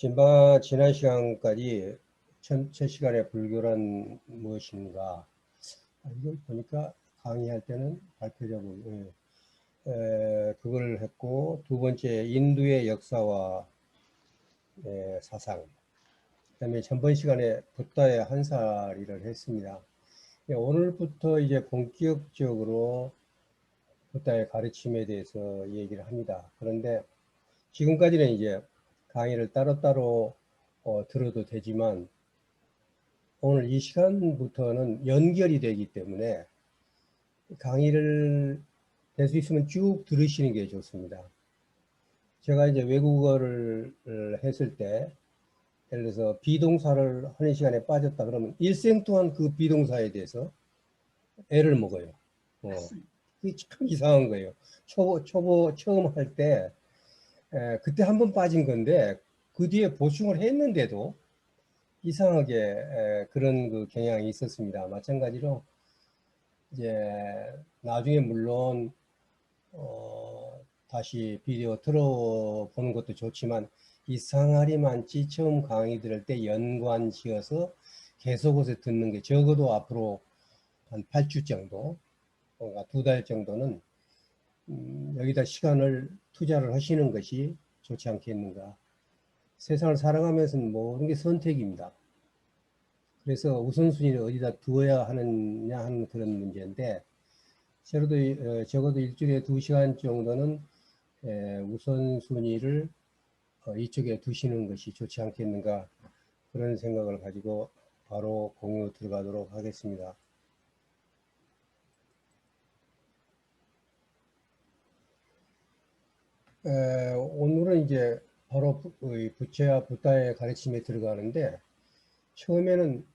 지난 시간까지 첫 시간에 불교란 무엇인가, 이걸 보니까 강의할 때는 발표자고, 그걸 했고, 두 번째 인도의 역사와 사상, 그다음에 전번 시간에 붓다의 한사리를 했습니다. 오늘부터 이제 본격적으로 붓다의 가르침에 대해서 얘기를 합니다. 그런데 지금까지는 이제 강의를 따로따로 들어도 되지만 오늘 이 시간부터는 연결이 되기 때문에 강의를 될 수 있으면 쭉 들으시는 게 좋습니다. 제가 이제 외국어를 했을 때 예를 들어서 비동사를 하는 시간에 빠졌다 그러면 일생 동안 그 비동사에 대해서 애를 먹어요. 그게 참 이상한 거예요. 초보 처음 할 때 그때 한 번 빠진 건데 그 뒤에 보충을 했는데도 이상하게 그런 그 경향이 있었습니다. 마찬가지로 이제 나중에 물론 다시 비디오 들어보는 것도 좋지만 이 상하리만치 처음 강의 들을 때 연관 지어서 계속해서 듣는 게 적어도 앞으로 한 8주 정도, 뭔가 2달 정도는 여기다 시간을 투자를 하시는 것이 좋지 않겠는가. 세상을 살아가면서는 모든 게 선택입니다. 그래서 우선순위를 어디다 두어야 하느냐 하는 그런 문제인데, 적어도 일주일에 2시간 정도는 우선순위를 이쪽에 두시는 것이 좋지 않겠는가, 그런 생각을 가지고 바로 공유 들어가도록 하겠습니다. 오늘은 이제 바로 부처와 붓다의 가르침에 들어가는데, 처음에는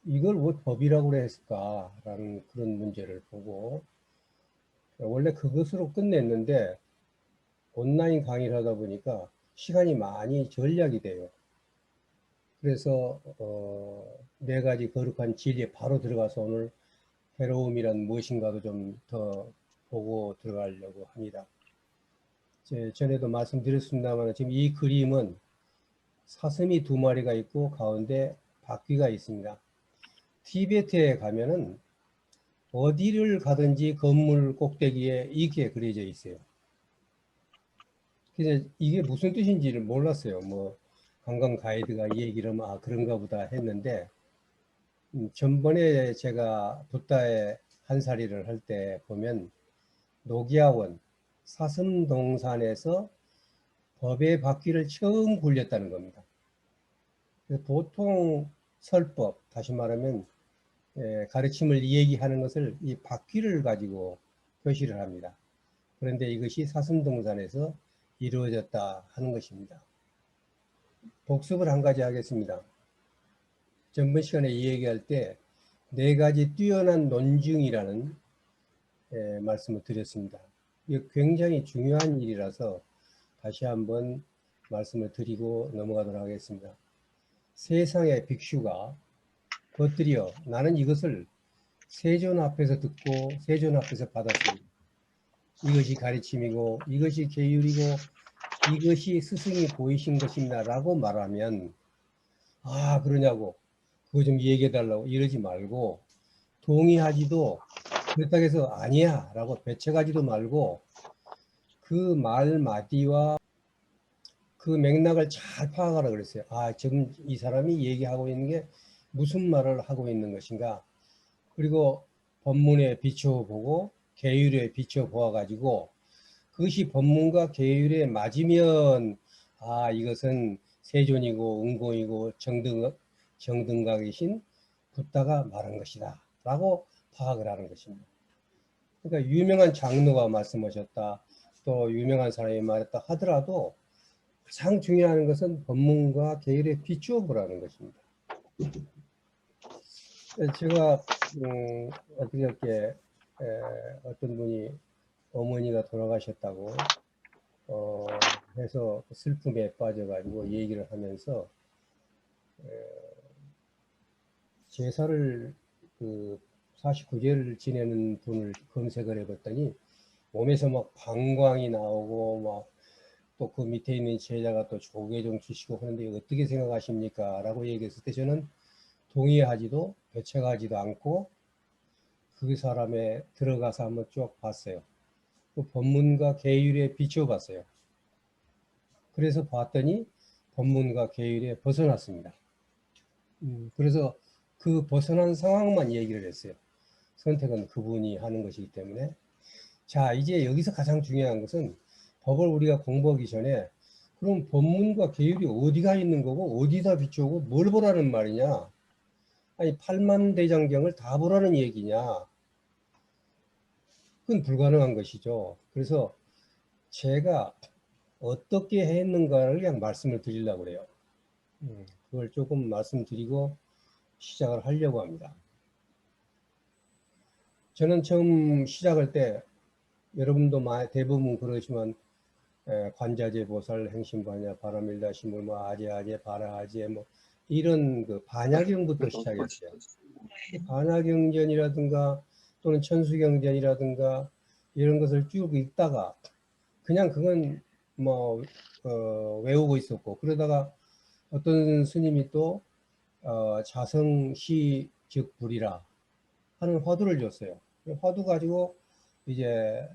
이걸 왜 법이라고 했을까라는 그런 문제를 보고, 원래 그것으로 끝냈는데 온라인 강의를 하다 보니까 시간이 많이 절약이 돼요. 그래서 4가지 거룩한 진리에 바로 들어가서 오늘 해로움이란 무엇인가도 좀 더 보고 들어가려고 합니다. 전에도 말씀드렸습니다만 지금 이 그림은 사슴이 2마리가 있고 가운데 바퀴가 있습니다. 티베트에 가면은 어디를 가든지 건물 꼭대기에 이게 그려져 있어요. 그래서 이게 무슨 뜻인지를 몰랐어요. 뭐 관광 가이드가 이 얘기를 하면 아 그런가 보다 했는데, 전번에 제가 붓다의 한사리를 할 때 보면 노기아원 사슴동산에서 법의 바퀴를 처음 굴렸다는 겁니다. 보통 설법, 다시 말하면 가르침을 얘기하는 것을 이 바퀴를 가지고 표시를 합니다. 그런데 이것이 사슴동산에서 이루어졌다 하는 것입니다. 복습을 한 가지 하겠습니다. 전번 시간에 이 얘기할 때 4가지 뛰어난 논증이라는 말씀을 드렸습니다. 이게 굉장히 중요한 일이라서 다시 한번 말씀을 드리고 넘어가도록 하겠습니다. 세상의 빅슈가 겉들여 나는 이것을 세존 앞에서 듣고 세존 앞에서 받았습니다. 이것이 가르침이고 이것이 계율이고 이것이 스승이 보이신 것입니다 라고 말하면 아 그러냐고 그거 좀 얘기해 달라고 이러지 말고, 동의하지도 그렇다고 해서 아니야 라고 배척하지도 말고 그 말마디와 그 맥락을 잘 파악하라 그랬어요. 아 지금 이 사람이 얘기하고 있는 게 무슨 말을 하고 있는 것인가, 그리고 법문에 비춰보고 계율에 비춰보아 가지고 그것이 법문과 계율에 맞으면 아 이것은 세존이고 은공이고 정등각이신 붓다가 말한 것이다 라고 파악을 하는 것입니다. 그러니까 유명한 장로가 말씀하셨다, 또 유명한 사람이 말했다 하더라도 가장 중요한 것은 법문과 계율에 비추어 보라는 것입니다. 제가 어떻게 어떤 분이 어머니가 돌아가셨다고 해서 슬픔에 빠져가지고 얘기를 하면서 제사를 그 49제를 지내는 분을 검색을 해봤더니 몸에서 막 방광이 나오고 막 또 그 밑에 있는 제자가 또 조계종 주시고 하는데 어떻게 생각하십니까? 라고 얘기했을 때 저는 동의하지도 배척하지도 않고 그 사람에 들어가서 한번 쭉 봤어요. 그 법문과 계율에 비춰봤어요. 그래서 봤더니 법문과 계율에 벗어났습니다. 그래서 그 벗어난 상황만 얘기를 했어요. 선택은 그분이 하는 것이기 때문에. 자, 이제 여기서 가장 중요한 것은 법을 우리가 공부하기 전에 그럼 법문과 계율이 어디가 있는 거고 어디다 비추고 뭘 보라는 말이냐? 아니 팔만대장경을 다 보라는 얘기냐? 그건 불가능한 것이죠. 그래서 제가 어떻게 했는가를 그냥 말씀을 드리려고 그래요. 그걸 조금 말씀드리고 시작을 하려고 합니다. 저는 처음 시작할 때 여러분도 대부분 그러지만 관자재 보살 행심반야 바라밀다심을 뭐 아제 바라아제 뭐 이런 그 반야경부터 시작했어요. 반야경전이라든가 또는 천수경전이라든가 이런 것을 쭉 읽다가 그냥 그건 뭐 외우고 있었고 그러다가 어떤 스님이 또 자성시 즉 불이라 하는 화두를 줬어요. 화두 가지고 이제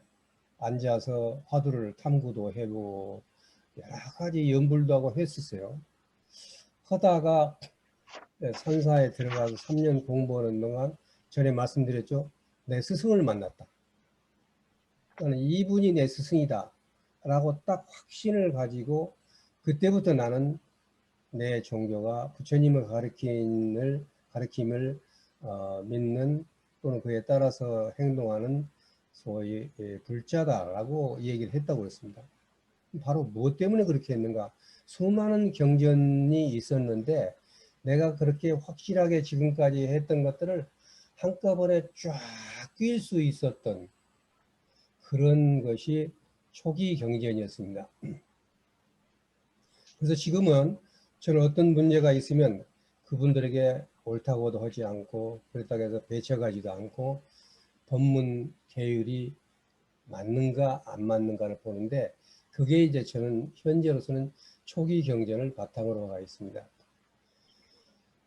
앉아서 화두를 탐구도 해보고 여러 가지 연불도 하고 했었어요. 하다가 산사에 들어가서 3년 공부하는 동안 전에 말씀드렸죠. 내 스승을 만났다. 나는 이분이 내 스승이다. 라고 딱 확신을 가지고 그때부터 나는 내 종교가 부처님의 가르침을 믿는 또는 그에 따라서 행동하는 소위 불자다라고 얘기를 했다고 그랬습니다. 바로 무엇 때문에 그렇게 했는가? 수많은 경전이 있었는데 내가 그렇게 확실하게 지금까지 했던 것들을 한꺼번에 쫙 낄 수 있었던 그런 것이 초기 경전이었습니다. 그래서 지금은 저는 어떤 문제가 있으면 그분들에게 옳다고도 하지 않고 그렇다고 해서 배척하지도 않고 법문 계율이 맞는가 안 맞는가를 보는데 그게 이제 저는 현재로서는 초기 경전을 바탕으로 가 있습니다.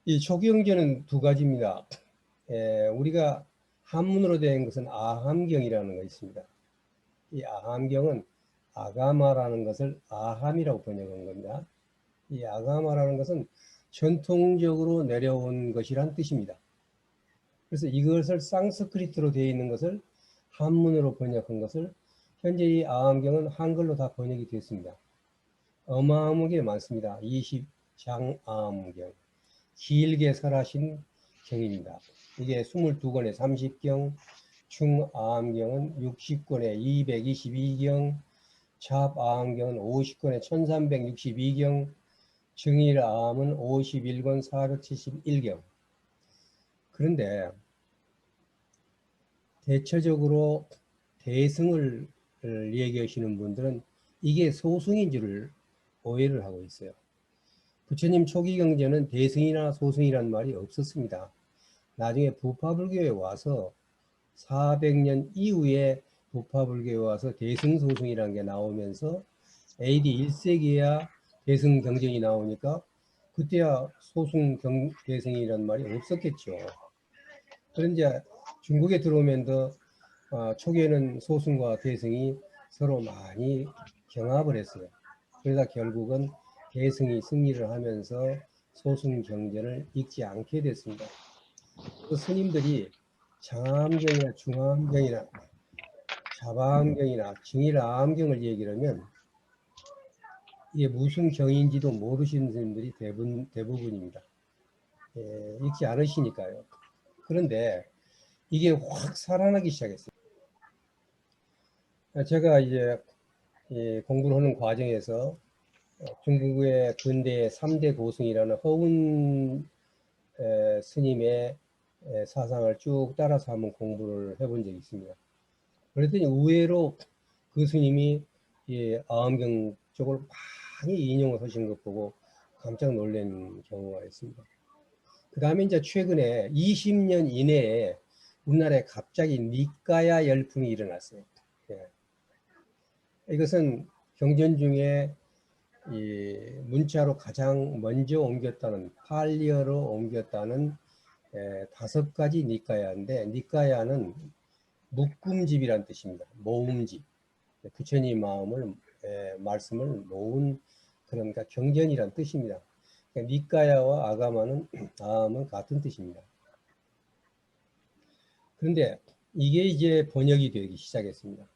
이 초기 경전은 두 가지입니다. 우리가 한문으로 된 것은 아함경이라는 것이 있습니다. 이 아함경은 아가마라는 것을 아함이라고 번역한 겁니다. 이 아가마라는 것은 전통적으로 내려온 것이란 뜻입니다. 그래서 이것을 상스크리트로 되어 있는 것을 한문으로 번역한 것을 현재 이 아함경은 한글로 다 번역이 됐습니다. 어마어마하게 많습니다. 20장 아함경. 길게 설하신 경입니다. 이게 22권에 30경, 중아함경은 60권에 222경, 잡아함경은 50권에 1362경, 증일아함은 51권 471경. 그런데 대체적으로 대승을 얘기하시는 분들은 이게 소승인 줄을 오해를 하고 있어요. 부처님 초기 경전은 대승이나 소승이란 말이 없었습니다. 나중에 부파불교에 와서 400년 이후에 부파불교에 와서 대승소승이라는 게 나오면서 AD 1세기에야 대승 경전이 나오니까 그때야 소승 대승이란 말이 없었겠죠. 그런데 중국에 들어오면 더 초기에는 소승과 대승이 서로 많이 경합을 했어요. 그러다 결국은 대승이 승리를 하면서 소승 경전을 읽지 않게 됐습니다. 그 스님들이 장암경이나 중암경이나 자바암경이나 증일아암경을 얘기를 하면 이게 무슨 경인지도 모르시는 스님들이 대부분입니다. 읽지 않으시니까요. 그런데 이게 확 살아나기 시작했어요. 제가 이제 공부를 하는 과정에서 중국의 근대 3대 고승이라는 허운 스님의 사상을 쭉 따라서 한번 공부를 해본 적이 있습니다. 그랬더니 의외로 그 스님이 아함경 쪽을 많이 인용을 하신 것 보고 깜짝 놀란 경우가 있습니다. 그 다음에 이제 최근에 20년 이내에 우리나라에 갑자기 니까야 열풍이 일어났어요. 이것은 경전 중에 이 문자로 가장 먼저 옮겼다는 팔리어로 옮겼다는 5가지 니까야인데, 니까야는 묶음집이란 뜻입니다. 모음집. 부처님 말씀을 모은, 그러니까 경전이란 뜻입니다. 그러니까 니까야와 아함은 같은 뜻입니다. 그런데 이게 이제 번역이 되기 시작했습니다.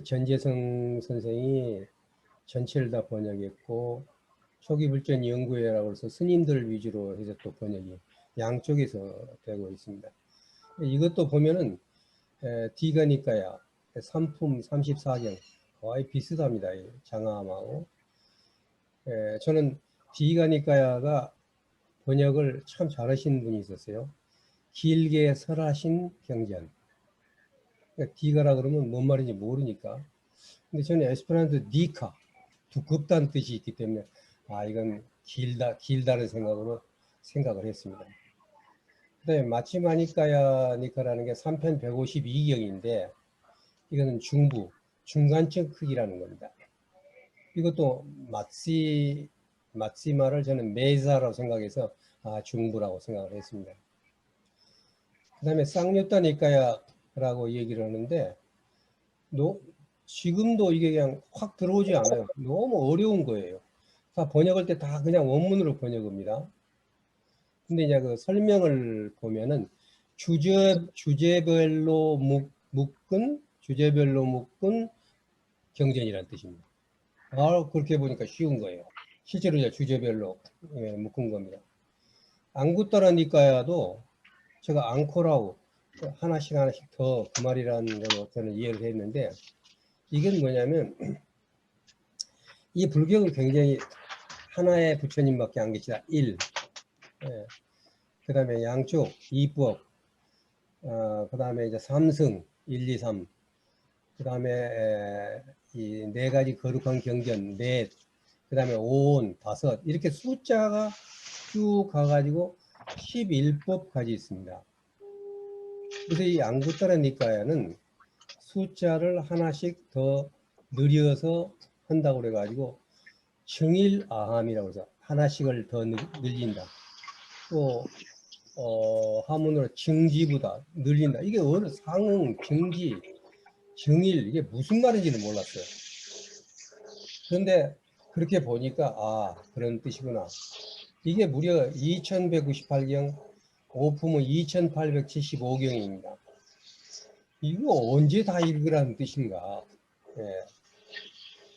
전재성 선생이 전체를 다 번역했고, 초기 불전 연구회라고 해서 스님들 위주로 해서 또 번역이 양쪽에서 되고 있습니다. 이것도 보면은 디가니까야 3품 34경 거의 비슷합니다. 장하함하고. 저는 디가니까야가 번역을 참 잘하신 분이 있었어요. 길게 설하신 경전. 그러니까 디가라 그러면 뭔 말인지 모르니까. 근데 저는 에스페란토 니카, 두껍다는 뜻이 있기 때문에 이건 길다는 생각을 했습니다. 그다음에 마치마니까야니까라는 게 3편 152경인데 이거는 중간층 크기라는 겁니다. 이것도 마치마를 저는 메자라고 생각해서 중부라고 생각을 했습니다. 그 다음에 쌍류따니까야라고 얘기를 하는데 지금도 이게 그냥 확 들어오지 않아요. 너무 어려운 거예요. 다 번역할 때 다 그냥 원문으로 번역합니다. 근데 이제 그 설명을 보면은 주제별로 묶은 경전이라는 뜻입니다. 그렇게 보니까 쉬운 거예요. 실제로 이제 주제별로 묶은 겁니다. 앙구따라니까야도 제가 앙코라고 하나씩 더 그 말이라는 걸로 저는 이해를 했는데, 이건 뭐냐면 이 불교는 굉장히 하나의 부처님밖에 안 계시다. 1. 그 다음에 양쪽 2법, 그 다음에 이제 3승 1, 2, 3, 그 다음에 이 4가지 거룩한 경전 넷, 그 다음에 5온 5, 이렇게 숫자가 쭉 가가지고 11법까지 있습니다. 그래서 이 앙구따라 니까야는 숫자를 하나씩 더 늘려서 한다고 그래가지고 정일아함이라고 해서 하나씩을 더 늘린다. 또 하문으로 증지보다 늘린다. 이게 상응, 증지, 정일, 이게 무슨 말인지는 몰랐어요. 그런데 그렇게 보니까 그런 뜻이구나. 이게 무려 2198경, 오품은 2875경입니다. 이거 언제 다 읽으라는 뜻인가?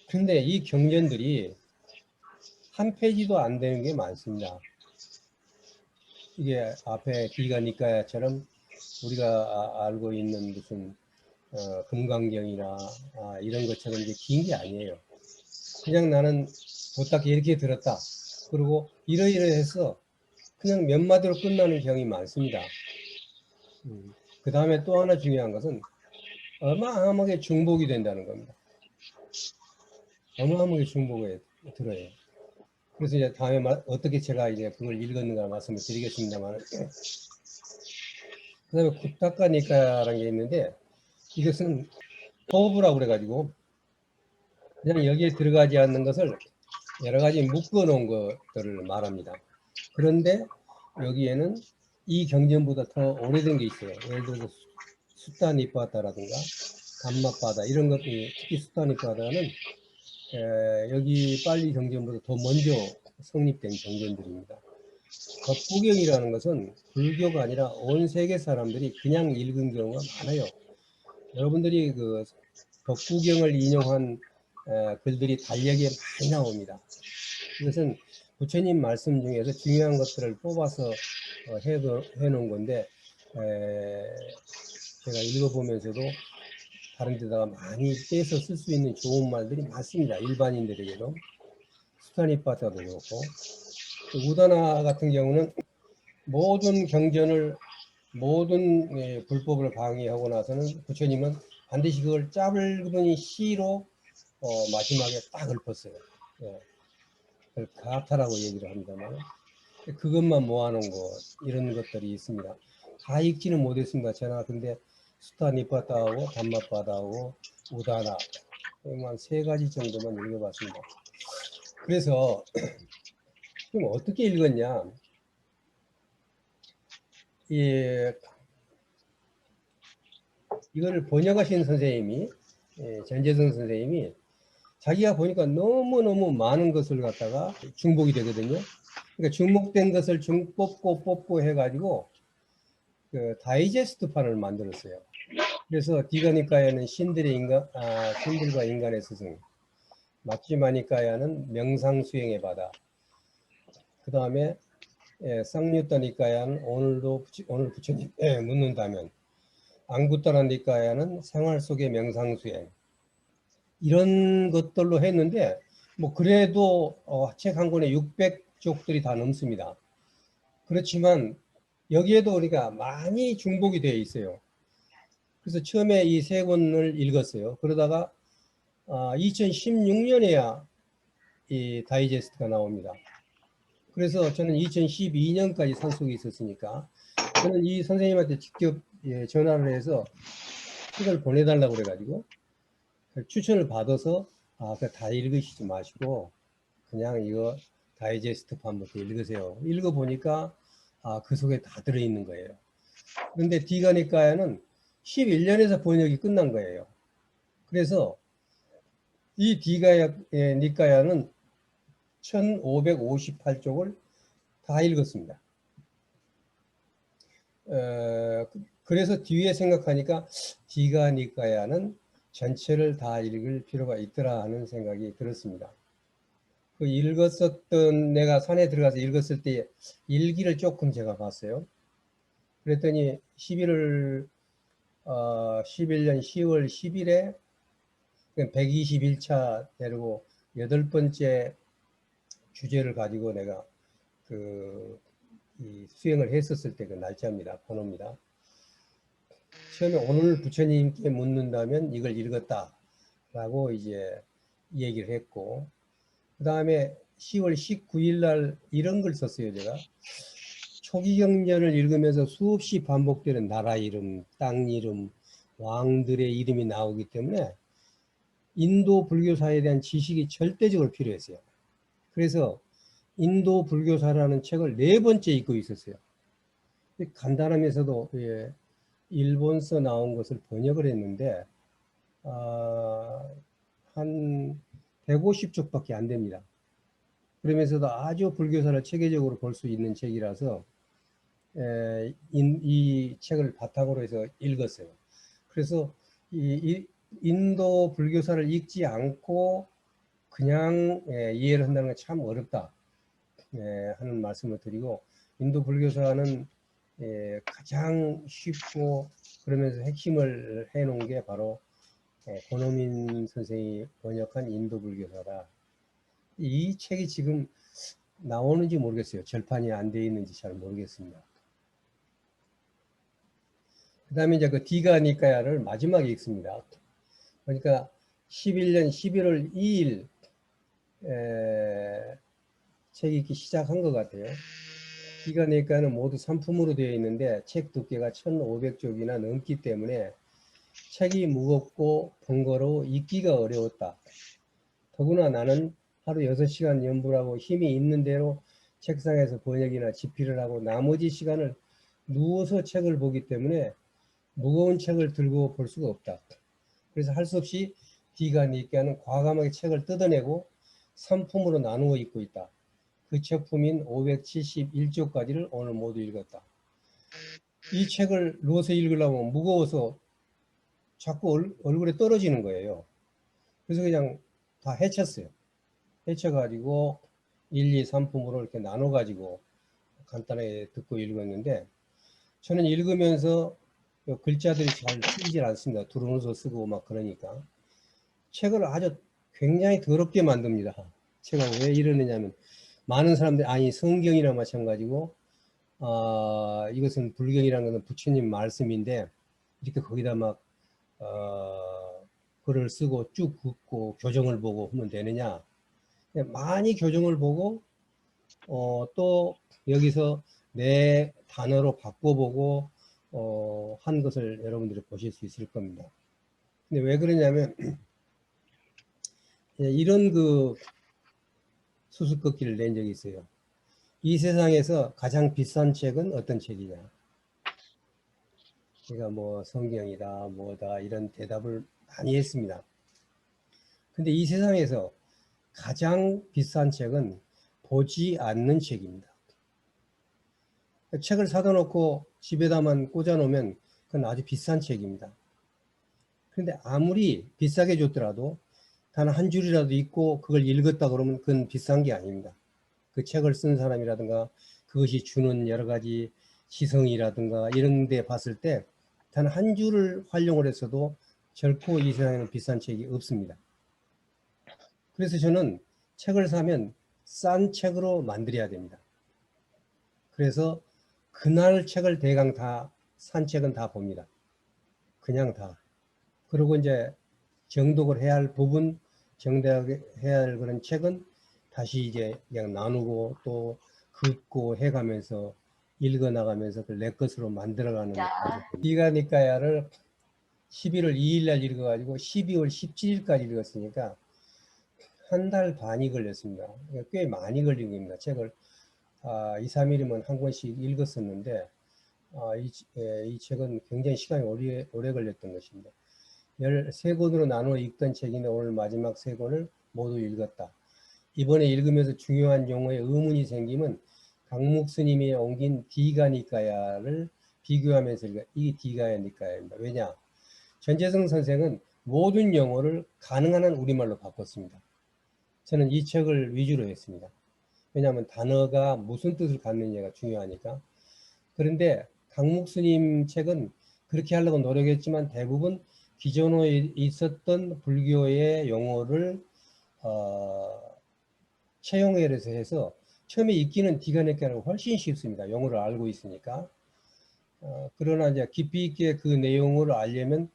근데 이 경전들이 한 페이지도 안 되는 게 많습니다. 이게 앞에 디가니까야처럼 우리가 알고 있는 무슨 금강경이나 이런 것처럼 이제 긴 게 아니에요. 그냥 나는 보딱 이렇게 들었다. 그리고 이러이러해서 그냥 몇 마디로 끝나는 경이 많습니다. 그 다음에 또 하나 중요한 것은 어마어마하게 중복이 된다는 겁니다. 어마어마하게 중복에 들어요. 그래서 이제 다음에 어떻게 제가 이제 그걸 읽었는가 말씀을 드리겠습니다만, 그 다음에 구타카니까라는 게 있는데, 이것은 호흡이라고 그래가지고 그냥 여기에 들어가지 않는 것을 여러 가지 묶어 놓은 것들을 말합니다. 그런데 여기에는 이 경전보다 더 오래된 게 있어요. 예를 들어서 수타니빠다라든가 감마빠다 이런 것들이, 특히 수타니빠다는 여기 빨리 경전보다 더 먼저 성립된 경전들입니다. 법구경이라는 것은 불교가 아니라 온 세계 사람들이 그냥 읽은 경우가 많아요. 여러분들이 그 법구경을 인용한 글들이 달력에 많이 나옵니다. 이것은 부처님 말씀 중에서 중요한 것들을 뽑아서 해놓은 건데, 제가 읽어보면서도 다른 데다가 많이 떼서 쓸 수 있는 좋은 말들이 많습니다. 일반인들에게도. 수타니빠타도 그렇고, 우다나 같은 경우는 모든 경전을, 모든 불법을 강의하고 나서는 부처님은 반드시 그걸 짧은 시로 마지막에 딱 읊었어요. 그걸 가타라고 얘기를 합니다만, 그것만 모아놓은 것, 이런 것들이 있습니다. 다 읽지는 못했습니다. 제가 근데 수타니빠타하고 담마빠다하고 우다나, 한 3가지 정도만 읽어봤습니다. 그래서 그럼 어떻게 읽었냐? 이거를 번역하신 선생님이, 전재성 선생님이 자기가 보니까 너무너무 많은 것을 갖다가 중복이 되거든요. 그러니까 중복된 것을 뽑고 해가지고 그 다이제스트판을 만들었어요. 그래서 디가니까야는 신들과 인간의 스승, 마치마니까야는 명상수행의 바다, 그 다음에 쌍유타니까야는 오늘 부처님 묻는다면, 앙구타라니까야는 생활 속의 명상수행, 이런 것들로 했는데 뭐 그래도 책 한 권에 600쪽들이 다 넘습니다. 그렇지만 여기에도 우리가 많이 중복이 되어 있어요. 그래서 처음에 이 3권을 읽었어요. 그러다가 2016년에야 이 다이제스트가 나옵니다. 그래서 저는 2012년까지 산속에 있었으니까 저는 이 선생님한테 직접 전화를 해서 책을 보내달라고 그래가지고 추천을 받아서 다 읽으시지 마시고 그냥 이거 다이제스트판부터 읽으세요. 읽어보니까 그 속에 다 들어있는 거예요. 그런데 디가니까야는 11년에서 번역이 끝난 거예요. 그래서 이 디가니까야는 1558쪽을 다 읽었습니다. 그래서 뒤에 생각하니까 디가니까야는 전체를 다 읽을 필요가 있더라 하는 생각이 들었습니다. 그 내가 산에 들어가서 읽었을 때 일기를 조금 제가 봤어요. 그랬더니 11년 10월 10일에 121차 되고 8번째 주제를 가지고 내가 이 수행을 했었을 때 그 날짜입니다. 번호입니다. 처음에 오늘 부처님께 묻는다면 이걸 읽었다라고 이제 얘기를 했고, 그 다음에 10월 19일 날 이런 걸 썼어요. 제가 초기경전을 읽으면서 수없이 반복되는 나라 이름, 땅 이름, 왕들의 이름이 나오기 때문에 인도 불교사에 대한 지식이 절대적으로 필요했어요. 그래서 인도 불교사라는 책을 4번째 읽고 있었어요. 간단하면서도 일본서 나온 것을 번역을 했는데 한 150쪽밖에 안 됩니다. 그러면서도 아주 불교사를 체계적으로 볼 수 있는 책이라서 이 책을 바탕으로 해서 읽었어요. 그래서 이 인도 불교사를 읽지 않고 그냥 이해를 한다는 건 참 어렵다 하는 말씀을 드리고, 인도 불교사는 가장 쉽고 그러면서 핵심을 해놓은 게 바로 권호민 선생이 번역한 인도 불교사다. 이 책이 지금 나오는지 모르겠어요. 절판이 안 돼 있는지 잘 모르겠습니다. 그 다음에 이제 그 디가니까야를 마지막에 읽습니다. 그러니까 11년 11월 2일 책 읽기 시작한 것 같아요. 디가니까야는 모두 산품으로 되어 있는데 책 두께가 1500쪽이나 넘기 때문에 책이 무겁고 번거로워 읽기가 어려웠다. 더구나 나는 하루 6시간 연불하고 힘이 있는 대로 책상에서 번역이나 집필을 하고 나머지 시간을 누워서 책을 보기 때문에 무거운 책을 들고 볼 수가 없다. 그래서 할 수 없이 디가니까야는 과감하게 책을 뜯어내고 3품으로 나누어 읽고 있다. 그 책품인 571쪽까지를 오늘 모두 읽었다. 이 책을 누워서 읽으려면 무거워서 자꾸 얼굴에 떨어지는 거예요. 그래서 그냥 다 헤쳤어요. 헤쳐가지고 1, 2, 3품으로 이렇게 나눠가지고 간단하게 듣고 읽었는데, 저는 읽으면서 글자들이 잘 쓰이질 않습니다. 두루누서 쓰고 막 그러니까. 책을 아주 굉장히 더럽게 만듭니다. 제가 왜 이러느냐면, 많은 사람들이 아니 성경이나 마찬가지고 이것은 불경이라는 것은 부처님 말씀인데 이렇게 거기다 막 글을 쓰고 쭉 긋고 교정을 보고 하면 되느냐. 많이 교정을 보고 또 여기서 내 단어로 바꿔보고 한 것을 여러분들이 보실 수 있을 겁니다. 근데 왜 그러냐면 이런 그 수수께끼를 낸 적이 있어요. 이 세상에서 가장 비싼 책은 어떤 책이냐? 제가 뭐 성경이다, 뭐다 이런 대답을 많이 했습니다. 근데 이 세상에서 가장 비싼 책은 보지 않는 책입니다. 책을 사다 놓고 집에다만 꽂아 놓으면 그건 아주 비싼 책입니다. 그런데 아무리 비싸게 줬더라도 단 한 줄이라도 읽고 그걸 읽었다 그러면 그건 비싼 게 아닙니다. 그 책을 쓴 사람이라든가 그것이 주는 여러 가지 지성이라든가 이런 데 봤을 때 단 한 줄을 활용을 했어도 결코 이 세상에는 비싼 책이 없습니다. 그래서 저는 책을 사면 싼 책으로 만들어야 됩니다. 그래서 그날 책을 대강 다 산 책은 다 봅니다. 그냥 다. 그리고 이제 정독을 해야 할 부분, 정독해야 할 그런 책은 다시 이제 그냥 나누고 또 긋고 해가면서 읽어나가면서 그걸 내 것으로 만들어가는 과정. 디가니까야를 11월 2일 날 읽어가지고 12월 17일까지 읽었으니까 한 달 반이 걸렸습니다. 꽤 많이 걸린 겁니다. 책을 2, 3일이면 한 권씩 읽었었는데 이 책은 굉장히 시간이 오래 걸렸던 것입니다. 13권으로 나누어 읽던 책인데 오늘 마지막 3권을 모두 읽었다. 이번에 읽으면서 중요한 용어에 의문이 생기면 강목 스님이 옮긴 디가니까야를 비교하면서 이 디가니까야입니다. 왜냐? 전재성 선생은 모든 용어를 가능한 한 우리말로 바꿨습니다. 저는 이 책을 위주로 했습니다. 왜냐하면 단어가 무슨 뜻을 갖느냐가 중요하니까. 그런데 강목 스님 책은 그렇게 하려고 노력했지만 대부분 기존에 있었던 불교의 용어를 채용해서 해서 처음에 읽기는 디가니까야가 훨씬 쉽습니다. 용어를 알고 있으니까. 그러나 이제 깊이 있게 그 내용을 알려면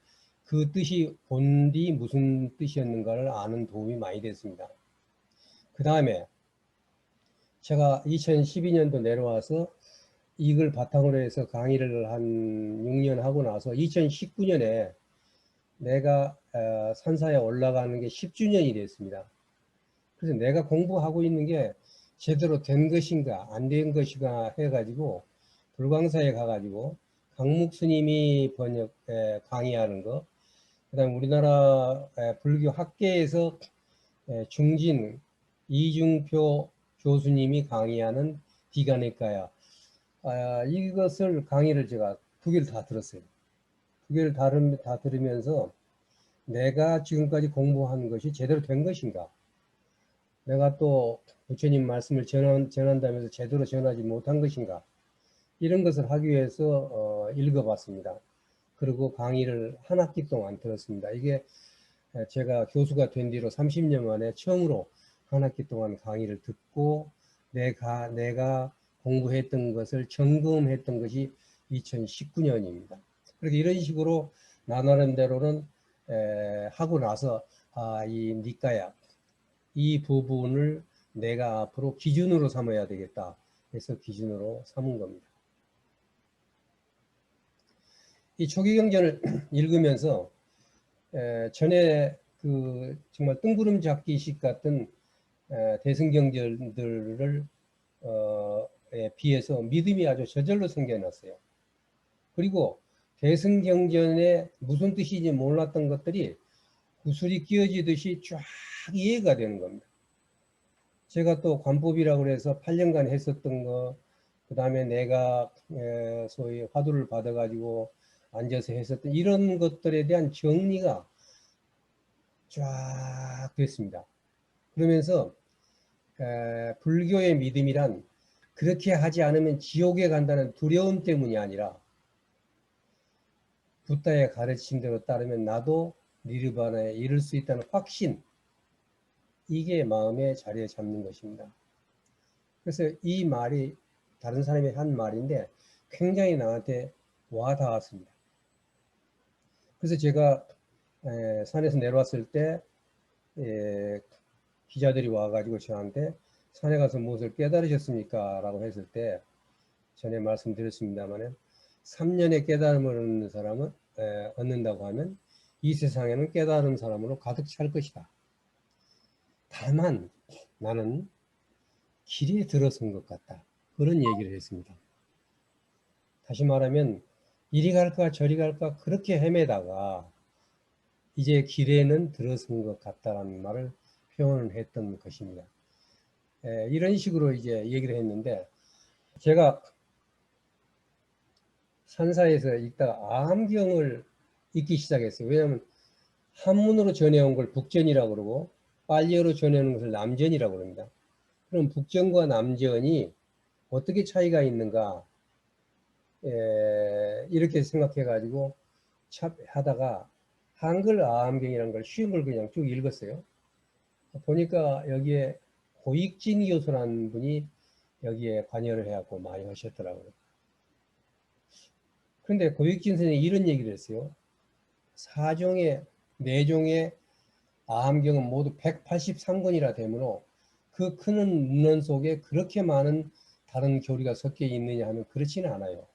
그 뜻이 본디 무슨 뜻이었는가를 아는 도움이 많이 됐습니다. 그 다음에 제가 2012년도 내려와서 이걸 바탕으로 해서 강의를 한 6년 하고 나서 2019년에 내가 산사에 올라가는 게 10주년이 됐습니다. 그래서 내가 공부하고 있는 게 제대로 된 것인가 안 된 것인가 해가지고 불광사에 가가지고 강목 스님이 강의하는 거, 그 다음 우리나라 불교 학계에서 중진 이중표 교수님이 강의하는 디가니까야, 이것을 강의를 제가 2개를 다 들었어요. 2개를 다 들으면서 내가 지금까지 공부한 것이 제대로 된 것인가, 내가 또 부처님 말씀을 전한다면서 제대로 전하지 못한 것인가, 이런 것을 하기 위해서 읽어봤습니다. 그리고 강의를 한 학기 동안 들었습니다. 이게 제가 교수가 된 뒤로 30년 만에 처음으로 한 학기 동안 강의를 듣고 내가 공부했던 것을 점검했던 것이 2019년입니다. 그렇게 이런 식으로 나 나름대로는 하고 나서 이 니까야 이 부분을 내가 앞으로 기준으로 삼아야 되겠다 해서 기준으로 삼은 겁니다. 이 초기경전을 읽으면서 전에 그 정말 뜬구름 잡기식 같은 대승경전들을 비해서 믿음이 아주 저절로 생겨났어요. 그리고 대승경전에 무슨 뜻인지 몰랐던 것들이 구슬이 끼어지듯이 쫙 이해가 되는 겁니다. 제가 또 관법이라고 해서 8년간 했었던 거, 그 다음에 내가 소위 화두를 받아가지고 앉아서 했었던 이런 것들에 대한 정리가 쫙 됐습니다. 그러면서 불교의 믿음이란 그렇게 하지 않으면 지옥에 간다는 두려움 때문이 아니라 부다의 가르침대로 따르면 나도 니르바나에 이를 수 있다는 확신, 이게 마음에 자리에 잡는 것입니다. 그래서 이 말이 다른 사람이 한 말인데 굉장히 나한테 와닿았습니다. 그래서 제가 산에서 내려왔을 때 기자들이 와가지고 저한테 산에 가서 무엇을 깨달으셨습니까? 라고 했을 때 전에 말씀드렸습니다만 3년의 깨달음을 얻는다고 하면 이 세상에는 깨달은 사람으로 가득 찰 것이다. 다만 나는 길에 들어선 것 같다. 그런 얘기를 했습니다. 다시 말하면 이리 갈까 저리 갈까 그렇게 헤매다가 이제 길에는 들어선 것 같다라는 말을 표현을 했던 것입니다. 이런 식으로 이제 얘기를 했는데 제가 산사에서 읽다가 암경을 읽기 시작했어요. 왜냐하면 한문으로 전해온 걸 북전이라고 그러고 빨리어로 전해온 것을 남전이라고 그럽니다. 그럼 북전과 남전이 어떻게 차이가 있는가 이렇게 생각해 가지고 하다가 한글 아암경이라는 걸 쉬운 걸 그냥 쭉 읽었어요. 보니까 여기에 고익진 교수라는 분이 여기에 관여를 해갖고 많이 하셨더라고요. 그런데 고익진 선생님이 이런 얘기를 했어요. 4종의 4종의 아암경은 모두 183권이라 되므로 그 큰 문헌 속에 그렇게 많은 다른 교리가 섞여 있느냐 하면 그렇지는 않아요.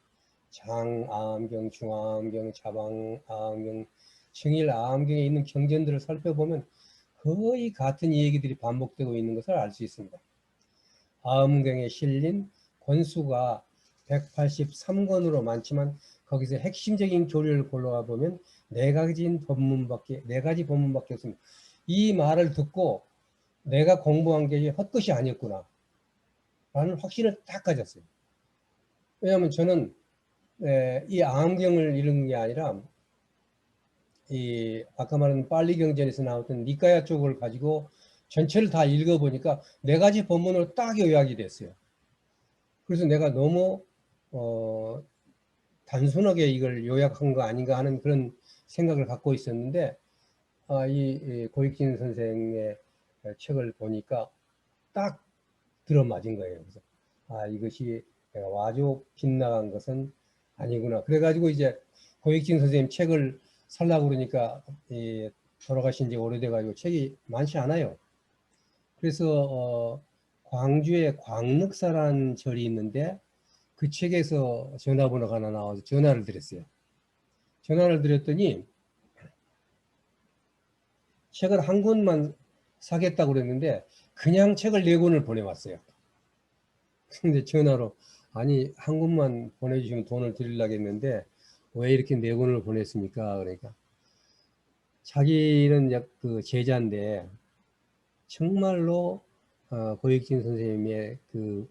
장아암경, 중아암경, 자방아암경, 청일아암경에 있는 경전들을 살펴보면 거의 같은 얘기들이 반복되고 있는 것을 알 수 있습니다. 아암경에 실린 권수가 183권으로 많지만 거기서 핵심적인 교리를 골라와 보면 네 가지 법문밖에 없습니다. 이 말을 듣고 내가 공부한 게 헛것이 아니었구나 라는 확신을 딱 가졌어요. 왜냐하면 저는 이 암경을 읽은 게 아니라 이 아까 말한 빨리경전에서 나왔던 니까야 쪽을 가지고 전체를 다 읽어보니까 네 가지 법문으로 딱 요약이 됐어요. 그래서 내가 너무 단순하게 이걸 요약한 거 아닌가 하는 그런 생각을 갖고 있었는데 이 고익진 선생의 책을 보니까 딱 들어맞은 거예요. 그래서 이것이 내가 와조 빗나간 것은 아니구나. 그래가지고 이제 고익진 선생님 책을 살라고 그러니까 돌아가신 지 오래돼가지고 책이 많지 않아요. 그래서 광주에 광륵사라는 절이 있는데 그 책에서 전화번호가 하나 나와서 전화를 드렸어요. 전화를 드렸더니 책을 한 권만 사겠다고 그랬는데 그냥 책을 4권을 보내왔어요. 근데 전화로 아니 한 권만 보내주시면 돈을 드리려고 했는데 왜 이렇게 4권을 보냈습니까? 그러니까 자기는 그 제자인데 정말로 고익진 선생님의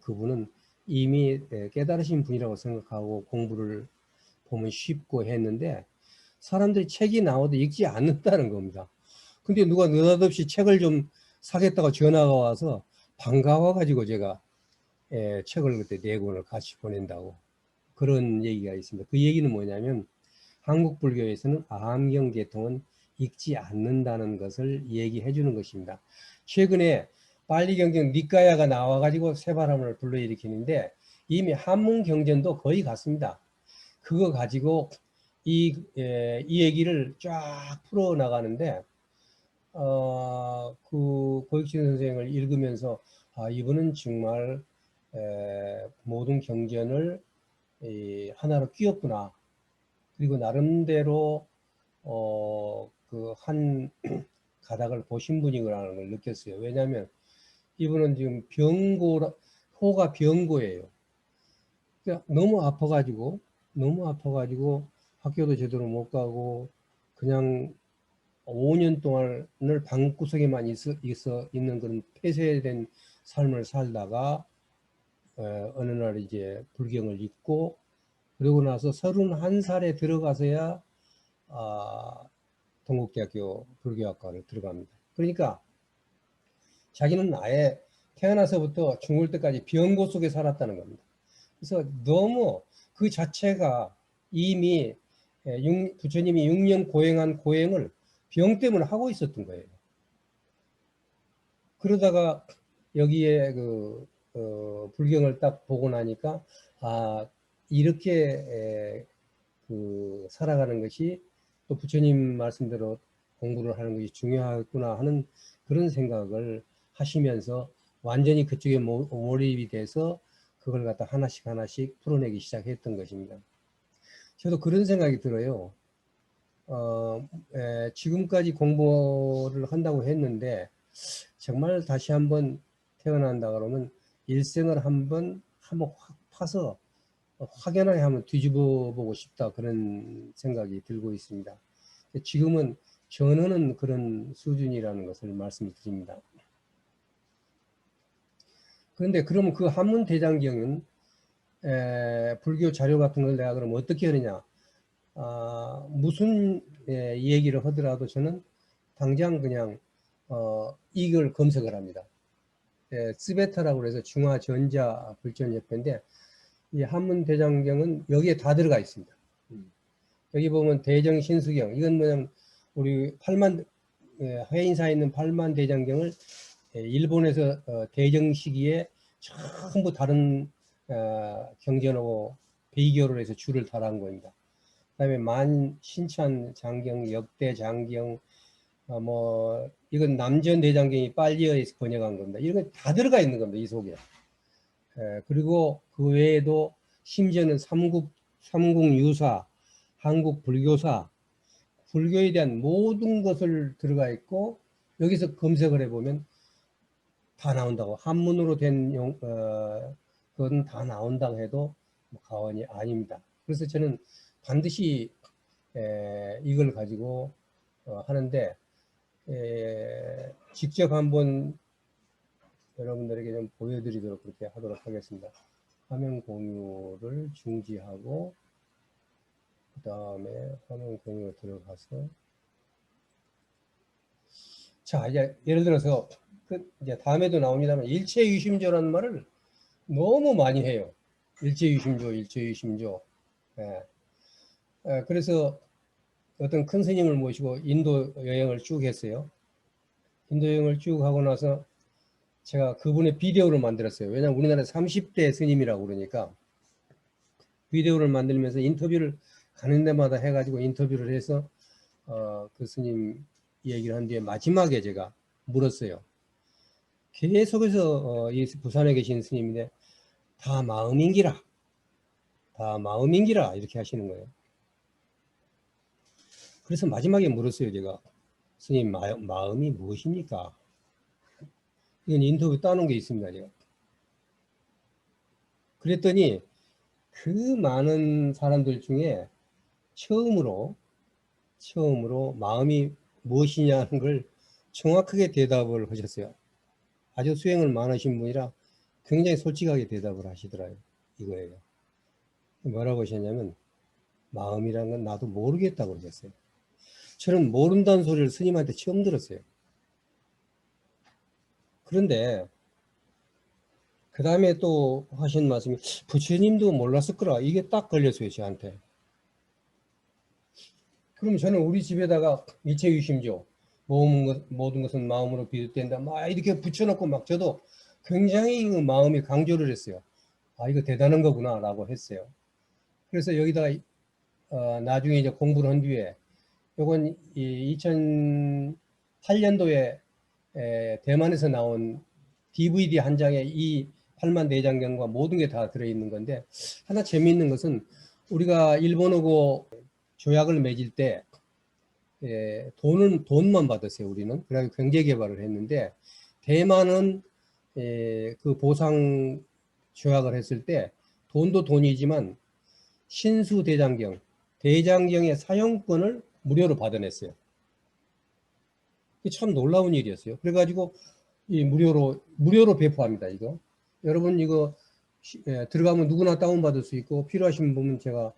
그분은 이미 깨달으신 분이라고 생각하고 공부를 보면 쉽고 했는데 사람들이 책이 나와도 읽지 않는다는 겁니다. 근데 누가 느닷없이 책을 좀 사겠다고 전화가 와서 반가워가지고 제가 책을 그때 4권을 같이 보낸다고 그런 얘기가 있습니다. 그 얘기는 뭐냐면 한국 불교에서는 아함경 계통은 읽지 않는다는 것을 얘기해 주는 것입니다. 최근에 빨리경전 니까야가 나와가지고 새바람을 불러일으키는데 이미 한문경전도 거의 같습니다. 그거 가지고 이 얘기를 쫙 풀어나가는데 그 고익진 선생을 읽으면서 이분은 정말 모든 경전을 하나로 끼웠구나. 그리고 나름대로 그 한 가닥을 보신 분이라는 걸 느꼈어요. 왜냐하면 이분은 지금 호가 병고예요. 그러니까 너무 아파가지고 학교도 제대로 못 가고 그냥 5년 동안을 방구석에만 있는 그런 폐쇄된 삶을 살다가 어느 날 이제 불경을 잊고 그러고 나서 31살에 들어가서야 동국대학교 불교학과를 들어갑니다. 그러니까 자기는 아예 태어나서부터 죽을 때까지 병고 속에 살았다는 겁니다. 그래서 너무 그 자체가 이미 부처님이 6년 고행한 고행을 병 때문에 하고 있었던 거예요. 그러다가 여기에 불경을 딱 보고 나니까 이렇게 살아가는 것이 또 부처님 말씀대로 공부를 하는 것이 중요하구나 하는 그런 생각을 하시면서 완전히 그쪽에 몰입이 돼서 그걸 갖다 하나씩 풀어내기 시작했던 것입니다. 저도 그런 생각이 들어요. 지금까지 공부를 한다고 했는데 정말 다시 한번 태어난다 그러면 일생을 한번 확 파서 확연하게 한번 뒤집어 보고 싶다, 그런 생각이 들고 있습니다. 지금은 전하는 그런 수준이라는 것을 말씀을 드립니다. 그런데 그러면 그 한문대장경은 불교 자료 같은 걸 내가 그럼 어떻게 하느냐, 무슨 얘기를 하더라도 저는 당장 그냥 이걸 검색을 합니다. 스베타라고 해서 중화전자불전협회인데, 이 한문대장경은 여기에 다 들어가 있습니다. 여기 보면 대정신수경, 이건 뭐냐면 우리 해인사에 있는 8만 대장경을 일본에서 대정 시기에 전부 다른 경전하고 비교를 해서 줄을 달아한 겁니다. 그 다음에 만신찬 장경, 역대 장경, 이건 남전 대장경이 빨리어에서 번역한 겁니다. 이런 거 다 들어가 있는 겁니다, 이 속에. 그리고 그 외에도 심지어는 삼국유사, 한국불교사, 불교에 대한 모든 것을 들어가 있고, 여기서 검색을 해보면 다 나온다고, 한문으로 된 그건 다 나온다고 해도 과언이 아닙니다. 그래서 저는 반드시 이걸 가지고 하는데, 직접 한번 여러분들에게 좀 보여드리도록 그렇게 하도록 하겠습니다. 화면 공유를 중지하고, 그 다음에 화면 공유로 들어가서, 자, 이제 예를 들어서 이제 다음에도 나옵니다만, 일체유심조라는 말을 너무 많이 해요. 일체유심조, 일체유심조. 그래서 어떤 큰 스님을 모시고 인도 여행을 쭉 했어요. 인도 여행을 쭉 하고 나서 제가 그분의 비디오를 만들었어요. 왜냐하면 우리나라 30대 스님이라고 그러니까 비디오를 만들면서 인터뷰를 가는 데마다 해가지고 인터뷰를 해서 그 스님 얘기를 한 뒤에 마지막에 제가 물었어요. 계속해서 이 부산에 계신 스님인데 다 마음인기라, 다 마음인기라 이렇게 하시는 거예요. 그래서 마지막에 물었어요. 제가, 스님, 마음이 무엇입니까? 이건 인터뷰 따놓은 게 있습니다. 제가. 그랬더니 그 많은 사람들 중에 처음으로 마음이 무엇이냐는 걸 정확하게 대답을 하셨어요. 아주 수행을 많으신 분이라 굉장히 솔직하게 대답을 하시더라고요. 이거예요. 뭐라고 하셨냐면, 마음이란 건 나도 모르겠다고 그러셨어요. 저는 모른다는 소리를 스님한테 처음 들었어요. 그런데 그 다음에 또 하신 말씀이, 부처님도 몰랐을 거라, 이게 딱 걸렸어요, 저한테. 그럼 저는 우리 집에다가 일체유심조, 모든 것은 마음으로 비롯된다, 막 이렇게 붙여놓고 막 저도 굉장히 마음이 강조를 했어요. 이거 대단한 거구나 라고 했어요. 그래서 여기다가 나중에 이제 공부를 한 뒤에, 요건 2008년도에 대만에서 나온 DVD 한 장에 이 8만 대장경과 모든 게 다 들어있는 건데, 하나 재미있는 것은 우리가 일본하고 조약을 맺을 때 돈만 받았어요. 우리는. 그래서 경제 개발을 했는데, 대만은 그 보상 조약을 했을 때 돈도 돈이지만 신수 대장경의 사용권을 무료로 받아냈어요. 참 놀라운 일이었어요. 그래가지고 이 무료로 배포합니다. 이거 여러분 이거 들어가면 누구나 다운받을 수 있고, 필요하신 분은 제가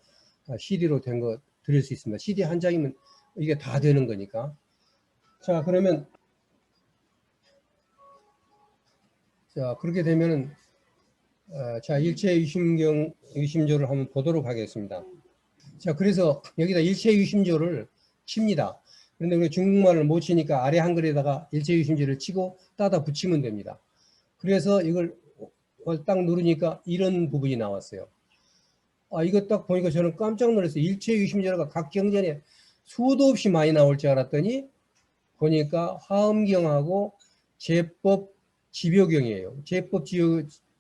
CD로 된 거 드릴 수 있습니다. CD 한 장이면 이게 다 되는 거니까. 자, 그러면 자 그렇게 되면은 자, 일체유심조를 한번 보도록 하겠습니다. 자, 그래서 여기다 일체유심조를 칩니다. 그런데 우리 중국말을 못 치니까 아래 한글에다가 일체유심조를 치고 따다 붙이면 됩니다. 그래서 이걸 딱 누르니까 이런 부분이 나왔어요. 이거 딱 보니까 저는 깜짝 놀랐어요. 일체유심조가 각 경전에 수도 없이 많이 나올 줄 알았더니 보니까 화엄경하고 제법 지묘경이에요. 제법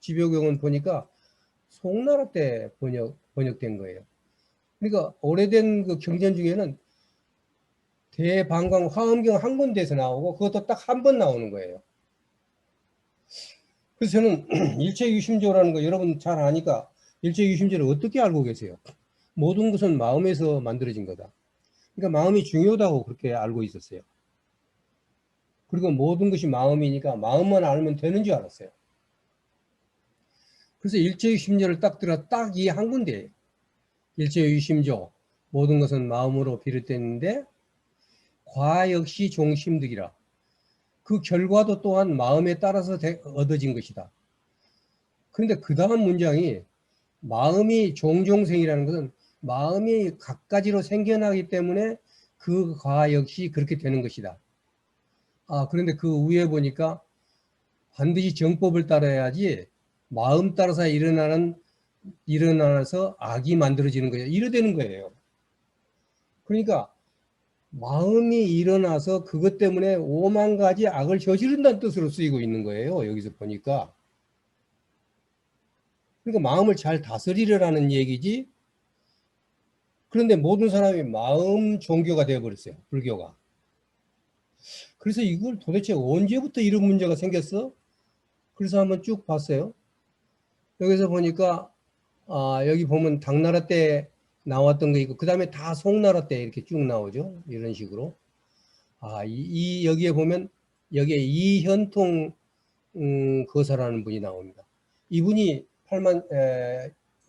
지묘경은 보니까 송나라 때 번역된 거예요. 그러니까 오래된 그 경전 중에는 대방광 화엄경 한 군데에서 나오고 그것도 딱 한 번 나오는 거예요. 그래서 저는 일체유심조라는 거 여러분 잘 아니까 일체유심조를 어떻게 알고 계세요? 모든 것은 마음에서 만들어진 거다. 그러니까 마음이 중요하다고 그렇게 알고 있었어요. 그리고 모든 것이 마음이니까 마음만 알면 되는 줄 알았어요. 그래서 일체유심조를 딱 들어 딱 이 한 군데예요. 일체유심조 모든 것은 마음으로 비롯됐는데 과 역시 종심득이라. 그 결과도 또한 마음에 따라서 얻어진 것이다. 그런데 그 다음 문장이 마음이 종종생이라는 것은 마음이 갖가지로 생겨나기 때문에 그 과 역시 그렇게 되는 것이다. 그런데 그 위에 보니까 반드시 정법을 따라야지 마음 따라서 일어나서 악이 만들어지는 거예요. 이래 되는 거예요. 그러니까 마음이 일어나서 그것 때문에 오만 가지 악을 저지른다는 뜻으로 쓰이고 있는 거예요. 여기서 보니까. 그러니까 마음을 잘 다스리려라는 얘기지. 그런데 모든 사람이 마음 종교가 되어버렸어요. 불교가. 그래서 이걸 도대체 언제부터 이런 문제가 생겼어? 그래서 한번 쭉 봤어요. 여기서 보니까 여기 보면 당나라 때 나왔던 거 있고 그 다음에 다 송나라 때 이렇게 쭉 나오죠. 이런 식으로. 여기에 보면 여기에 이현통 거사라는 분이 나옵니다. 이분이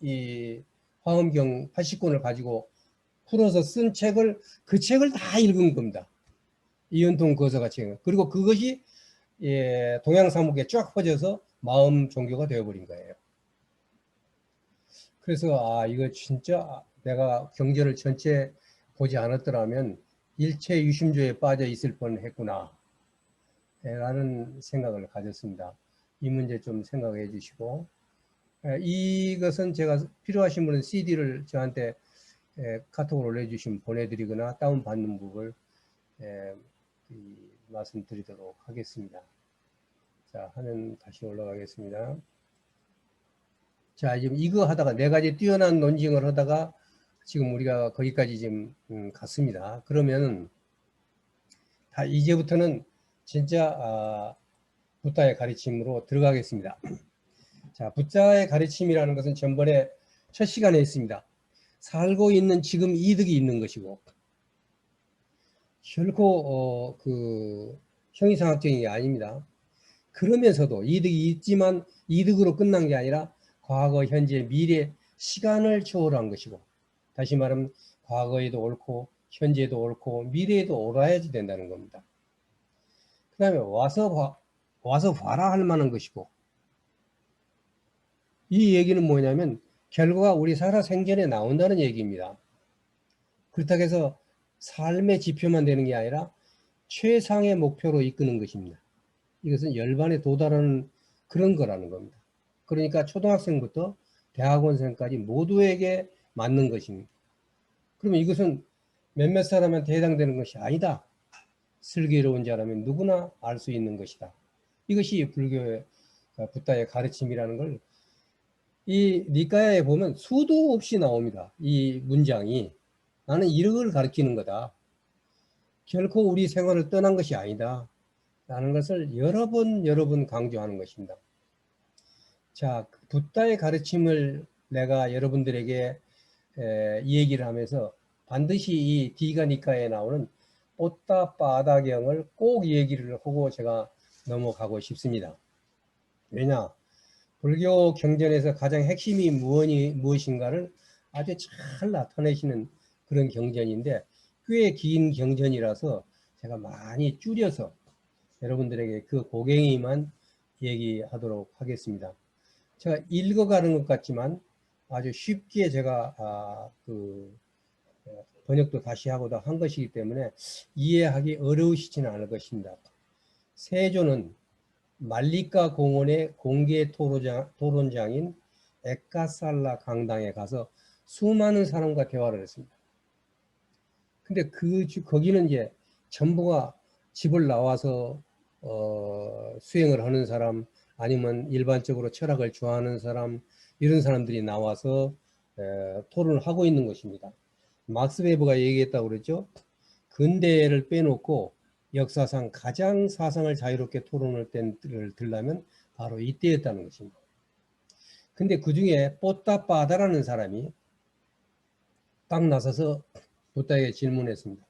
이 화엄경 80권을 가지고 풀어서 쓴 책을 그 책을 다 읽은 겁니다. 이현통 거사가 책. 그리고 그것이 동양 사목에 쫙 퍼져서 마음 종교가 되어버린 거예요. 그래서 이거 진짜 내가 경전을 전체 보지 않았더라면 일체 유심조에 빠져 있을 뻔했구나 라는 생각을 가졌습니다. 이 문제 좀 생각해 주시고 이것은 제가 필요하신 분은 CD를 저한테 카톡으로 올려주시면 보내드리거나 다운받는 법을 말씀드리도록 하겠습니다. 자, 화면 다시 올라가겠습니다. 자, 지금 이거 하다가 4가지 뛰어난 논증을 하다가 지금 우리가 거기까지 지금 갔습니다. 그러면 이제부터는 진짜 붓다의 가르침으로 들어가겠습니다. 자, 붓다의 가르침이라는 것은 전번에 첫 시간에 했습니다. 살고 있는 지금 이득이 있는 것이고 결코 형이상학적인 게 아닙니다. 그러면서도 이득이 있지만 이득으로 끝난 게 아니라 과거, 현재, 미래, 시간을 초월한 것이고 다시 말하면 과거에도 옳고 현재에도 옳고 미래에도 옳아야지 된다는 겁니다. 그 다음에 와서 봐라 할 만한 것이고 이 얘기는 뭐냐면 결과가 우리 살아생전에 나온다는 얘기입니다. 그렇다고 해서 삶의 지표만 되는 게 아니라 최상의 목표로 이끄는 것입니다. 이것은 열반에 도달하는 그런 거라는 겁니다. 그러니까 초등학생부터 대학원생까지 모두에게 맞는 것입니다. 그러면 이것은 몇몇 사람한테 해당되는 것이 아니다. 슬기로운 자라면 누구나 알 수 있는 것이다. 이것이 불교의 붓다의 가르침이라는 걸 이 니까야에 보면 수도 없이 나옵니다. 이 문장이 나는 이런 걸 가르치는 거다. 결코 우리 생활을 떠난 것이 아니다. 라는 것을 여러 번 강조하는 것입니다. 자, 붓다의 가르침을 내가 여러분들에게 이 얘기를 하면서 반드시 이 디가니카에 나오는 뽀따 빠다경을 꼭 얘기를 하고 제가 넘어가고 싶습니다. 왜냐? 불교 경전에서 가장 핵심이 무엇인가를 아주 잘 나타내시는 그런 경전인데 꽤 긴 경전이라서 제가 많이 줄여서 여러분들에게 그 고갱이만 얘기하도록 하겠습니다. 제가 읽어가는 것 같지만 아주 쉽게 제가 번역도 다시 하고 한 것이기 때문에 이해하기 어려우시지는 않을 것입니다. 세조는 말리카 공원의 공개 토론장인 에카살라 강당에 가서 수많은 사람과 대화를 했습니다. 근데 거기는 이제 전부가 집을 나와서 수행을 하는 사람 아니면 일반적으로 철학을 좋아하는 사람 이런 사람들이 나와서 토론을 하고 있는 것입니다. 막스 베버가 얘기했다고 그랬죠. 근대를 빼놓고 역사상 가장 사상을 자유롭게 토론할 때를 들라면 바로 이때였다는 것입니다. 근데 그 중에 뽀따빠다라는 사람이 딱 나서서 붓다에게 질문했습니다.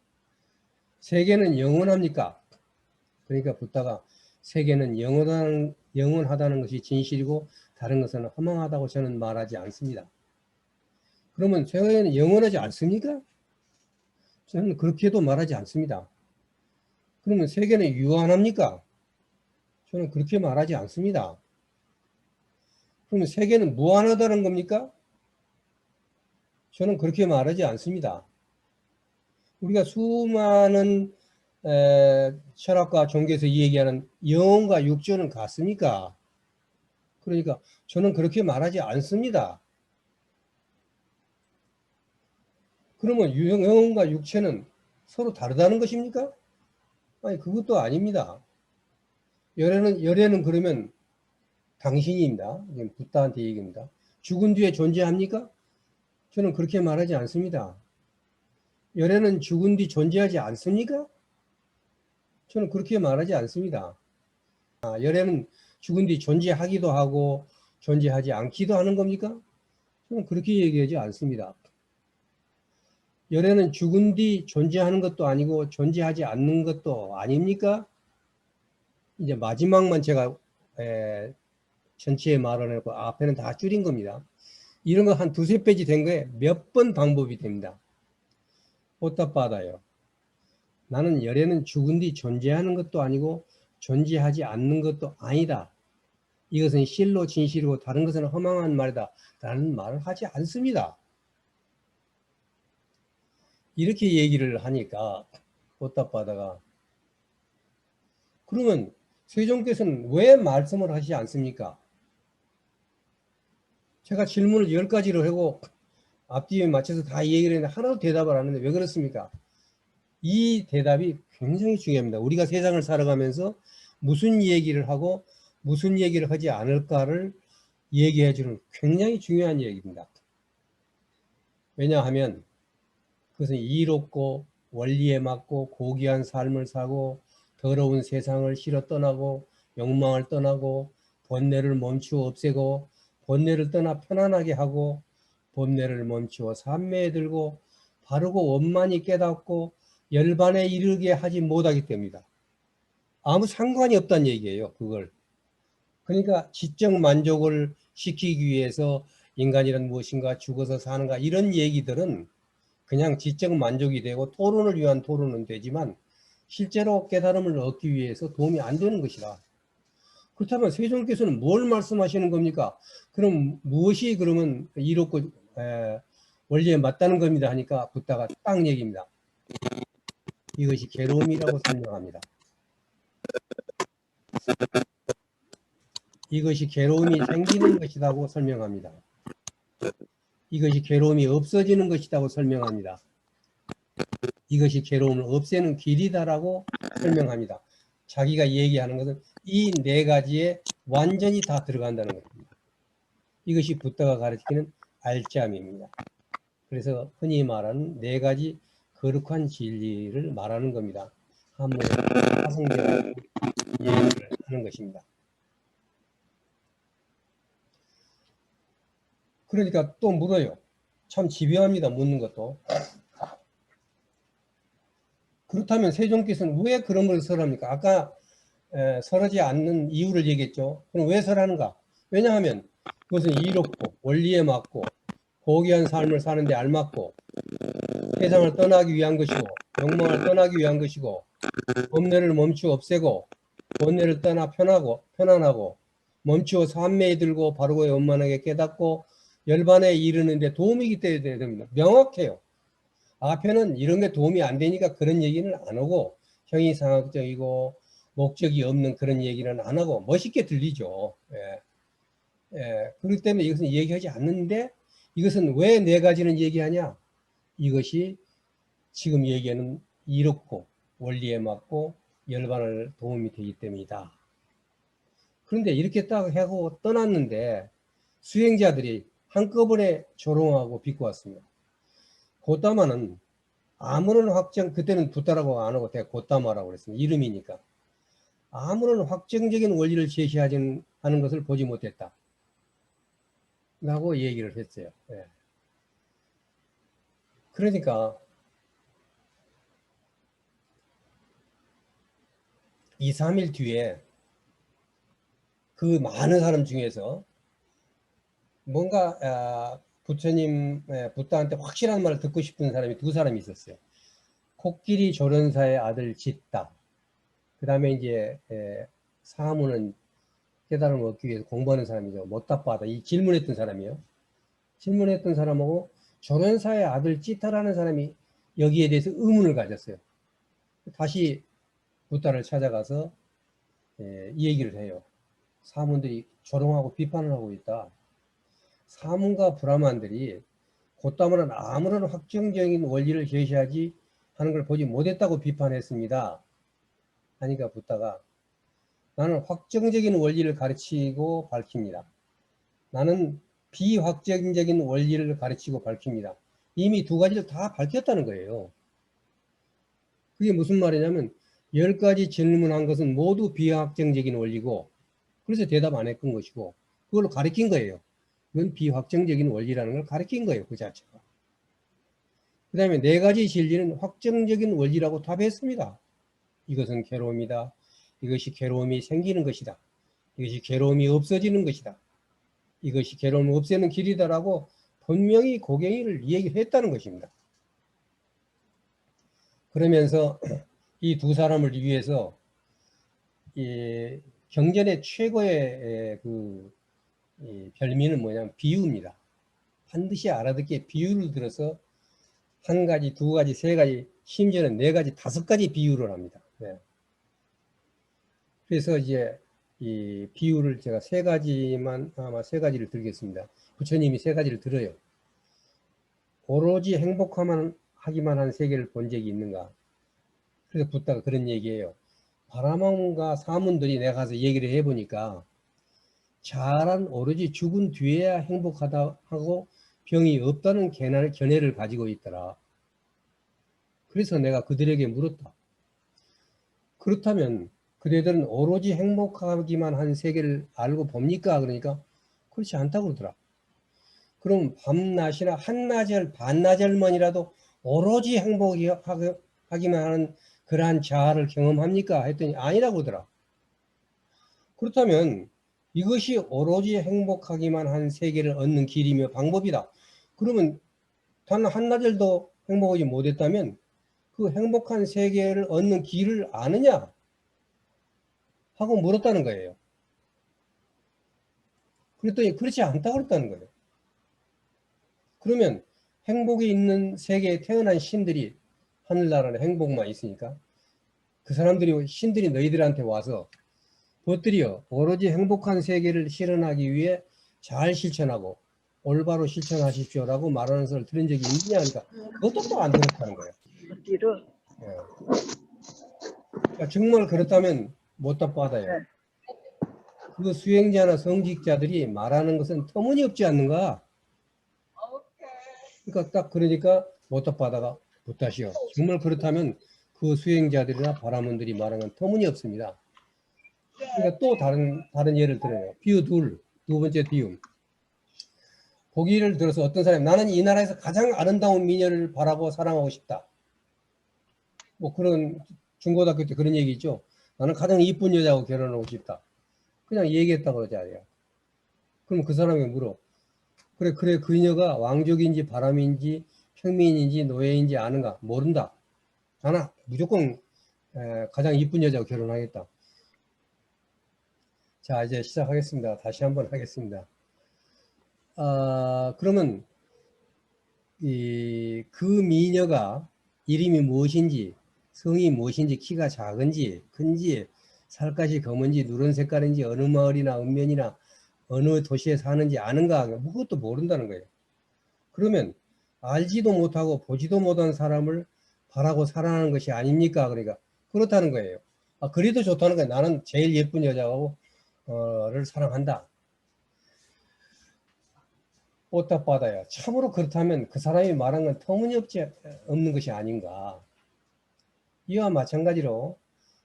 세계는 영원합니까? 그러니까 붓다가 세계는 영원하다는 것이 진실이고 다른 것은 허망하다고 저는 말하지 않습니다. 그러면 세계는 영원하지 않습니까? 저는 그렇게도 말하지 않습니다. 그러면 세계는 유한합니까? 저는 그렇게 말하지 않습니다. 그러면 세계는 무한하다는 겁니까? 저는 그렇게 말하지 않습니다. 우리가 수많은 철학과 종교에서 얘기하는 영혼과 육조는 같습니까? 그러니까 저는 그렇게 말하지 않습니다. 그러면 영혼과 육체는 서로 다르다는 것입니까? 아니, 그것도 아닙니다. 열애는 그러면 당신입니다. 붓다한테 얘기입니다. 죽은 뒤에 존재합니까? 저는 그렇게 말하지 않습니다. 열애는 죽은 뒤 존재하지 않습니까? 저는 그렇게 말하지 않습니다. 열애는 죽은 뒤 존재하기도 하고 존재하지 않기도 하는 겁니까? 저는 그렇게 얘기하지 않습니다. 열애는 죽은 뒤 존재하는 것도 아니고 존재하지 않는 것도 아닙니까? 이제 마지막만 제가 전체의 말을 하고 앞에는 다 줄인 겁니다. 이런 거 한 두세 페이지 된 거에 몇 번 방법이 됩니다. 뽀따빠다요. 나는 열애는 죽은 뒤 존재하는 것도 아니고 존재하지 않는 것도 아니다. 이것은 실로 진실이고 다른 것은 허망한 말이다. 라는 말을 하지 않습니다. 이렇게 얘기를 하니까 뽀따빠다가 그러면 세종께서는 왜 말씀을 하시지 않습니까? 제가 질문을 10가지를 하고 앞뒤에 맞춰서 다 얘기를 했는데 하나도 대답을 안 하는데 왜 그렇습니까? 이 대답이 굉장히 중요합니다. 우리가 세상을 살아가면서 무슨 얘기를 하고 무슨 얘기를 하지 않을까를 얘기해 주는 굉장히 중요한 얘기입니다. 왜냐하면 그것은 이롭고 원리에 맞고 고귀한 삶을 사고 더러운 세상을 싫어 떠나고 욕망을 떠나고 번뇌를 멈추어 없애고 번뇌를 떠나 편안하게 하고 번뇌를 멈추어 삼매에 들고 바르고 원만히 깨닫고 열반에 이르게 하지 못하기 때문이다. 아무 상관이 없다는 얘기예요. 그걸. 그러니까 지적 만족을 시키기 위해서 인간이란 무엇인가 죽어서 사는가 이런 얘기들은 그냥 지적 만족이 되고 토론을 위한 토론은 되지만 실제로 깨달음을 얻기 위해서 도움이 안 되는 것이다. 그렇다면 세종께서는 뭘 말씀하시는 겁니까? 그럼 무엇이 그러면 이롭고 원리에 맞다는 겁니다 하니까 붓다가 딱 얘기입니다. 이것이 괴로움이라고 설명합니다. 이것이 괴로움이 생기는 것이라고 설명합니다. 이것이 괴로움이 없어지는 것이라고 설명합니다. 이것이 괴로움을 없애는 길이다라고 설명합니다. 자기가 얘기하는 것은 이 네 가지에 완전히 다 들어간다는 것입니다. 이것이 붓다가 가르치는 알짬입니다. 그래서 흔히 말하는 네 가지 거룩한 진리를 말하는 겁니다. 한문에 화성제가 얘기를 하는 것입니다. 그러니까 또 물어요. 참 집요합니다. 묻는 것도. 그렇다면 세종께서는 왜 그런 걸 설합니까? 아까 설하지 않는 이유를 얘기했죠. 그럼 왜 설하는가? 왜냐하면 그것은 이롭고 원리에 맞고 고귀한 삶을 사는 데 알맞고 세상을 떠나기 위한 것이고 욕망을 떠나기 위한 것이고 번뇌를 멈추어 없애고 번뇌를 떠나 편안하고 멈추어 삼매에 들고 바르고 원만하게 깨닫고 열반에 이르는 데 도움이 되어야 됩니다. 명확해요. 앞에는 이런 게 도움이 안 되니까 그런 얘기는 안 하고 형이상학적이고 목적이 없는 그런 얘기는 안 하고 멋있게 들리죠. 그렇기 때문에 이것은 얘기하지 않는데 이것은 왜 네 가지는 얘기하냐? 이것이 지금 얘기하는 이롭고 원리에 맞고 열반을 도움이 되기 때문이다. 그런데 이렇게 딱 하고 떠났는데 수행자들이 한꺼번에 조롱하고 비꼬았습니다. 고따마는 아무런 확정, 그때는 붓다라고 안 하고 대가 고따마라고 그랬습니다. 이름이니까. 아무런 확정적인 원리를 제시하지 하는 것을 보지 못했다. 라고 얘기를 했어요. 예. 그러니까 2, 3일 뒤에 그 많은 사람 중에서 뭔가 부처님, 붓다한테 확실한 말을 듣고 싶은 사람이 두 사람이 있었어요. 코끼리 조련사의 아들 짓다. 그 다음에 이제 사무는 깨달음을 얻기 위해서 공부하는 사람이죠. 못답바다. 이 질문했던 사람이요. 질문했던 사람하고 조련사의 아들 찌타라는 사람이 여기에 대해서 의문을 가졌어요. 다시 붓다를 찾아가서 이 얘기를 해요. 사문들이 조롱하고 비판을 하고 있다. 사문과 브라만들이 곧다마는 아무런 확정적인 원리를 제시하지 하는 걸 보지 못했다고 비판했습니다. 하니까 붓다가 나는 확정적인 원리를 가르치고 밝힙니다. 나는 비확정적인 원리를 가르치고 밝힙니다. 이미 두 가지를 다 밝혔다는 거예요. 그게 무슨 말이냐면 10가지 질문한 것은 모두 비확정적인 원리고 그래서 대답 안 했던 것이고 그걸로 가르친 거예요. 그건 비확정적인 원리라는 걸 가르친 거예요. 그 자체가. 그 다음에 4가지 진리는 확정적인 원리라고 답했습니다. 이것은 괴로움이다. 이것이 괴로움이 생기는 것이다. 이것이 괴로움이 없어지는 것이다. 이것이 괴로움을 없애는 길이다라고 분명히 고갱이를 얘기했다는 것입니다. 그러면서 이 두 사람을 위해서 이 경전의 최고의 그 별미는 뭐냐면 비유입니다. 반드시 알아듣게 비유를 들어서 1가지, 2가지, 3가지, 심지어는 4가지, 5가지 비유를 합니다. 네. 그래서 이제 이 비유를 제가 3가지만 아마 3가지를 들겠습니다. 부처님이 3가지를 들어요. 오로지 행복하기만 한 세계를 본 적이 있는가? 그래서 붓다가 그런 얘기예요. 바라몬과 사문들이 내가 가서 얘기를 해보니까 잘한 오로지 죽은 뒤에야 행복하다 하고 병이 없다는 견해를 가지고 있더라. 그래서 내가 그들에게 물었다. 그렇다면 그대들은 오로지 행복하기만 한 세계를 알고 봅니까? 그러니까 그렇지 않다고 그러더라. 그럼 밤낮이나 한나절 반나절만이라도 오로지 행복하기만 하는 그러한 자아를 경험합니까? 했더니 아니라고 그러더라. 그렇다면 이것이 오로지 행복하기만 한 세계를 얻는 길이며 방법이다. 그러면 단 한나절도 행복하지 못했다면 그 행복한 세계를 얻는 길을 아느냐? 하고 물었다는 거예요. 그랬더니 그렇지 않다고 그랬다는 거예요. 그러면 행복이 있는 세계에 태어난 신들이 하늘나라는 행복만 있으니까 그 사람들이 신들이 너희들한테 와서 벗들이여 오로지 행복한 세계를 실현하기 위해 잘 실천하고 올바로 실천하십시오라고 말하는 소리를 들은 적이 있느냐 하니까 그것도 또 안 들었다는 거예요. 예. 그러니까 정말 그렇다면 못답 받아요. 그 수행자나 성직자들이 말하는 것은 터무니없지 않는가? 그러니까 딱 그러니까 못답 받아가 붓다시요. 정말 그렇다면 그 수행자들이나 바라문들이 말하는 건 터무니없습니다. 그러니까 또 다른 예를 들어요. 비유 두 번째 비유. 보기를 들어서 어떤 사람이 나는 이 나라에서 가장 아름다운 미녀를 바라고 사랑하고 싶다. 뭐 그런 중고등학교 때 그런 얘기 있죠. 나는 가장 이쁜 여자하고 결혼하고 싶다. 그냥 얘기했다고 그러잖아요. 그럼 그 사람이 물어. 그래 그녀가 왕족인지 바람인지 평민인지 노예인지 아는가? 모른다. 나는 무조건 가장 이쁜 여자하고 결혼하겠다. 자, 이제 시작하겠습니다. 다시 한번 하겠습니다. 그러면 그 미녀가 이름이 무엇인지, 성이 무엇인지, 키가 작은지, 큰지, 살갗이 검은지, 누런 색깔인지, 어느 마을이나 읍면이나 어느 도시에 사는지 아는가? 그것도 모른다는 거예요. 그러면 알지도 못하고 보지도 못한 사람을 바라고 사랑하는 것이 아닙니까? 그러니까 그렇다는 거예요. 그래도 좋다는 거예요. 나는 제일 예쁜 여자를 사랑한다. 보답받아야. 참으로 그렇다면 그 사람이 말한 건 터무니없지 없는 것이 아닌가. 이와 마찬가지로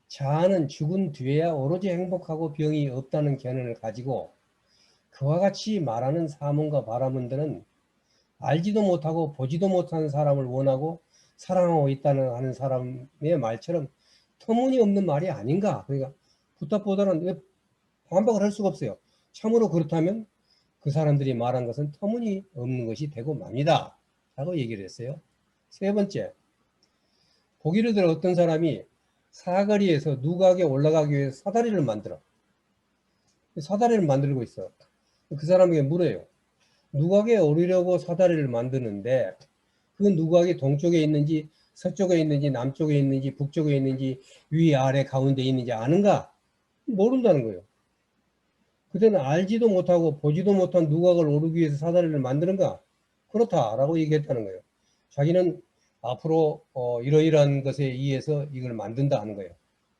자아는 죽은 뒤에야 오로지 행복하고 병이 없다는 견해를 가지고 그와 같이 말하는 사문과 바라문들은 알지도 못하고 보지도 못하는 사람을 원하고 사랑하고 있다는 하는 사람의 말처럼 터무니없는 말이 아닌가. 그러니까 부탁보다는 반박을 할 수가 없어요. 참으로 그렇다면 그 사람들이 말한 것은 터무니없는 것이 되고 맙니다. 라고 얘기를 했어요. 세 번째, 보기를 들어 어떤 사람이 사거리에서 누각에 올라가기 위해서 사다리를 만들어. 사다리를 만들고 있어. 그 사람에게 물어요. 누각에 오르려고 사다리를 만드는데 그 누각이 동쪽에 있는지 서쪽에 있는지 남쪽에 있는지 북쪽에 있는지 위 아래 가운데 있는지 아는가? 모른다는 거예요. 그때는 알지도 못하고 보지도 못한 누각을 오르기 위해서 사다리를 만드는가? 그렇다라고 얘기했다는 거예요. 자기는 앞으로 이러이러한 것에 의해서 이걸 만든다 하는 거예요.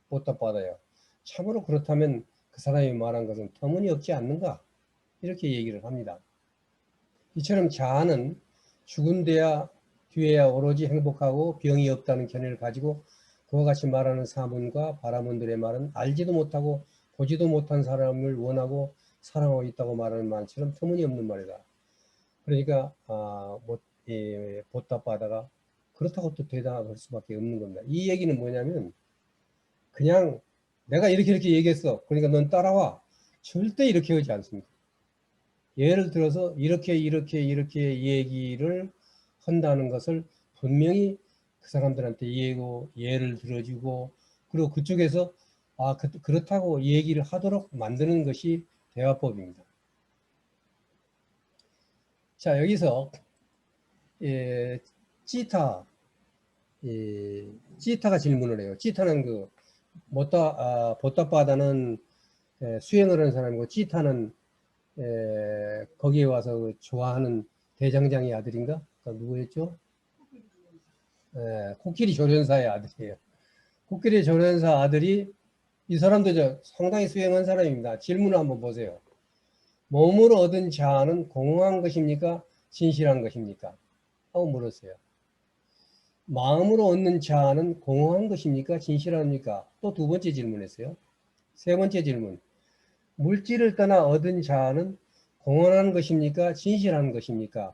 보답받아요. 참으로 그렇다면 그 사람이 말한 것은 터무니없지 않는가? 이렇게 얘기를 합니다. 이처럼 자아는 죽은 뒤에야 오로지 행복하고 병이 없다는 견해를 가지고 그와 같이 말하는 사문과 바라문들의 말은 알지도 못하고 보지도 못한 사람을 원하고 사랑하고 있다고 말하는 말처럼 터무니없는 말이다. 그러니까 보답받아가 그렇다고 또 대답할 수밖에 없는 겁니다. 이 얘기는 뭐냐면 그냥 내가 이렇게 얘기했어. 그러니까 넌 따라와. 절대 이렇게 하지 않습니다. 예를 들어서 이렇게 얘기를 한다는 것을 분명히 그 사람들한테 예를 들어주고 그리고 그쪽에서 그렇다고 얘기를 하도록 만드는 것이 대화법입니다. 자, 여기서 찌타가 질문을 해요. 찌타는 보따바다는 수행을 하는 사람이고 찌타는 거기에 와서 좋아하는 대장장의 아들인가? 누구였죠? 코끼리 조련사의 아들이에요. 코끼리 조련사 아들이 이 사람도 상당히 수행한 사람입니다. 질문을 한번 보세요. 몸으로 얻은 자아는 공허한 것입니까? 진실한 것입니까? 하고 물었어요. 마음으로 얻는 자아는 공허한 것입니까? 진실합니까? 또 두 번째 질문했어요. 세 번째 질문. 물질을 떠나 얻은 자아는 공허한 것입니까? 진실한 것입니까?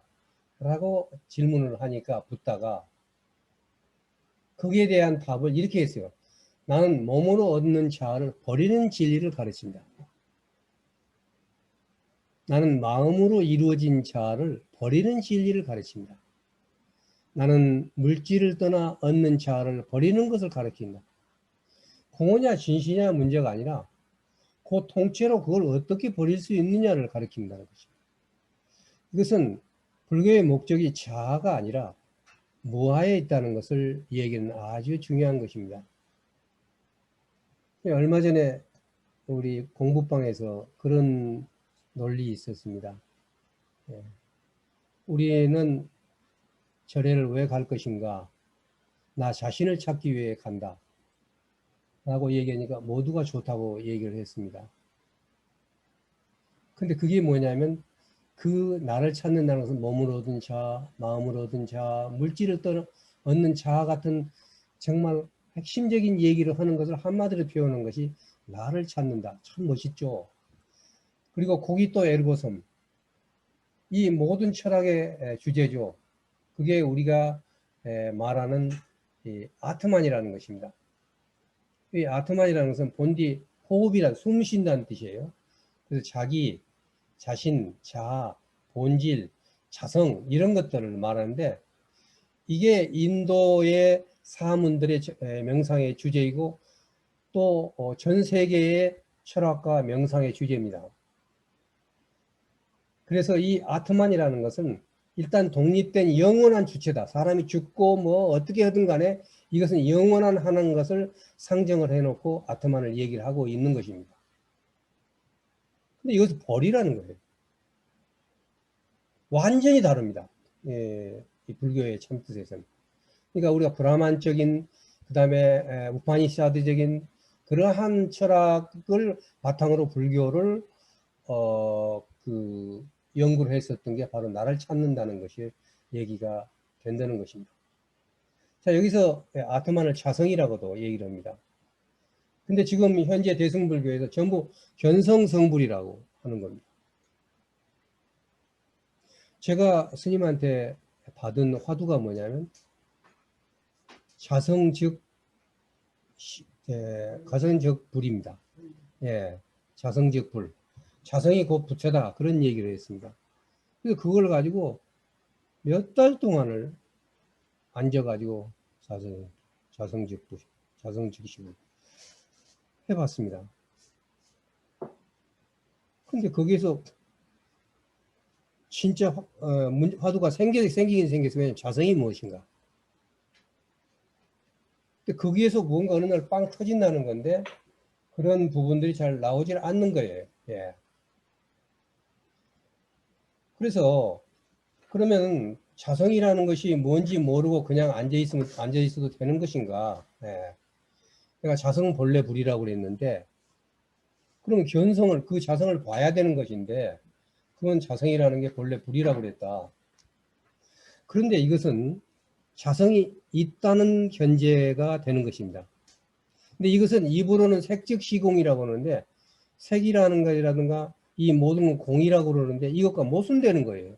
라고 질문을 하니까 붓다가 거기에 대한 답을 이렇게 했어요. 나는 몸으로 얻는 자아를 버리는 진리를 가르친다. 나는 마음으로 이루어진 자아를 버리는 진리를 가르친다. 나는 물질을 떠나 얻는 자아를 버리는 것을 가르친다. 공허냐 진실이냐 문제가 아니라 그 통째로 그걸 어떻게 버릴 수 있느냐를 가르친다는 것입니다. 이것은 불교의 목적이 자아가 아니라 무아에 있다는 것을 얘기하는 아주 중요한 것입니다. 얼마 전에 우리 공부방에서 그런 논리 있었습니다. 우리는 절에를 왜 갈 것인가? 나 자신을 찾기 위해 간다. 라고 얘기하니까 모두가 좋다고 얘기를 했습니다. 근데 그게 뭐냐면 그 나를 찾는다는 것은 몸으로 얻은 자아, 마음으로 얻은 자아, 물질을 얻는 자아 같은 정말 핵심적인 얘기를 하는 것을 한마디로 표현한 것이 나를 찾는다. 참 멋있죠. 그리고 고기 또 에르고섬. 이 모든 철학의 주제죠. 그게 우리가 말하는 아트만이라는 것입니다. 이 아트만이라는 것은 본디 호흡이란 숨 쉰다는 뜻이에요. 그래서 자기, 자신, 자아, 본질, 자성 이런 것들을 말하는데 이게 인도의 사문들의 명상의 주제이고 또 전 세계의 철학과 명상의 주제입니다. 그래서 이 아트만이라는 것은 일단 독립된 영원한 주체다. 사람이 죽고 뭐 어떻게 하든 간에 이것은 영원한 하는 것을 상정을 해놓고 아트만을 얘기를 하고 있는 것입니다. 근데 이것을 버리라는 거예요. 완전히 다릅니다. 이 불교의 참뜻에서는. 그러니까 우리가 브라만적인 그 다음에 우파니샤드적인 그러한 철학을 바탕으로 불교를 연구를 했었던 게 바로 나를 찾는다는 것이 얘기가 된다는 것입니다. 자, 여기서 아트만을 자성이라고도 얘기를 합니다. 근데 지금 현재 대승불교에서 전부 견성성불이라고 하는 겁니다. 제가 스님한테 받은 화두가 뭐냐면 자성 즉 가성 즉 불입니다. 예, 자성 즉 불. 자성이 곧 부처다. 그런 얘기를 했습니다. 그래서 그걸 가지고 몇 달 동안을 앉아가지고 자성 즉 불, 자성 즉시 해봤습니다. 근데 거기에서 진짜 화두가 생기긴 생겼어요. 왜냐면 자성이 무엇인가. 근데 거기에서 뭔가 어느 날 빵 터진다는 건데 그런 부분들이 잘 나오질 않는 거예요. 예. 그래서 그러면 자성이라는 것이 뭔지 모르고 그냥 앉아 있어도 되는 것인가? 예. 내가 자성 본래 불이라고 그랬는데 그럼 견성을 그 자성을 봐야 되는 것인데 그건 자성이라는 게 본래 불이라고 그랬다. 그런데 이것은 자성이 있다는 견제가 되는 것입니다. 근데 이것은 입으로는 색즉시공이라고 하는데 색이라는 것이라든가 이 모든 공이라고 그러는데 이것과 모순되는 거예요.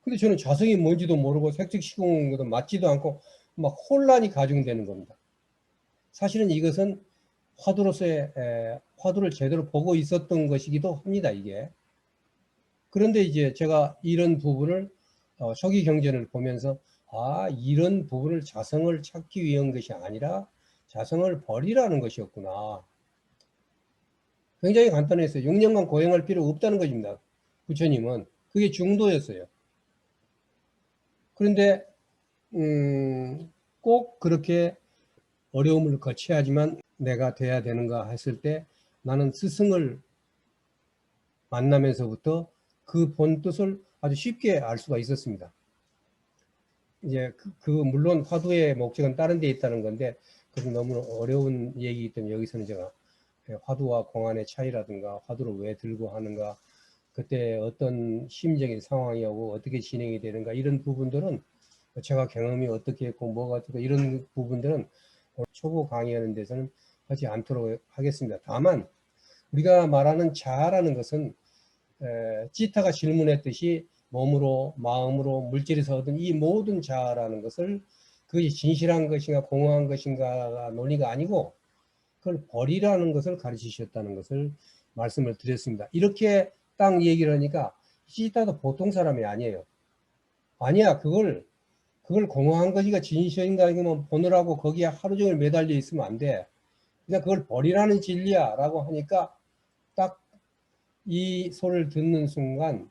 근데 저는 자성이 뭔지도 모르고 색즉시공도 맞지도 않고 막 혼란이 가중되는 겁니다. 사실은 이것은 화두로서의 화두를 제대로 보고 있었던 것이기도 합니다. 이게. 그런데 이제 제가 이런 부분을 초기 경전을 보면서 아, 이런 부분을 자성을 찾기 위한 것이 아니라 자성을 버리라는 것이었구나. 굉장히 간단했어요. 6년간 고행할 필요 없다는 것입니다. 부처님은. 그게 중도였어요. 그런데 꼭 그렇게 어려움을 거쳐야지만 내가 돼야 되는가 했을 때 나는 스승을 만나면서부터 그 본 뜻을 아주 쉽게 알 수가 있었습니다. 이제 물론 화두의 목적은 다른 데 있다는 건데 그것은 너무 어려운 얘기이기 때문에 여기서는 제가 화두와 공안의 차이라든가 화두를 왜 들고 하는가 그때 어떤 심적인 상황이 오고 어떻게 진행이 되는가 이런 부분들은 제가 경험이 어떻게 했고 뭐가 어떻고 이런 부분들은 초보 강의하는 데서는 하지 않도록 하겠습니다. 다만 우리가 말하는 자아라는 것은 지타가 질문했듯이 몸으로 마음으로 물질에서 얻은 이 모든 자아라는 것을 그것이 진실한 것인가 공허한 것인가 논의가 아니고 그걸 버리라는 것을 가르치셨다는 것을 말씀을 드렸습니다. 이렇게 딱 얘기를 하니까 지타도 보통 사람이 아니에요. 아니야, 그걸 공허한 것이가 진실인가 이거만 보느라고 거기에 하루 종일 매달려 있으면 안 돼. 그냥 그걸 버리라는 진리야 라고 하니까 딱 이 소리를 듣는 순간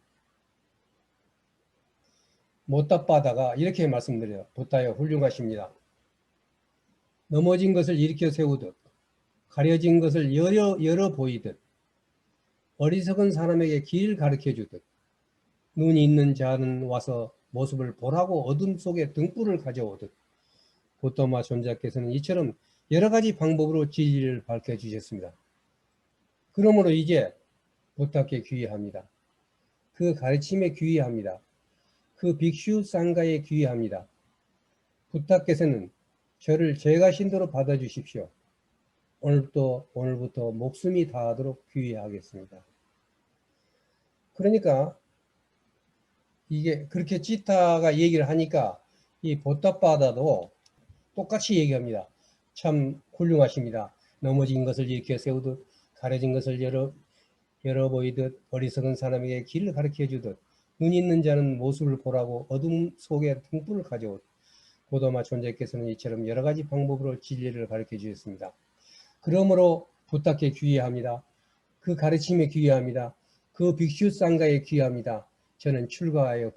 못답하다가 이렇게 말씀드려요. 부타요 훌륭하십니다. 넘어진 것을 일으켜 세우듯 가려진 것을 열어 보이듯 어리석은 사람에게 길 가르쳐 주듯 눈이 있는 자는 와서 모습을 보라고 어둠 속에 등불을 가져오듯 고토마 존자께서는 이처럼 여러 가지 방법으로 진리를 밝혀 주셨습니다. 그러므로 이제 부탁에 귀의합니다. 그 가르침에 귀의합니다. 그 빅슈 상가에 귀의합니다. 부탁께서는 저를 제가 신도로 받아주십시오. 오늘부터 목숨이 다하도록 귀의하겠습니다. 그러니까 이게 그렇게 지타가 얘기를 하니까 이 보탑바다도 똑같이 얘기합니다. 참 훌륭하십니다. 넘어진 것을 일으켜 세우듯 가려진 것을 열어 보이듯 어리석은 사람에게 길을 가르쳐 주듯 눈 있는 자는 모습을 보라고 어둠 속에 등불을 가져오듯 고도마 존재께서는 이처럼 여러 가지 방법으로 진리를 가르쳐 주셨습니다. 그러므로 부탁에 귀의합니다. 그 가르침에 귀의합니다. 그 빅슈 상가에 귀의합니다. 저는 출가하여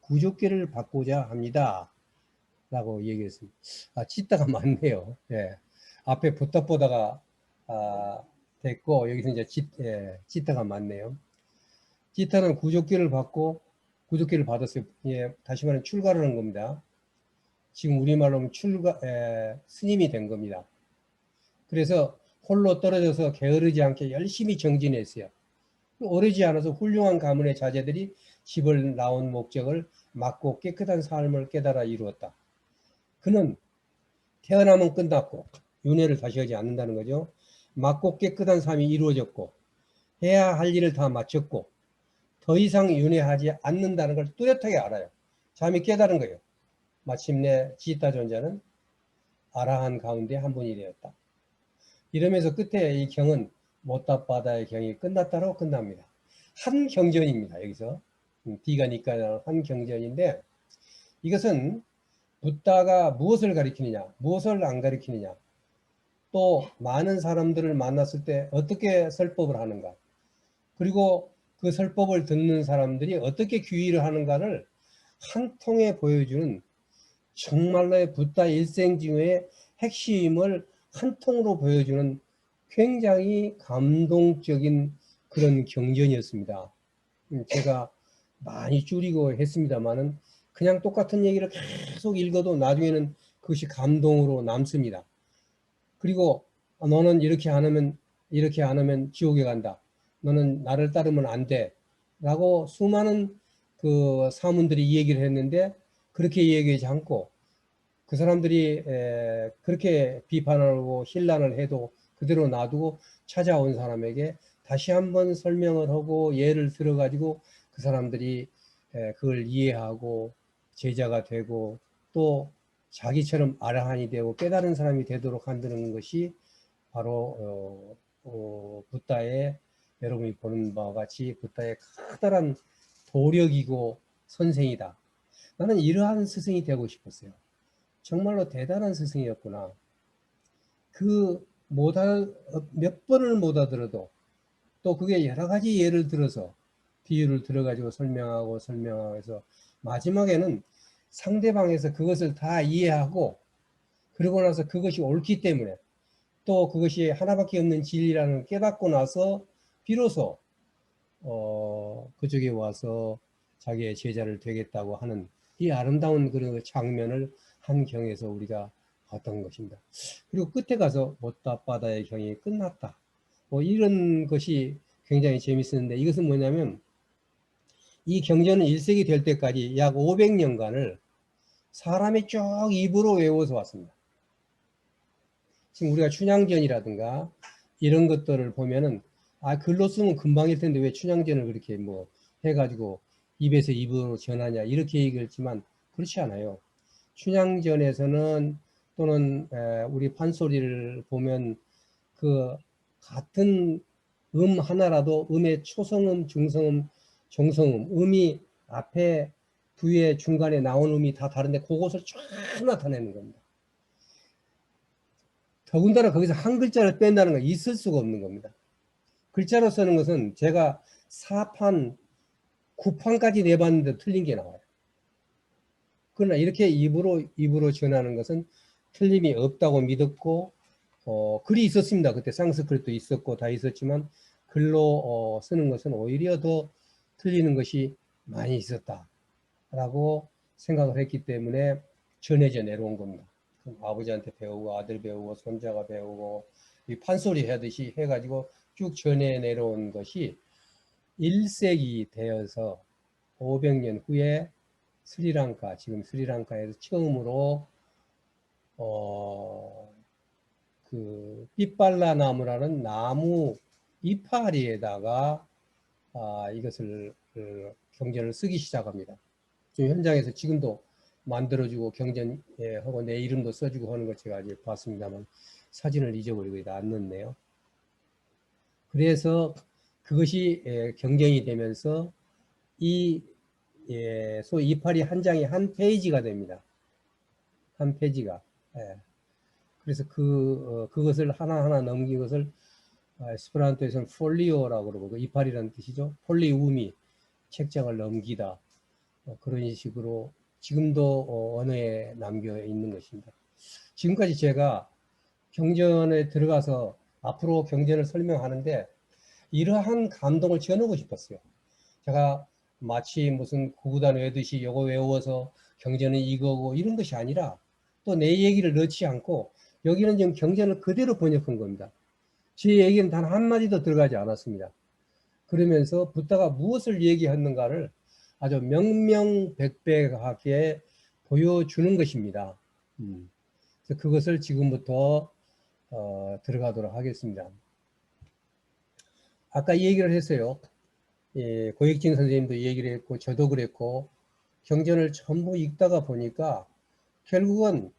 구족계를 받고자 합니다. 라고 얘기했습니다. 아, 찢다가 많네요. 예. 앞에 부탁보다가 됐고 여기서 이제 찢다가 많네요. 찢다는 구족계를 받고 구족계를 받았어요. 예, 다시 말하면 출가를 한 겁니다. 지금 우리말로 하면 스님이 된 겁니다. 그래서 홀로 떨어져서 게으르지 않게 열심히 정진했어요. 오래지 않아서 훌륭한 가문의 자제들이 집을 나온 목적을 맑고 깨끗한 삶을 깨달아 이루었다. 그는 태어나면 끝났고 윤회를 다시 하지 않는다는 거죠. 맑고 깨끗한 삶이 이루어졌고 해야 할 일을 다 마쳤고 더 이상 윤회하지 않는다는 걸 뚜렷하게 알아요. 잠이 깨달은 거예요. 마침내 지타 존자는 아라한 가운데 한 분이 되었다. 이러면서 끝에 이 경은 못다바다의 경이 끝났다고 끝납니다. 한 경전입니다. 여기서 디가 니까라는 한 경전인데 이것은 붓다가 무엇을 가리키느냐, 무엇을 안 가리키느냐, 또 많은 사람들을 만났을 때 어떻게 설법을 하는가, 그리고 그 설법을 듣는 사람들이 어떻게 귀의를 하는가를 한 통에 보여주는 정말로의 붓다 일생 중의 핵심을 한 통으로 보여주는 굉장히 감동적인 그런 경전이었습니다. 제가 많이 줄이고 했습니다만은 그냥 똑같은 얘기를 계속 읽어도 나중에는 그것이 감동으로 남습니다. 그리고 너는 이렇게 안 하면 지옥에 간다. 너는 나를 따르면 안 돼. 라고 수많은 그 사문들이 이 얘기를 했는데 그렇게 얘기하지 않고 그 사람들이 그렇게 비판하고 힐난을 해도 그대로 놔두고 찾아온 사람에게 다시 한번 설명을 하고 예를 들어 가지고 그 사람들이 그걸 이해하고 제자가 되고 또 자기처럼 아라한이 되고 깨달은 사람이 되도록 만드는 것이 바로 붓다의, 여러분이 보는 바와 같이 붓다의 커다란 도력이고 선생이다. 나는 이러한 스승이 되고 싶었어요. 정말로 대단한 스승이었구나. 몇 번을 못 알아들어도 또 그게 여러 가지 예를 들어서 비유를 들어가지고 설명하고 해서 마지막에는 상대방에서 그것을 다 이해하고 그러고 나서 그것이 옳기 때문에 또 그것이 하나밖에 없는 진리라는 걸 깨닫고 나서 비로소 그쪽에 와서 자기의 제자를 되겠다고 하는 이 아름다운 그런 장면을 한 경에서 우리가 봤던 것입니다. 그리고 끝에 가서 못다바다의 경이 끝났다. 뭐 이런 것이 굉장히 재밌었는데 이것은 뭐냐면 이 경전은 1세기 될 때까지 약 500년간을 사람이 쭉 입으로 외워서 왔습니다. 지금 우리가 춘향전이라든가 이런 것들을 보면은 글로 쓰면 금방일 텐데 왜 춘향전을 그렇게 뭐 해가지고 입에서 입으로 전하냐 이렇게 얘기했지만 그렇지 않아요. 춘향전에서는 또는 우리 판소리를 보면 그 같은 하나라도 음의 초성음, 중성음, 종성음, 음이 앞에 뒤에 중간에 나온 음이 다 다른데 그것을 쫙 나타내는 겁니다. 더군다나 거기서 한 글자를 뺀다는 건 있을 수가 없는 겁니다. 글자로 쓰는 것은 제가 4판, 9판까지 내봤는데 틀린 게 나와요. 그러나 이렇게 입으로 전하는 것은 틀림이 없다고 믿었고 글이 있었습니다. 그때 상스크릿도 있었고 다 있었지만 글로 쓰는 것은 오히려 더 틀리는 것이 많이 있었다라고 생각을 했기 때문에 전해져 내려온 겁니다. 아버지한테 배우고 아들 배우고 손자가 배우고 이 판소리 하듯이 해가지고 쭉 전해 내려온 것이 1세기 되어서 500년 후에 스리랑카, 지금 스리랑카에서 처음으로 그 삐빨라 나무라는 나무 이파리에다가 이것을 경전을 쓰기 시작합니다. 지금 현장에서 지금도 만들어주고 경전하고 내 이름도 써주고 하는 걸 제가 아직 봤습니다만 사진을 잊어버리고 안 넣네요. 그래서 그것이 경전이 되면서 소위 이파리 한 장이 한 페이지가 됩니다. 한 페이지가. 그래서 그것을 하나하나 넘긴 것을 에스페란토에서는 폴리오라고 그러고 이파리라는 뜻이죠. 폴리움이 책장을 넘기다. 그런 식으로 지금도 언어에 남겨 있는 것입니다. 지금까지 제가 경전에 들어가서 앞으로 경전을 설명하는데 이러한 감동을 전하고 싶었어요. 제가 마치 무슨 구구단 외듯이 요거 외워서 경전은 이거고 이런 것이 아니라 또 내 얘기를 넣지 않고 여기는 지금 경전을 그대로 번역한 겁니다. 제 얘기는 단 한마디도 들어가지 않았습니다. 그러면서 붓다가 무엇을 얘기했는가를 아주 명명백백하게 보여주는 것입니다. 그래서 그것을 지금부터 들어가도록 하겠습니다. 아까 얘기를 했어요. 예, 고익진 선생님도 얘기를 했고 저도 그랬고 경전을 전부 읽다가 보니까 결국은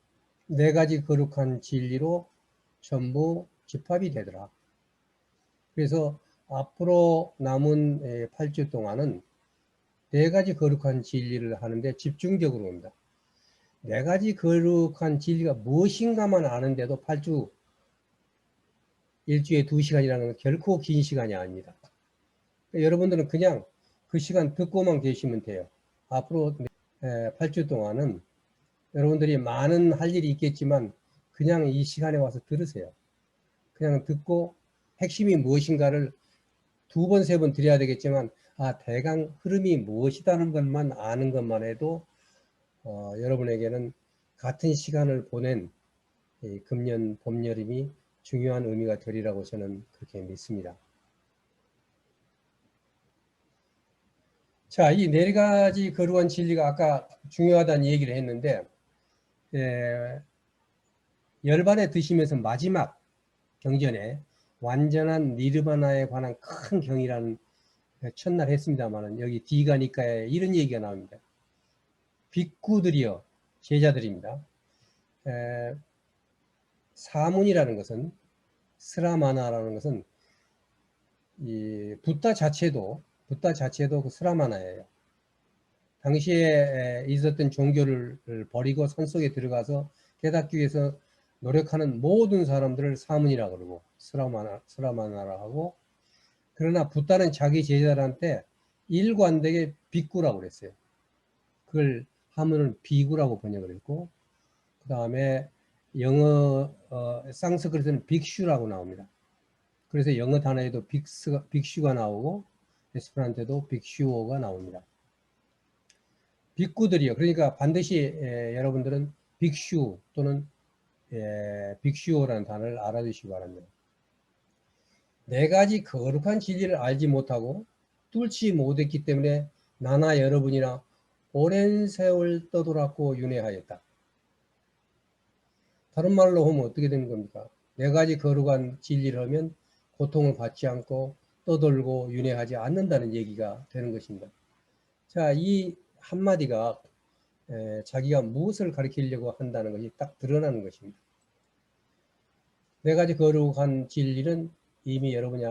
4가지 거룩한 진리로 전부 집합이 되더라. 그래서 앞으로 남은 8주 동안은 4가지 거룩한 진리를 하는데 집중적으로 옵니다. 4가지 거룩한 진리가 무엇인가만 아는데도 8주, 일주에 2시간이라는 건 결코 긴 시간이 아닙니다. 그러니까 여러분들은 그냥 그 시간 듣고만 계시면 돼요. 앞으로 8주 동안은 여러분들이 많은 할 일이 있겠지만 그냥 이 시간에 와서 들으세요. 그냥 듣고 핵심이 무엇인가를 2번, 3번 드려야 되겠지만 대강 흐름이 무엇이라는 것만 아는 것만 해도 여러분에게는 같은 시간을 보낸 금년, 봄, 여름이 중요한 의미가 되리라고 저는 그렇게 믿습니다. 자, 이 4가지 거룩한 진리가 아까 중요하다는 얘기를 했는데 열반에 드시면서 마지막 경전에 완전한 니르바나에 관한 큰 경이라는 첫날 했습니다만 여기 디가니까에 이런 얘기가 나옵니다. 빅구들이여 제자들입니다. 사문이라는 것은 스라마나라는 것은 이 붓다 자체도 그 스라마나예요. 당시에 있었던 종교를 버리고 산속에 들어가서 깨닫기 위해서 노력하는 모든 사람들을 사문이라고 그러고 스라마나라 하고, 그러나 붓다는 자기 제자들한테 일관되게 빅구라고 그랬어요. 그걸 하면은 비구라고 번역을 했고, 그 다음에 영어 상스크리트는 빅슈라고 나옵니다. 그래서 영어 단어에도 빅슈가 나오고 에스페란토도 빅슈어가 나옵니다. 빅구들이요. 그러니까 반드시 여러분들은 빅슈 또는 빅슈어라는 단어를 알아두시기 바랍니다. 4가지 거룩한 진리를 알지 못하고 뚫지 못했기 때문에 나나 여러분이나 오랜 세월 떠돌았고 윤회하였다. 다른 말로 하면 어떻게 되는 겁니까? 4가지 거룩한 진리를 하면 고통을 받지 않고 떠돌고 윤회하지 않는다는 얘기가 되는 것입니다. 자, 이 한마디가 자기가 무엇을 가리키려고 한다는 것이 딱 드러나는 것입니다. 4가지 거룩한 진리는 이미 여러분이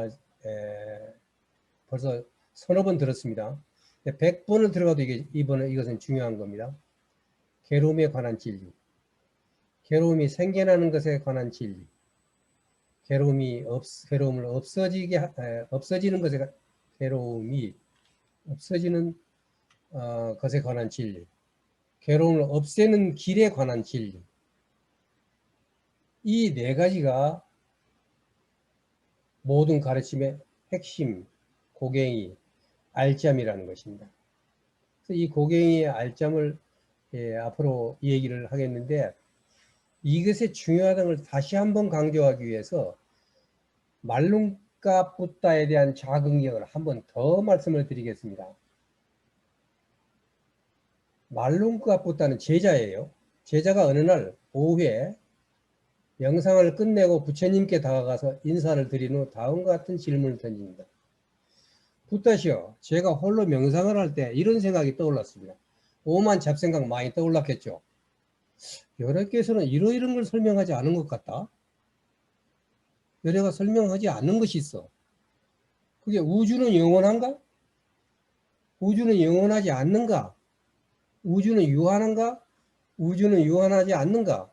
벌써 서너 번 들었습니다. 100번을 들어가도 이것은 중요한 겁니다. 괴로움에 관한 진리, 괴로움이 생겨나는 것에 관한 진리, 괴로움을 없어지는 것에 괴로움이 없어지는 것에 관한 진리, 괴로움을 없애는 길에 관한 진리, 이 4가지가 모든 가르침의 핵심, 고갱이, 알점이라는 것입니다. 그래서 이 고갱이의 알점을 앞으로 얘기를 하겠는데, 이것의 중요하다는 걸 다시 한번 강조하기 위해서 말룬가 붓다에 대한 자긍력을 한번 더 말씀을 드리겠습니다. 말룬가 붓다는 제자예요. 제자가 어느 날 오후에 명상을 끝내고 부처님께 다가가서 인사를 드린 후 다음과 같은 질문을 던집니다. 붓다시여, 제가 홀로 명상을 할 때 이런 생각이 떠올랐습니다. 오만 잡생각 많이 떠올랐겠죠. 여러께서는 이러이런 걸 설명하지 않은 것 같다. 여러가 설명하지 않는 것이 있어. 그게 우주는 영원한가? 우주는 영원하지 않는가? 우주는 유한한가? 우주는 유한하지 않는가?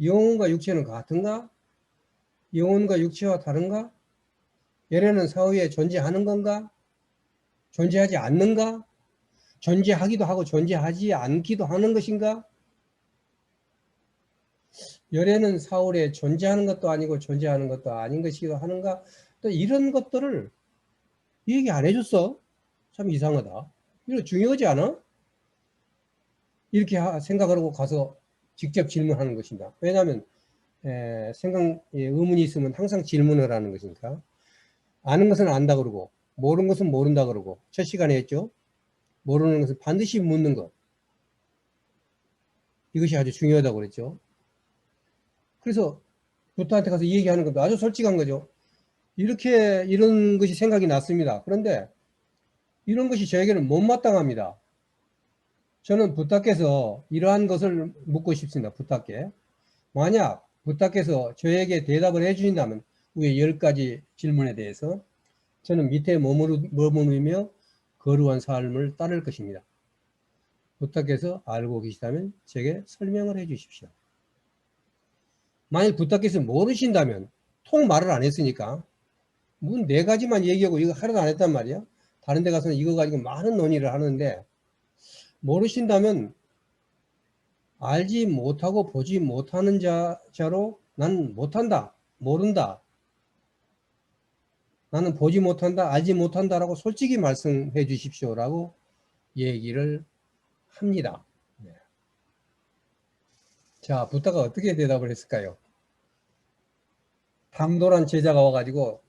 영혼과 육체는 같은가? 영혼과 육체와 다른가? 얘네는 사후에 존재하는 건가? 존재하지 않는가? 존재하기도 하고 존재하지 않기도 하는 것인가? 열애는 사후에 존재하는 것도 아니고 존재하는 것도 아닌 것이기도 하는가? 또 이런 것들을 얘기 안 해줬어. 참 이상하다. 이거 중요하지 않아? 이렇게 생각을 하고 가서 직접 질문하는 것입니다. 왜냐하면 의문이 있으면 항상 질문을 하는 것이니까. 아는 것은 안다 그러고 모르는 것은 모른다 그러고 첫 시간에 했죠. 모르는 것은 반드시 묻는 것. 이것이 아주 중요하다고 그랬죠. 그래서 부타한테 가서 얘기하는 것도 아주 솔직한 거죠. 이렇게 이런 것이 생각이 났습니다. 그런데 이런 것이 저에게는 못마땅합니다. 저는 부탁해서 이러한 것을 묻고 싶습니다. 부탁해. 만약 부탁해서 저에게 대답을 해주신다면 위에 10가지 질문에 대해서 저는 밑에 머무르며 거룩한 삶을 따를 것입니다. 부탁해서 알고 계시다면 제게 설명을 해 주십시오. 만약 부탁해서 모르신다면 통 말을 안 했으니까 뭐 4가지만 얘기하고 이거 하나도 안 했단 말이야. 다른 데 가서는 이거 가지고 많은 논의를 하는데 모르신다면 알지 못하고 보지 못하는 자로 난 못한다, 모른다, 나는 보지 못한다, 알지 못한다라고 솔직히 말씀해 주십시오라고 얘기를 합니다. 네. 자, 부타가 어떻게 대답을 했을까요? 당돌한 제자가 와가지고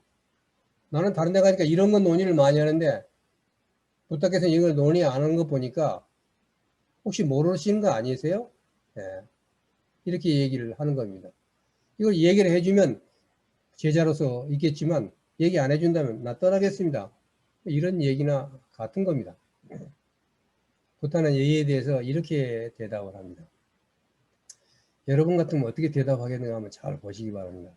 나는 다른 데 가니까 이런 건 논의를 많이 하는데 부타께서 이걸 논의 안 하는 거 보니까 혹시 모르시는 거 아니세요? 네. 이렇게 얘기를 하는 겁니다. 이걸 얘기를 해주면 제자로서 있겠지만 얘기 안 해준다면 나 떠나겠습니다. 이런 얘기나 같은 겁니다. 부타는 얘기에 대해서 이렇게 대답을 합니다. 여러분 같으면 어떻게 대답하겠는가 한번 잘 보시기 바랍니다.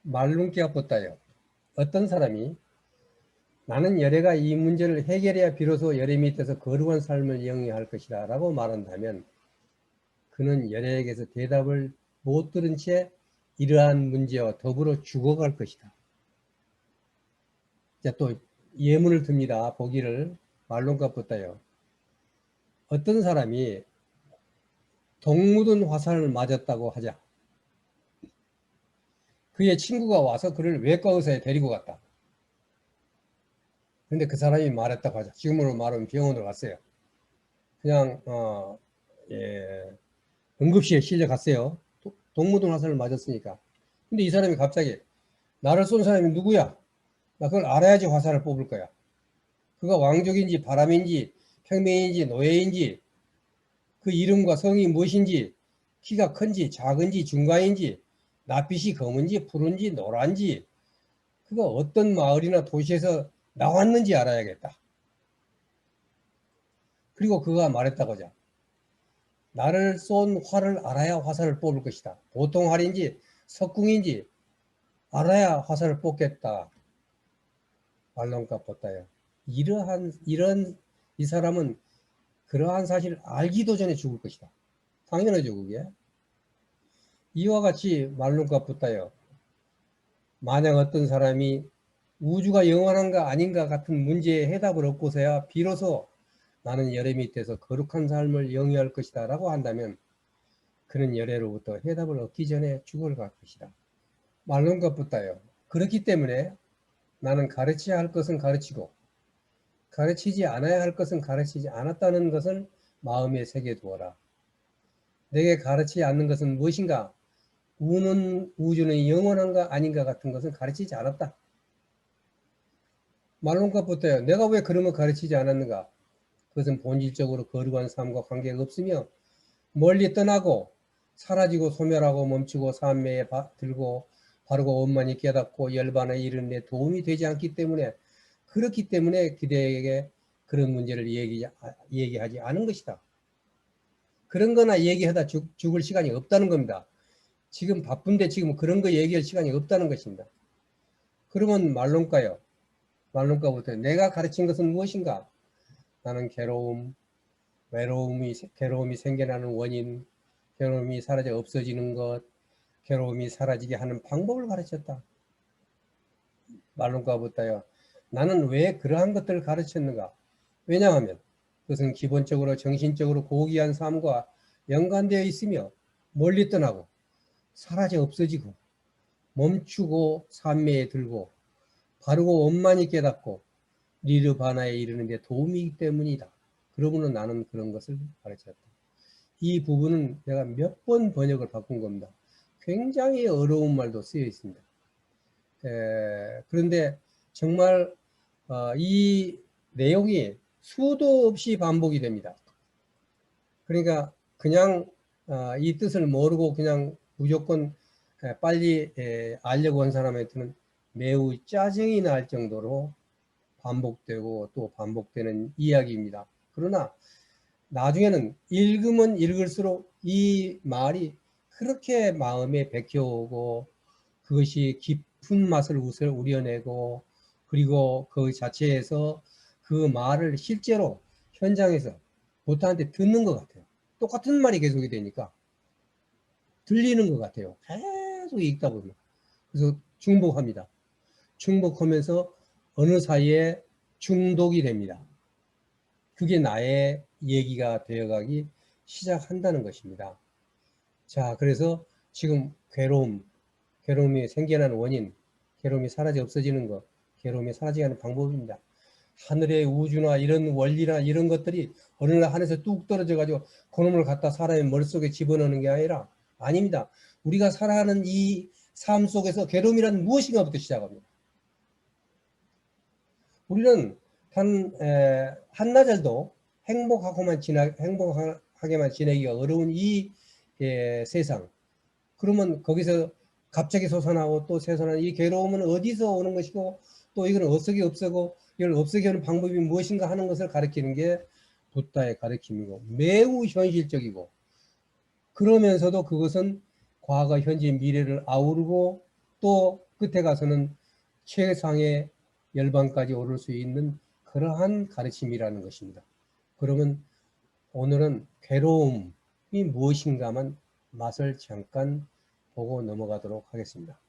말룬기가 붙다요. 어떤 사람이 나는 열애가 이 문제를 해결해야 비로소 열애 밑에서 거룩한 삶을 영위할 것이다 라고 말한다면 그는 열애에게서 대답을 못 들은 채 이러한 문제와 더불어 죽어갈 것이다. 자, 또 예문을 듭니다. 보기를 말론가 붙다요. 어떤 사람이 독 묻은 화살을 맞았다고 하자. 그의 친구가 와서 그를 외과 의사에 데리고 갔다. 근데 그 사람이 말했다고 하자. 지금으로 말하면 병원으로 갔어요. 그냥 예, 응급실에 실려갔어요. 독 묻은 화살을 맞았으니까. 근데 이 사람이 갑자기 나를 쏜 사람이 누구야? 나 그걸 알아야지 화살을 뽑을 거야. 그가 왕족인지 바람인지 평민인지 노예인지 그 이름과 성이 무엇인지 키가 큰지 작은지 중간인지 낯빛이 검은지 푸른지 노란지 그가 어떤 마을이나 도시에서 나왔는지 알아야겠다. 그리고 그가 말했다고 하자. 나를 쏜 활을 알아야 화살을 뽑을 것이다. 보통 활인지 석궁인지 알아야 화살을 뽑겠다. 말론가 뽑다요. 이런 이 사람은 그러한 사실을 알기도 전에 죽을 것이다. 당연하죠, 그게. 이와 같이 말론가 붙다요. 만약 어떤 사람이 우주가 영원한가 아닌가 같은 문제에 해답을 얻고서야 비로소 나는 열애 밑에서 거룩한 삶을 영위할 것이다 라고 한다면 그는 열애로부터 해답을 얻기 전에 죽어갈 것이다. 말론가 붙다요. 그렇기 때문에 나는 가르쳐야 할 것은 가르치고 가르치지 않아야 할 것은 가르치지 않았다는 것을 마음에 새겨두어라. 내게 가르치지 않는 것은 무엇인가? 우주는 영원한가 아닌가 같은 것은 가르치지 않았다. 말론가부터요. 내가 왜 그런 걸 가르치지 않았는가? 그것은 본질적으로 거룩한 삶과 관계가 없으며 멀리 떠나고 사라지고 소멸하고 멈추고 산매에 들고 바르고 원만히 깨닫고 열반에 이르는 데 도움이 되지 않기 때문에 그렇기 때문에 그대에게 그런 문제를 얘기하지 않은 것이다. 그런 거나 얘기하다 죽을 시간이 없다는 겁니다. 지금 바쁜데 지금 그런 거 얘기할 시간이 없다는 것입니다. 그러면 말론가요. 말론가부터 내가 가르친 것은 무엇인가? 나는 괴로움이 생겨나는 원인, 괴로움이 사라져 없어지는 것, 괴로움이 사라지게 하는 방법을 가르쳤다. 말론가부터요. 나는 왜 그러한 것들을 가르쳤는가? 왜냐하면 그것은 기본적으로 정신적으로 고귀한 삶과 연관되어 있으며 멀리 떠나고 사라져 없어지고 멈추고 산매에 들고 바르고 원만히 깨닫고 니르바나에 이르는 데 도움이기 때문이다. 그러므로 나는 그런 것을 가르쳤다. 이 부분은 내가 몇 번 번역을 바꾼 겁니다. 굉장히 어려운 말도 쓰여 있습니다. 그런데 정말 이 내용이 수도 없이 반복이 됩니다. 그러니까 그냥 이 뜻을 모르고 그냥 무조건 빨리 알려고 한 사람한테는 매우 짜증이 날 정도로 반복되고 또 반복되는 이야기입니다. 그러나 나중에는 읽으면 읽을수록 이 말이 그렇게 마음에 박혀오고 그것이 깊은 맛을 우려내고 그리고 그 자체에서 그 말을 실제로 현장에서 보트한테 듣는 것 같아요. 똑같은 말이 계속이 되니까 들리는 것 같아요. 계속 읽다 보면. 그래서 중독합니다. 중독하면서 어느 사이에 중독이 됩니다. 그게 나의 얘기가 되어가기 시작한다는 것입니다. 자, 그래서 지금 괴로움이 생겨나는 원인, 괴로움이 사라져 없어지는 것, 괴로움이 사라지게 하는 방법입니다. 하늘의 우주나 이런 원리나 이런 것들이 어느 날 하늘에서 뚝 떨어져 가지고 그놈을 갖다 사람의 머릿속에 집어넣는 게 아니라 아닙니다. 우리가 살아가는 이 삶 속에서 괴로움이란 무엇인가부터 시작합니다. 우리는 한나절도 행복하게만 지내기가 어려운 이 세상. 그러면 거기서 갑자기 솟아나고 또 솟아나는 이 괴로움은 어디서 오는 것이고 또 이건 어떻게 없애고 이걸 없애게 하는 방법이 무엇인가 하는 것을 가르치는 게 붓다의 가르침이고 매우 현실적이고 그러면서도 그것은 과거, 현재, 미래를 아우르고 또 끝에 가서는 최상의 열반까지 오를 수 있는 그러한 가르침이라는 것입니다. 그러면 오늘은 괴로움이 무엇인가만 맛을 잠깐 보고 넘어가도록 하겠습니다.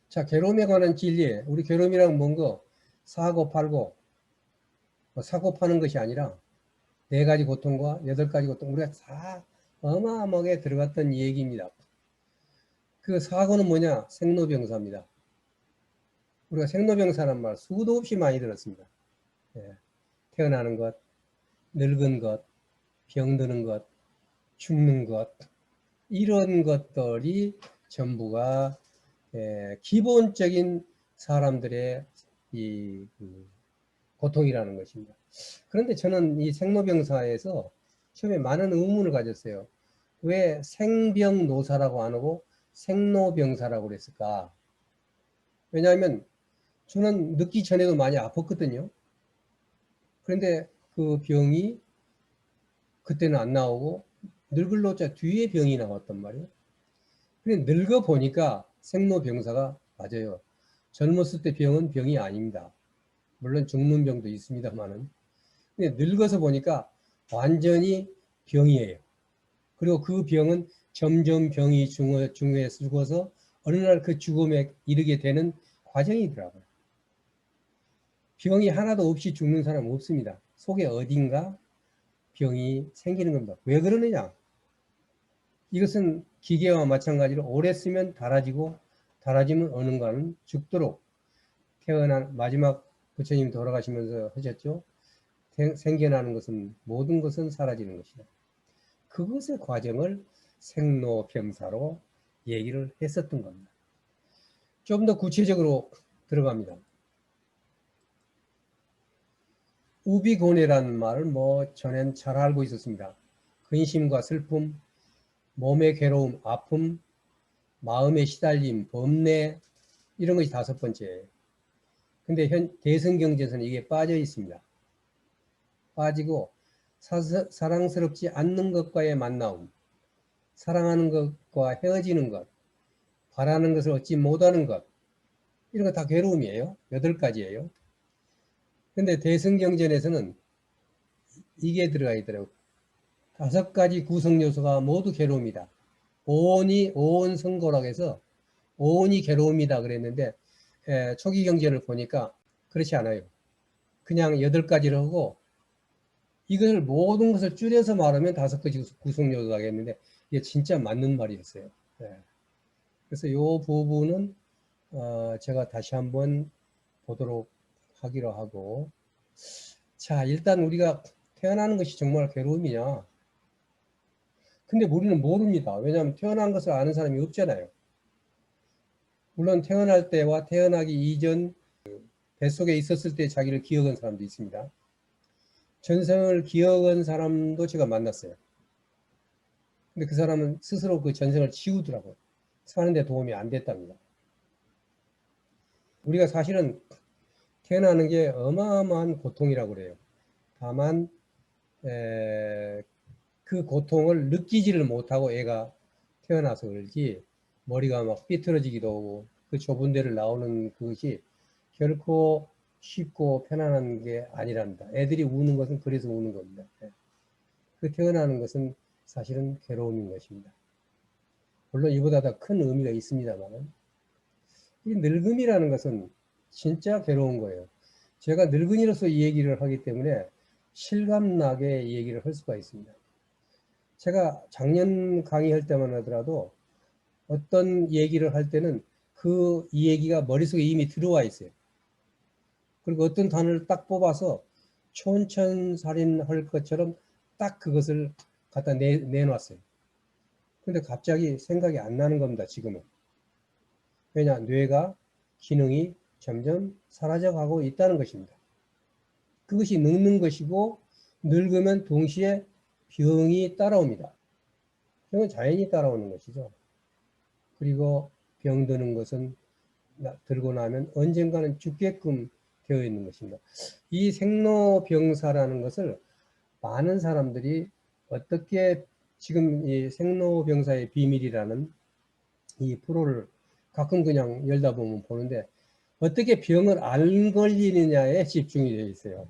자, 괴로움에 관한 진리. 우리 괴로움이란 뭔가 사고 팔고 사고 파는 것이 아니라 4가지 고통과 8가지 고통 우리가 다 어마어마하게 들어갔던 얘기입니다. 그 사고는 뭐냐? 생로병사입니다. 우리가 생로병사란 말 수도 없이 많이 들었습니다. 태어나는 것, 늙은 것, 병드는 것, 죽는 것 이런 것들이 전부가 기본적인 사람들의 이 고통이라는 것입니다. 그런데 저는 이 생로병사에서 처음에 많은 의문을 가졌어요. 왜 생병노사라고 안 하고 생로병사라고 그랬을까? 왜냐하면 저는 늙기 전에도 많이 아팠거든요. 그런데 그 병이 그때는 안 나오고 늙을로자 뒤에 병이 나왔단 말이에요. 근데 늙어 보니까 생로병사가 맞아요. 젊었을 때 병은 병이 아닙니다. 물론 죽는 병도 있습니다만은. 근데 늙어서 보니까 완전히 병이에요. 그리고 그 병은 점점 병이 중후에 죽어서 어느 날 그 죽음에 이르게 되는 과정이더라고요. 병이 하나도 없이 죽는 사람은 없습니다. 속에 어딘가 병이 생기는 겁니다. 왜 그러느냐? 이것은 기계와 마찬가지로 오래 쓰면 닳아지고 닳아지면 어느가는 죽도록 태어난 마지막 부처님이 돌아가시면서 하셨죠. 생겨나는 것은 모든 것은 사라지는 것이다. 그것의 과정을 생로병사로 얘기를 했었던 겁니다. 좀 더 구체적으로 들어갑니다. 우비고뇌라는 말을 전엔 잘 알고 있었습니다. 근심과 슬픔, 몸의 괴로움, 아픔, 마음의 시달림, 범내 이런 것이 5번째예요. 근데 대승경제에서는 이게 빠져 있습니다. 빠지고 사랑스럽지 않는 것과의 만나움, 사랑하는 것과 헤어지는 것, 바라는 것을 얻지 못하는 것 이런 거 다 괴로움이에요. 8가지예요. 근데 대승경전에서는 이게 들어가 있더라고요. 5가지 구성 요소가 모두 괴로움이다. 오온성고라고 해서 오온이 괴로움이다 그랬는데 초기 경전을 보니까 그렇지 않아요. 그냥 8가지를 하고 이걸 모든 것을 줄여서 말하면 5가지 구성 요소가 겠는데 이게 진짜 맞는 말이었어요. 그래서 이 부분은 제가 다시 한번 보도록 하기로 하고 자 일단 우리가 태어나는 것이 정말 괴로움이냐 근데 우리는 모릅니다. 왜냐하면 태어난 것을 아는 사람이 없잖아요. 물론 태어날 때와 태어나기 이전 뱃속에 있었을 때 자기를 기억한 사람도 있습니다. 전생을 기억한 사람도 제가 만났어요. 근데 그 사람은 스스로 그 전생을 지우더라고요. 사는데 도움이 안 됐답니다. 우리가 사실은 태어나는 게 어마어마한 고통이라고 그래요. 다만 그 고통을 느끼지를 못하고 애가 태어나서 그런지 머리가 막 삐뚤어지기도 하고 그 좁은 데를 나오는 그것이 결코 쉽고 편안한 게 아니랍니다. 애들이 우는 것은 그래서 우는 겁니다. 그 태어나는 것은 사실은 괴로움인 것입니다. 물론 이보다 더 큰 의미가 있습니다만 이 늙음이라는 것은 진짜 괴로운 거예요. 제가 늙은이로서 이 얘기를 하기 때문에 실감나게 이 얘기를 할 수가 있습니다. 제가 작년 강의할 때만 하더라도 어떤 얘기를 할 때는 이 얘기가 머릿속에 이미 들어와 있어요. 그리고 어떤 단어를 딱 뽑아서 촌천살인할 것처럼 딱 그것을 갖다 내놨어요. 근데 갑자기 생각이 안 나는 겁니다, 지금은. 왜냐, 뇌가 기능이 점점 사라져가고 있다는 것입니다. 그것이 늙는 것이고, 늙으면 동시에 병이 따라옵니다. 병은 자연히 따라오는 것이죠. 그리고 병드는 것은 들고 나면 언젠가는 죽게끔 되어 있는 것입니다. 이 생로병사라는 것을 많은 사람들이 어떻게 지금 이 생로병사의 비밀이라는 이 프로를 가끔 그냥 열다 보면 보는데 어떻게 병을 안 걸리느냐에 집중이 되어 있어요.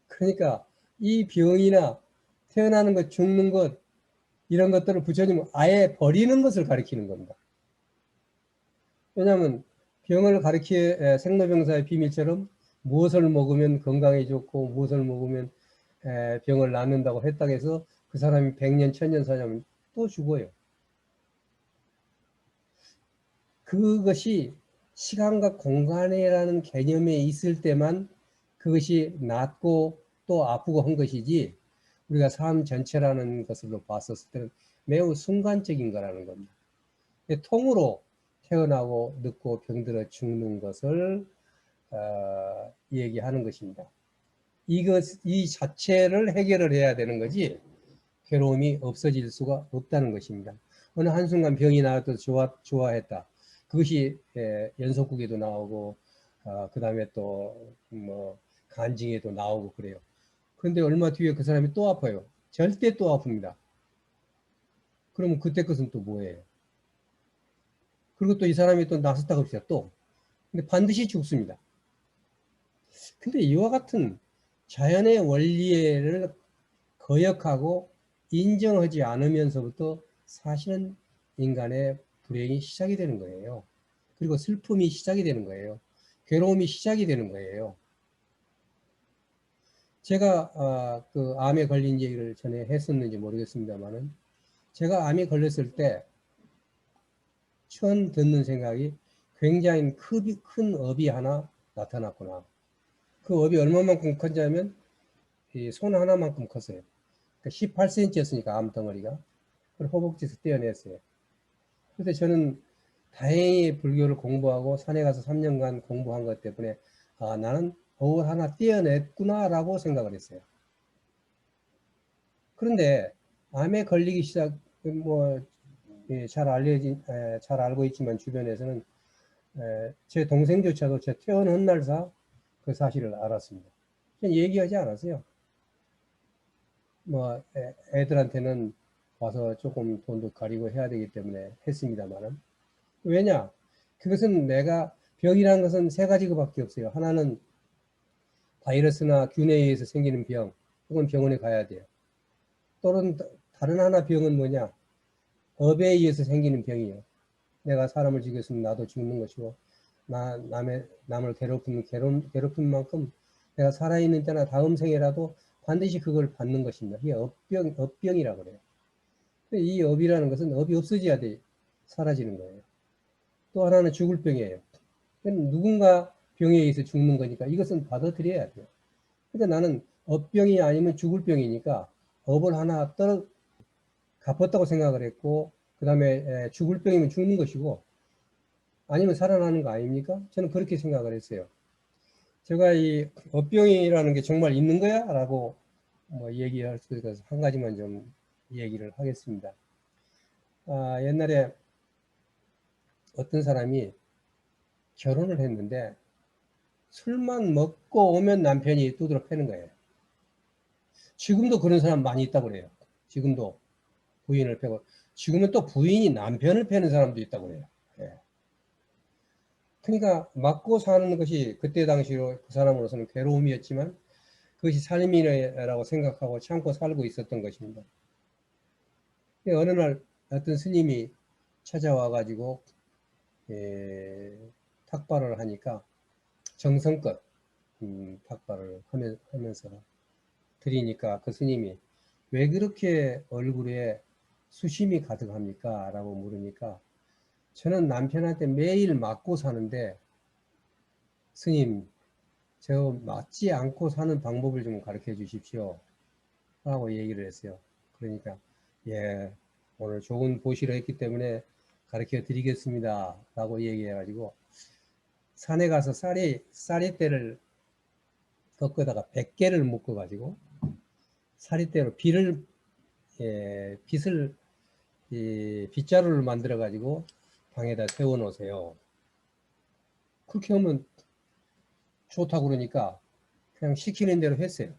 그러니까 이 병이나 태어나는 것, 죽는 것 이런 것들을 부처님은 아예 버리는 것을 가리키는 겁니다. 왜냐하면 병을 생로병사의 비밀처럼 무엇을 먹으면 건강에 좋고 무엇을 먹으면 병을 낫는다고 했다고 해서 그 사람이 100년, 1000년 사냐면 또 죽어요. 그것이 시간과 공간이라는 개념에 있을 때만 그것이 낫고 또 아프고 한 것이지 우리가 삶 전체라는 것으로 봤었을 때는 매우 순간적인 거라는 겁니다. 통으로 태어나고 늙고 병들어 죽는 것을 얘기하는 것입니다. 이 자체를 해결을 해야 되는 거지 괴로움이 없어질 수가 없다는 것입니다. 어느 한순간 병이 나와도 좋아했다. 그것이 연속국에도 나오고 그 다음에 또 뭐 간증에도 나오고 그래요. 그런데 얼마 뒤에 그 사람이 또 아파요. 절대 또 아픕니다. 그러면 그때 것은 또 뭐예요? 그리고 또 이 사람이 또 나섰다고 합시다. 또. 근데 반드시 죽습니다. 근데 이와 같은 자연의 원리를 거역하고 인정하지 않으면서부터 사실은 인간의 불행이 시작이 되는 거예요. 그리고 슬픔이 시작이 되는 거예요. 괴로움이 시작이 되는 거예요. 제가 그 암에 걸린 얘기를 전에 했었는지 모르겠습니다만은 제가 암에 걸렸을 때 처음 듣는 생각이 굉장히 큰 업이 하나 나타났구나. 그 업이 얼마만큼 컸냐면 손 하나만큼 컸어요. 18cm였으니까 암덩어리가. 그걸 허벅지에서 떼어냈어요. 그래서 저는 다행히 불교를 공부하고 산에 가서 3년간 공부한 것 때문에 나는 업을 하나 떼어냈구나라고 생각을 했어요. 그런데 암에 걸리기 잘 알고 있지만 주변에서는 제 동생조차도 제 태어난 날사 그 사실을 알았습니다. 얘기하지 않았어요. 뭐 애들한테는 와서 조금 돈도 가리고 해야 되기 때문에 했습니다만은 왜냐? 그것은 내가 병이라는 것은 세 가지밖에 없어요. 하나는 바이러스나 균에 의해서 생기는 병, 그건 병원에 가야 돼요. 또는 다른 하나 병은 뭐냐? 업에 의해서 생기는 병이에요. 내가 사람을 죽였으면 나도 죽는 것이고 남을 괴롭힌 만큼 내가 살아있는 때나 다음 생에라도 반드시 그걸 받는 것입니다. 이게 업병이라고 그래요. 이 업이라는 것은 업이 없어져야 돼 사라지는 거예요. 또 하나는 죽을 병이에요. 누군가 병에 의해서 죽는 거니까 이것은 받아들여야 돼요. 그러니까 나는 업병이 아니면 죽을 병이니까 업을 하나 갚았다고 생각을 했고 그 다음에 죽을 병이면 죽는 것이고 아니면 살아나는 거 아닙니까? 저는 그렇게 생각을 했어요. 제가 이 업병이라는 게 정말 있는 거야? 라고 뭐 얘기할 수 있어서 한 가지만 좀 얘기를 하겠습니다. 옛날에 어떤 사람이 결혼을 했는데 술만 먹고 오면 남편이 두드러 패는 거예요. 지금도 그런 사람 많이 있다고 그래요. 지금도 부인을 패고, 지금은 또 부인이 남편을 패는 사람도 있다고 그래요. 예. 그러니까 맞고 사는 것이 그때 당시로 그 사람으로서는 괴로움이었지만 그것이 삶이라고 생각하고 참고 살고 있었던 것입니다. 어느 날 어떤 스님이 찾아와 가지고 탁발을 하니까 정성껏 탁발을 하면서 드리니까 그 스님이 왜 그렇게 얼굴에 수심이 가득합니까? 라고 물으니까 저는 남편한테 매일 맞고 사는데 스님 저 맞지 않고 사는 방법을 좀 가르쳐 주십시오 라고 얘기를 했어요. 그러니까 예 오늘 좋은 보시를 했기 때문에 가르쳐 드리겠습니다 라고 얘기해 가지고 산에 가서 쌀이대를 꺾어다가 100개를 묶어 가지고 쌀이대로 빗을 빗자루를 만들어 가지고 방에다 세워 놓으세요. 그렇게 하면 좋다고 그러니까 그냥 시키는 대로 했어요.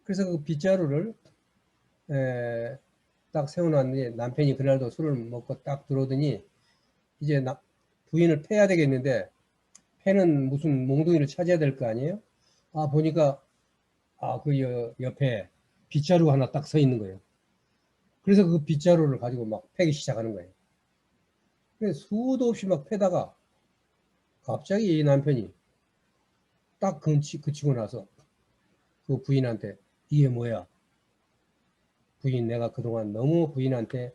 그래서 그 빗자루를 딱 세워놨는데 남편이 그날도 술을 먹고 딱 들어오더니 이제 부인을 패야 되겠는데 패는 무슨 몽둥이를 찾아야 될 거 아니에요? 보니까 그 옆에 빗자루가 하나 딱 서 있는 거예요. 그래서 그 빗자루를 가지고 막 패기 시작하는 거예요. 그래서 수도 없이 막 패다가 갑자기 이 남편이 딱 그치고 나서 그 부인한테 이게 뭐야? 부인 내가 그동안 너무 부인한테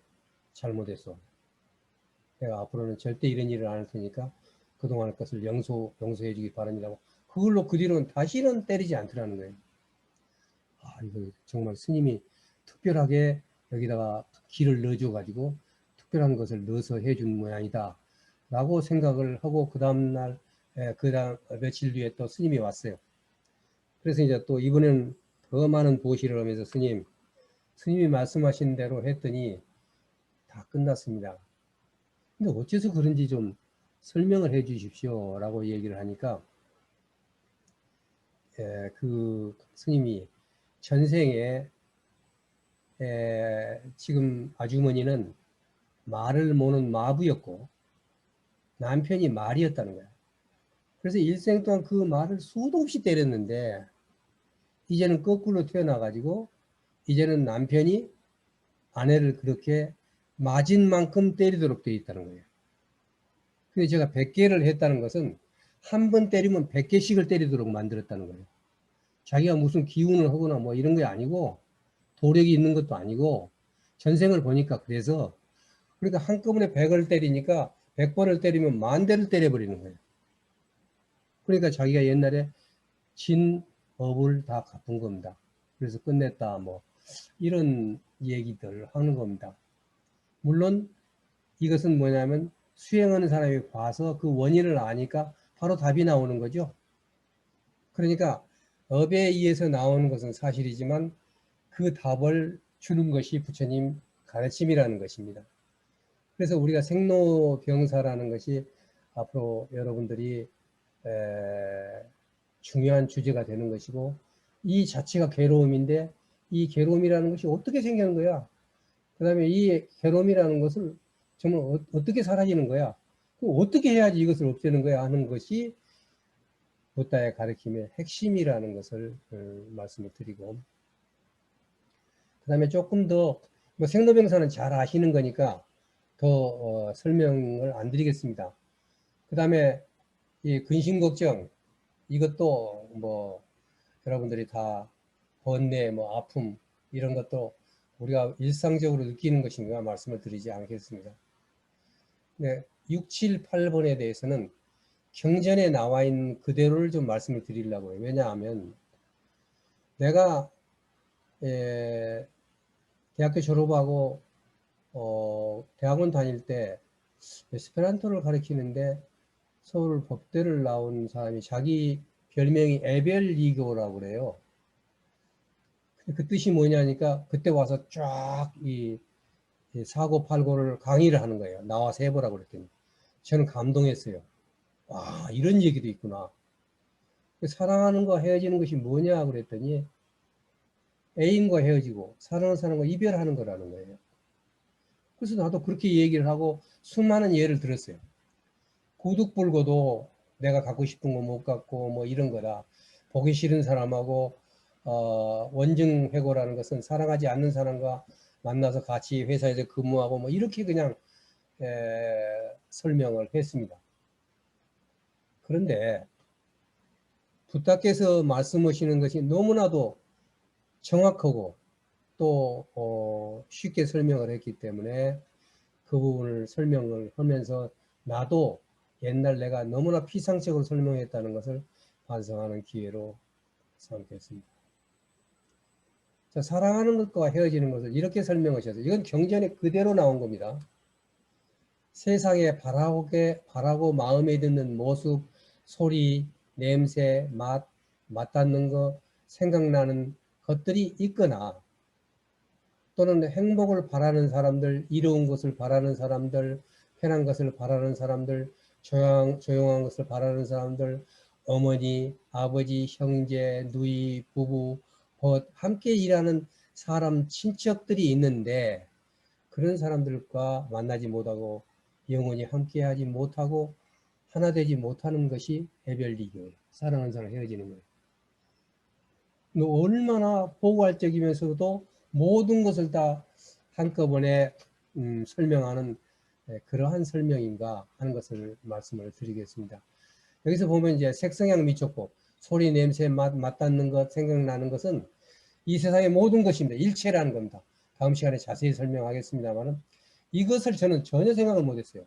잘못했어. 내가 앞으로는 절대 이런 일을 안 할 테니까 그동안 것을 용서해 주기 바랍니다고. 그걸로 그 뒤로는 다시는 때리지 않더라는 거예요. 이거 정말 스님이 특별하게 여기다가 기를 넣어줘 가지고 특별한 것을 넣어서 해준 모양이다 라고 생각을 하고 그 다음날 그 다음 며칠 뒤에 또 스님이 왔어요. 그래서 이제 또 이번에는 더 많은 보시를 하면서 스님이 말씀하신 대로 했더니 다 끝났습니다. 근데 어째서 그런지 좀 설명을 해 주십시오 라고 얘기를 하니까 그 스님이 전생에 지금 아주머니는 말을 모는 마부였고 남편이 말이었다는 거야. 그래서 일생 동안 그 말을 수도 없이 때렸는데 이제는 거꾸로 태어나 가지고 이제는 남편이 아내를 그렇게 맞은 만큼 때리도록 되어 있다는 거예요. 근데 제가 100개를 했다는 것은 한 번 때리면 100개씩을 때리도록 만들었다는 거예요. 자기가 무슨 기운을 하거나 뭐 이런 게 아니고 도력이 있는 것도 아니고 전생을 보니까 그래서 그러니까 한꺼번에 100을 때리니까 100번을 때리면 10,000대를 때려버리는 거예요. 그러니까 자기가 옛날에 진 업을 다 갚은 겁니다. 그래서 끝냈다 뭐 이런 얘기들을 하는 겁니다. 물론 이것은 뭐냐면 수행하는 사람이 봐서 그 원인을 아니까 바로 답이 나오는 거죠. 그러니까 업에 의해서 나오는 것은 사실이지만 그 답을 주는 것이 부처님 가르침이라는 것입니다. 그래서 우리가 생로병사라는 것이 앞으로 여러분들이 중요한 주제가 되는 것이고 이 자체가 괴로움인데 이 괴로움이라는 것이 어떻게 생기는 거야? 그 다음에 이 괴로움이라는 것을 정말 어떻게 사라지는 거야? 어떻게 해야지 이것을 없애는 거야 하는 것이 부다의 가르침의 핵심이라는 것을 말씀을 드리고 그 다음에 조금 더 뭐 생로병사는 잘 아시는 거니까 더 설명을 안 드리겠습니다. 그 다음에 이 근심걱정 이것도 뭐 여러분들이 다 번뇌 뭐 아픔 이런 것도 우리가 일상적으로 느끼는 것인가 말씀을 드리지 않겠습니다. 네, 6, 7, 8번에 대해서는 경전에 나와 있는 그대로를 좀 말씀을 드리려고 해요. 왜냐하면 내가 대학교 졸업하고 대학원 다닐 때 에스페란토를 가르치는데 서울 법대를 나온 사람이 자기 별명이 에벨리고라고 그래요. 그 뜻이 뭐냐니까 그때 와서 쫙 이 사고팔고를 강의를 하는 거예요. 나와서 해보라고 그랬더니 저는 감동했어요. 와, 이런 얘기도 있구나. 사랑하는 거 헤어지는 것이 뭐냐 그랬더니 애인과 헤어지고 사랑하는 사람과 이별하는 거라는 거예요. 그래서 나도 그렇게 얘기를 하고 수많은 예를 들었어요. 구둑불고도 내가 갖고 싶은 거 못 갖고 뭐 이런 거다. 보기 싫은 사람하고 원증회고라는 것은 사랑하지 않는 사람과 만나서 같이 회사에서 근무하고 뭐 이렇게 그냥 설명을 했습니다. 그런데 부탁께서 말씀하시는 것이 너무나도 정확하고 또 쉽게 설명을 했기 때문에 그 부분을 설명을 하면서 나도 옛날 내가 너무나 피상적으로 설명했다는 것을 반성하는 기회로 삼겠습니다. 자, 사랑하는 것과 헤어지는 것을 이렇게 설명하셔서 이건 경전에 그대로 나온 겁니다. 세상에 바라고 마음에 드는 모습, 소리, 냄새, 맛, 맞닿는 것, 생각나는 것들이 있거나 또는 행복을 바라는 사람들, 이로운 것을 바라는 사람들, 편한 것을 바라는 사람들, 조용한 것을 바라는 사람들, 어머니, 아버지, 형제, 누이, 부부, 함께 일하는 사람, 친척들이 있는데 그런 사람들과 만나지 못하고 영원히 함께하지 못하고 하나 되지 못하는 것이 해별리교예요. 사랑하는 사람 헤어지는 거예요. 얼마나 포괄적이면서도 모든 것을 다 한꺼번에 설명하는 그러한 설명인가 하는 것을 말씀을 드리겠습니다. 여기서 보면 이제 색성향 미촉법, 소리, 냄새, 맛, 맞닿는 것, 생각나는 것은 이 세상의 모든 것입니다. 일체라는 겁니다. 다음 시간에 자세히 설명하겠습니다만 이것을 저는 전혀 생각을 못했어요.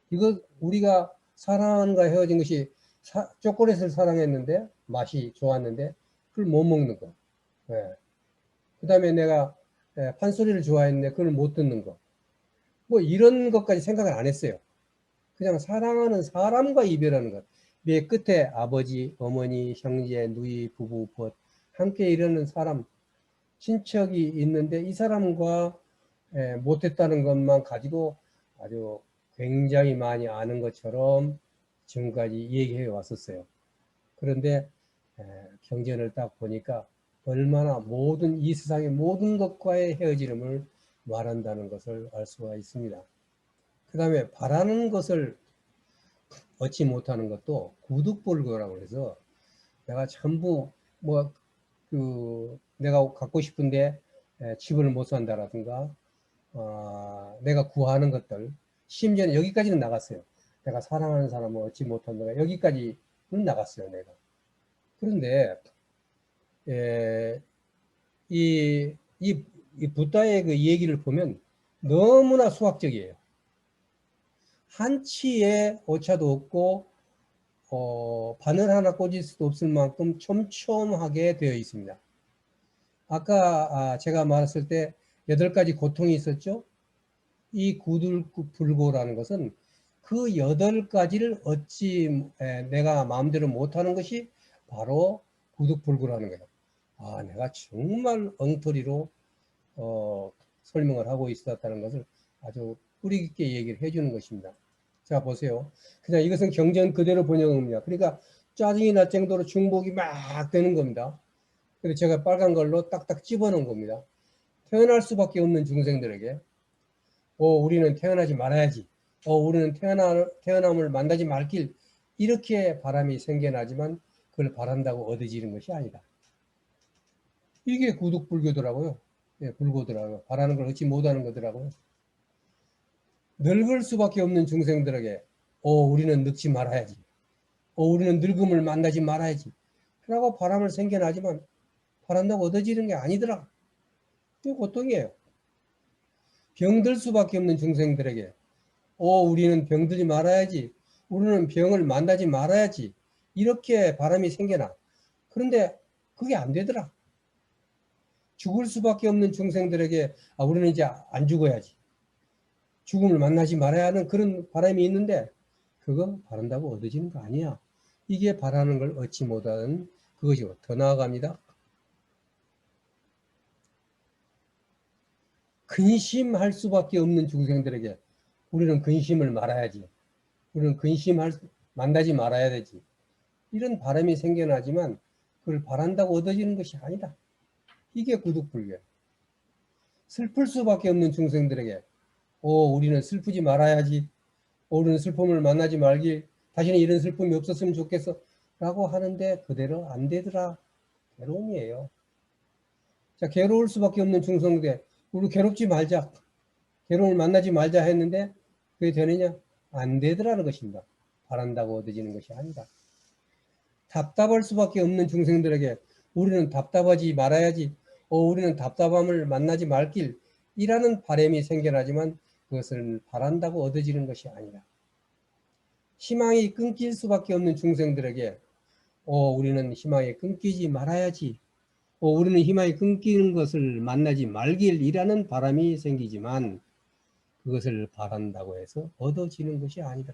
이거 우리가 사랑과 헤어진 것이 초콜릿을 사랑했는데 맛이 좋았는데 그걸 못 먹는 거. 예. 그 다음에 내가 판소리를 좋아했는데 그걸 못 듣는 거. 뭐 이런 것까지 생각을 안 했어요. 그냥 사랑하는 사람과 이별하는 것. 매 끝에 아버지, 어머니, 형제, 누이, 부부, 벗 함께 이러는 사람, 친척이 있는데 이 사람과 못했다는 것만 가지고 아주 굉장히 많이 아는 것처럼 지금까지 얘기해 왔었어요. 그런데 경전을 딱 보니까 얼마나 모든 이 세상의 모든 것과의 헤어짐을 말한다는 것을 알 수가 있습니다. 그 다음에 바라는 것을 얻지 못하는 것도 구득불고라고 해서 내가 전부 내가 갖고 싶은데 집을 못 산다라든가 내가 구하는 것들 심지어는 여기까지는 나갔어요. 내가 사랑하는 사람을 얻지 못한다 여기까지는 나갔어요. 내가. 그런데 이 부다의 그 얘기를 보면 너무나 수학적이에요. 한치의 오차도 없고 바늘 하나 꽂을 수도 없을 만큼 촘촘하게 되어 있습니다. 아까 제가 말했을 때 8가지 고통이 있었죠. 이 구들불고라는 것은 그 8가지를 어찌 내가 마음대로 못하는 것이 바로 구득불고라는 거예요. 내가 정말 엉터리로 설명을 하고 있었다는 것을 아주 뿌리 깊게 얘기를 해주는 것입니다. 자, 보세요. 그냥 이것은 경전 그대로 번역한 겁니다. 그러니까 짜증이 날 정도로 중복이 막 되는 겁니다. 그래서 제가 빨간 걸로 딱딱 집어넣은 겁니다. 태어날 수밖에 없는 중생들에게 우리는 태어나지 말아야지. 우리는 태어남을 만나지 말길. 이렇게 바람이 생겨나지만 그걸 바란다고 얻어지는 것이 아니다. 이게 구독불교더라고요. 예, 불고더라고요. 바라는 걸 얻지 못하는 거더라고요. 늙을 수밖에 없는 중생들에게 우리는 늙지 말아야지. 우리는 늙음을 만나지 말아야지. 그러고 바람을 생겨나지만 바란다고 얻어지는 게 아니더라. 이게 고통이에요. 병들 수밖에 없는 중생들에게 우리는 병들지 말아야지. 우리는 병을 만나지 말아야지. 이렇게 바람이 생겨나. 그런데 그게 안 되더라. 죽을 수밖에 없는 중생들에게 우리는 이제 안 죽어야지. 죽음을 만나지 말아야 하는 그런 바람이 있는데 그거 바란다고 얻어지는 거 아니야. 이게 바라는 걸 얻지 못하는 그거죠. 더 나아갑니다. 근심할 수밖에 없는 중생들에게 우리는 근심을 말아야지. 우리는 만나지 말아야 되지. 이런 바람이 생겨나지만 그걸 바란다고 얻어지는 것이 아니다. 이게 구득불교. 슬플 수밖에 없는 중생들에게 우리는 슬프지 말아야지. 우리는 슬픔을 만나지 말길. 다시는 이런 슬픔이 없었으면 좋겠어. 라고 하는데 그대로 안 되더라. 괴로움이에요. 자, 괴로울 수밖에 없는 중생들. 우리 괴롭지 말자. 괴로움을 만나지 말자 했는데 그게 되느냐? 안 되더라는 것입니다. 바란다고 얻어지는 것이 아니다. 답답할 수밖에 없는 중생들에게 우리는 답답하지 말아야지. 우리는 답답함을 만나지 말길. 이라는 바람이 생겨나지만 그것을 바란다고 얻어지는 것이 아니라 희망이 끊길 수밖에 없는 중생들에게 우리는 희망이 끊기지 말아야지. 우리는 희망이 끊기는 것을 만나지 말길이라는 바람이 생기지만 그것을 바란다고 해서 얻어지는 것이 아니다.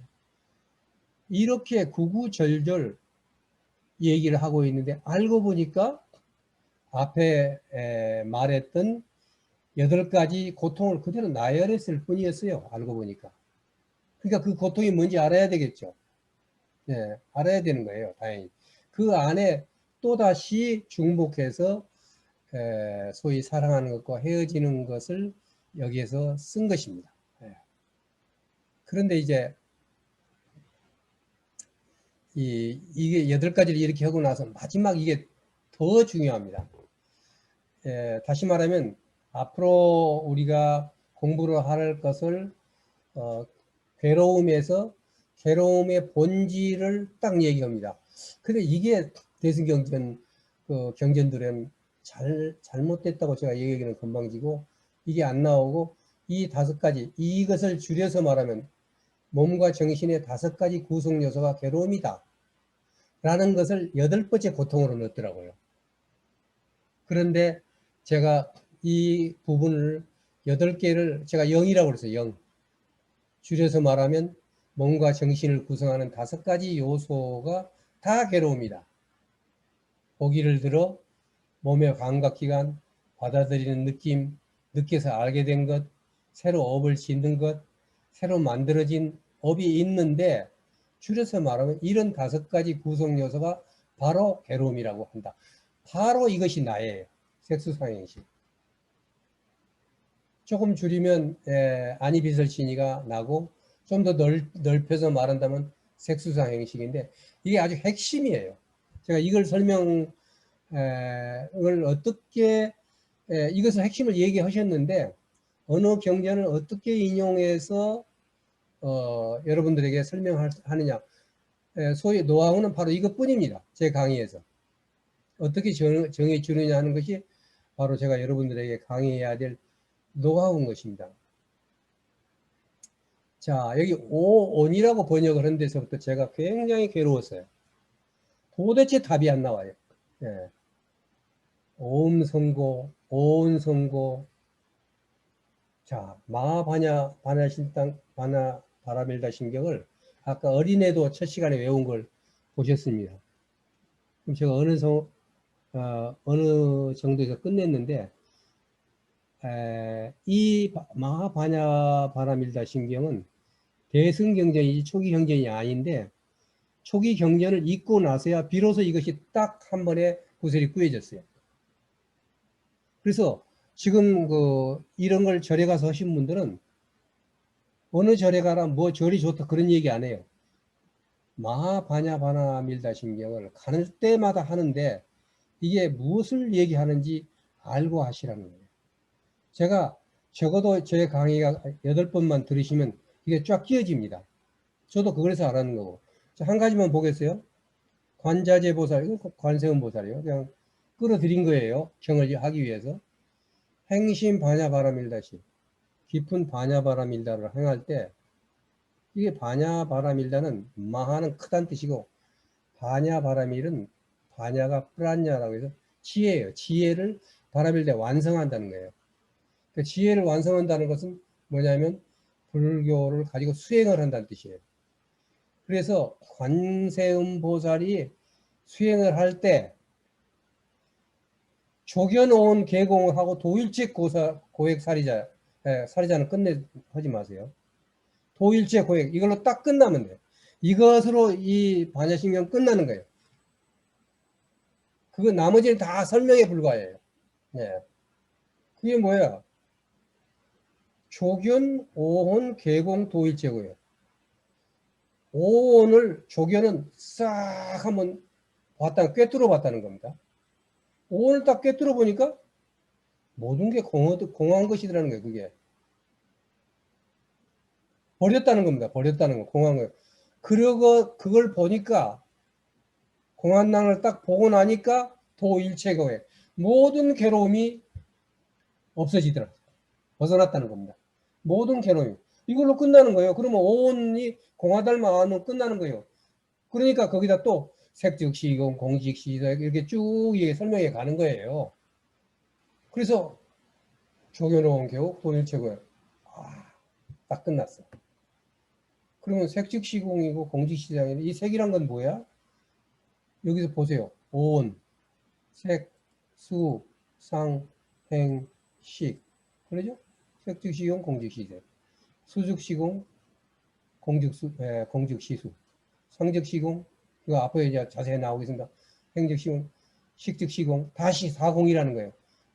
이렇게 구구절절 얘기를 하고 있는데 알고 보니까 앞에 말했던 8가지 고통을 그대로 나열했을 뿐이었어요. 알고 보니까. 그러니까 그 고통이 뭔지 알아야 되겠죠. 네, 알아야 되는 거예요. 다행히. 그 안에 또다시 중복해서 소위 사랑하는 것과 헤어지는 것을 여기에서 쓴 것입니다. 그런데 이제 이게 8가지를 이렇게 하고 나서 마지막 이게 더 중요합니다. 다시 말하면 앞으로 우리가 공부를 할 것을 괴로움의 본질을 딱 얘기합니다. 근데 이게 대승경전 경전들은 잘못됐다고 제가 얘기하기는 건방지고 이게 안 나오고 이 5가지 이것을 줄여서 말하면 몸과 정신의 5가지 구성 요소가 괴로움이다 라는 것을 8번째 고통으로 넣었더라고요. 그런데 제가 이 부분을 8개를 제가 0이라고 그랬어요. 0. 줄여서 말하면 몸과 정신을 구성하는 5가지 요소가 다 괴로움이다. 보기를 들어 몸의 감각기관, 받아들이는 느낌, 느껴서 알게 된 것, 새로 업을 짓는 것, 새로 만들어진 업이 있는데 줄여서 말하면 이런 5가지 구성 요소가 바로 괴로움이라고 한다. 바로 이것이 나예요. 색수상행식. 조금 줄이면 아니비설신이가 나고 좀 더 넓혀서 말한다면 색수상행식인데 이게 아주 핵심이에요. 제가 이걸 설명을 어떻게 이것을 핵심을 얘기하셨는데 어느 경전을 어떻게 인용해서 여러분들에게 설명하느냐. 소위 노하우는 바로 이것뿐입니다. 제 강의에서. 어떻게 정해 주느냐 하는 것이 바로 제가 여러분들에게 강의해야 될 노하우인 것입니다. 자, 여기 오온이라고 번역을 한 데서부터 제가 굉장히 괴로웠어요. 도대체 답이 안 나와요. 예. 오음성고, 오온성고. 자, 바라밀다 신경을 아까 어린애도 첫 시간에 외운 걸 보셨습니다. 그럼 제가 어느 정도에서 끝냈는데, 이 바라밀다 신경은 대승경전이지 초기 경전이 아닌데, 초기 경전을 읽고 나서야 비로소 이것이 딱 한 번에 구슬이 꾸려졌어요. 그래서 지금 이런 걸 절에 가서 하신 분들은 어느 절에 가라 뭐 절이 좋다 그런 얘기 안 해요. 바라밀다 신경을 가는 때마다 하는데 이게 무엇을 얘기하는지 알고 하시라는 거예요. 제가 적어도 제 강의가 8번만 들으시면 이게 쫙 끼어집니다. 저도 그래서 알았는 거고. 한 가지만 보겠어요. 관자재 보살, 이거 관세음 보살이요. 그냥 끌어들인 거예요. 경을 하기 위해서. 행심 바라밀다시. 깊은 바라밀다를 행할 때 이게 바라밀다는 마하는 크다는 뜻이고 바라밀은 바냐가 프란냐라고 해서 지혜예요. 지혜를 바라밀다 완성한다는 거예요. 그 지혜를 완성한다는 것은 뭐냐면 불교를 가지고 수행을 한다는 뜻이에요. 그래서 관세음보살이 수행을 할 때 조견온 계공하고 도일체 고액 사리자는 하지 마세요. 도일체 고액 이걸로 딱 끝나면 돼요. 이것으로 이 반야심경 끝나는 거예요. 그거 나머지는 다 설명에 불과해요. 예. 그게 뭐야? 조견, 오혼, 계공, 도일체고요. 오혼을 조견은 싹 한번 꿰뚫어 봤다는 겁니다. 오혼을 딱 꿰뚫어 보니까 모든 게 공한 것이라는 거예요. 그게 버렸다는 겁니다. 버렸다는 거, 공한 거예요. 그러고 그걸 보니까 공한낭을 딱 보고 나니까 도일체고에 모든 괴로움이 없어지더라. 벗어났다는 겁니다. 모든 괴로움 이걸로 끝나는 거예요. 그러면 오온이 공하달만 하면 끝나는 거예요. 그러니까 거기다 또 색즉시공, 공직시색 이렇게 쭉 설명해 가는 거예요. 그래서 조견호원 교육 도일체고에 딱 끝났어. 그러면 색즉시공이고 공직시장이 이 색이란 건 뭐야? 여기서 보세요. 온, 색, 수, 상, 행, 식. 그러죠? 색즉시공, 공직시색. 수즉시공, 공즉시수. 상즉시공, 이거 앞에 이제 자세히 나오겠습니다. 행즉시공, 식즉시공, 다시 사공이라는 거예요.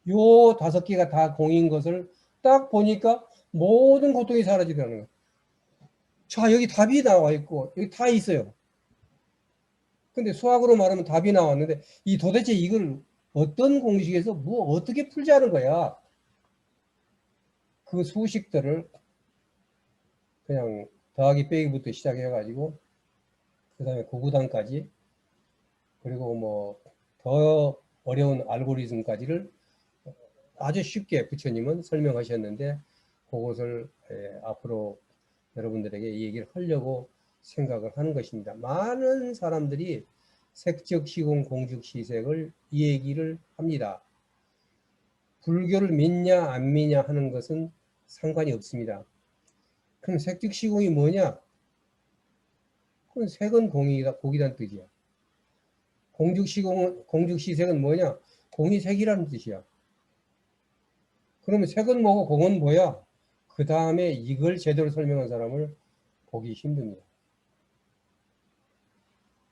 요 5개가 다 공인 것을 딱 보니까 모든 고통이 사라지더라는 거예요. 자, 여기 답이 나와 있고, 여기 다 있어요. 근데 수학으로 말하면 답이 나왔는데, 도대체 이걸 어떤 공식에서 어떻게 풀자는 거야? 그 수식들을 그냥 더하기 빼기부터 시작해가지고, 그 다음에 구구단까지, 그리고 뭐, 더 어려운 알고리즘까지를 아주 쉽게 부처님은 설명하셨는데, 그것을 앞으로 여러분들에게 이 얘기를 하려고 생각을 하는 것입니다. 많은 사람들이 색적시공 공죽시색을 이 얘기를 합니다. 불교를 믿냐 안 믿냐 하는 것은 상관이 없습니다. 그럼 색적시공이 뭐냐? 그건 색은 공이란 뜻이야. 공죽시색은 뭐냐? 공이 색이라는 뜻이야. 그러면 색은 뭐고 공은 뭐야? 그 다음에 이걸 제대로 설명한 사람을 보기 힘듭니다.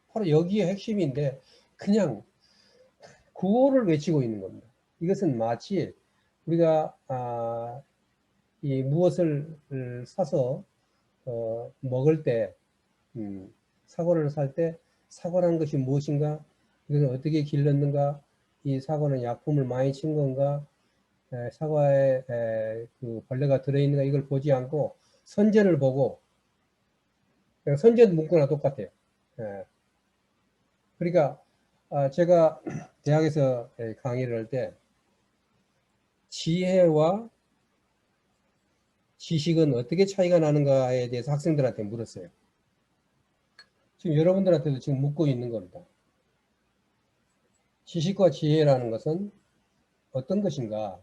바로 여기에 핵심인데 그냥 구호를 외치고 있는 겁니다. 이것은 마치 우리가 이 무엇을 사서 먹을 때 사과를 살 때 사과라는 것이 무엇인가? 이것은 어떻게 길렀는가? 이 사과는 약품을 많이 친 건가? 사과에 그 벌레가 들어있는가? 이걸 보지 않고 선전을 보고 선전 문구나 똑같아요. 그러니까 제가 대학에서 강의를 할 때 지혜와 지식은 어떻게 차이가 나는가에 대해서 학생들한테 물었어요. 지금 여러분들한테도 지금 묻고 있는 겁니다. 지식과 지혜라는 것은 어떤 것인가?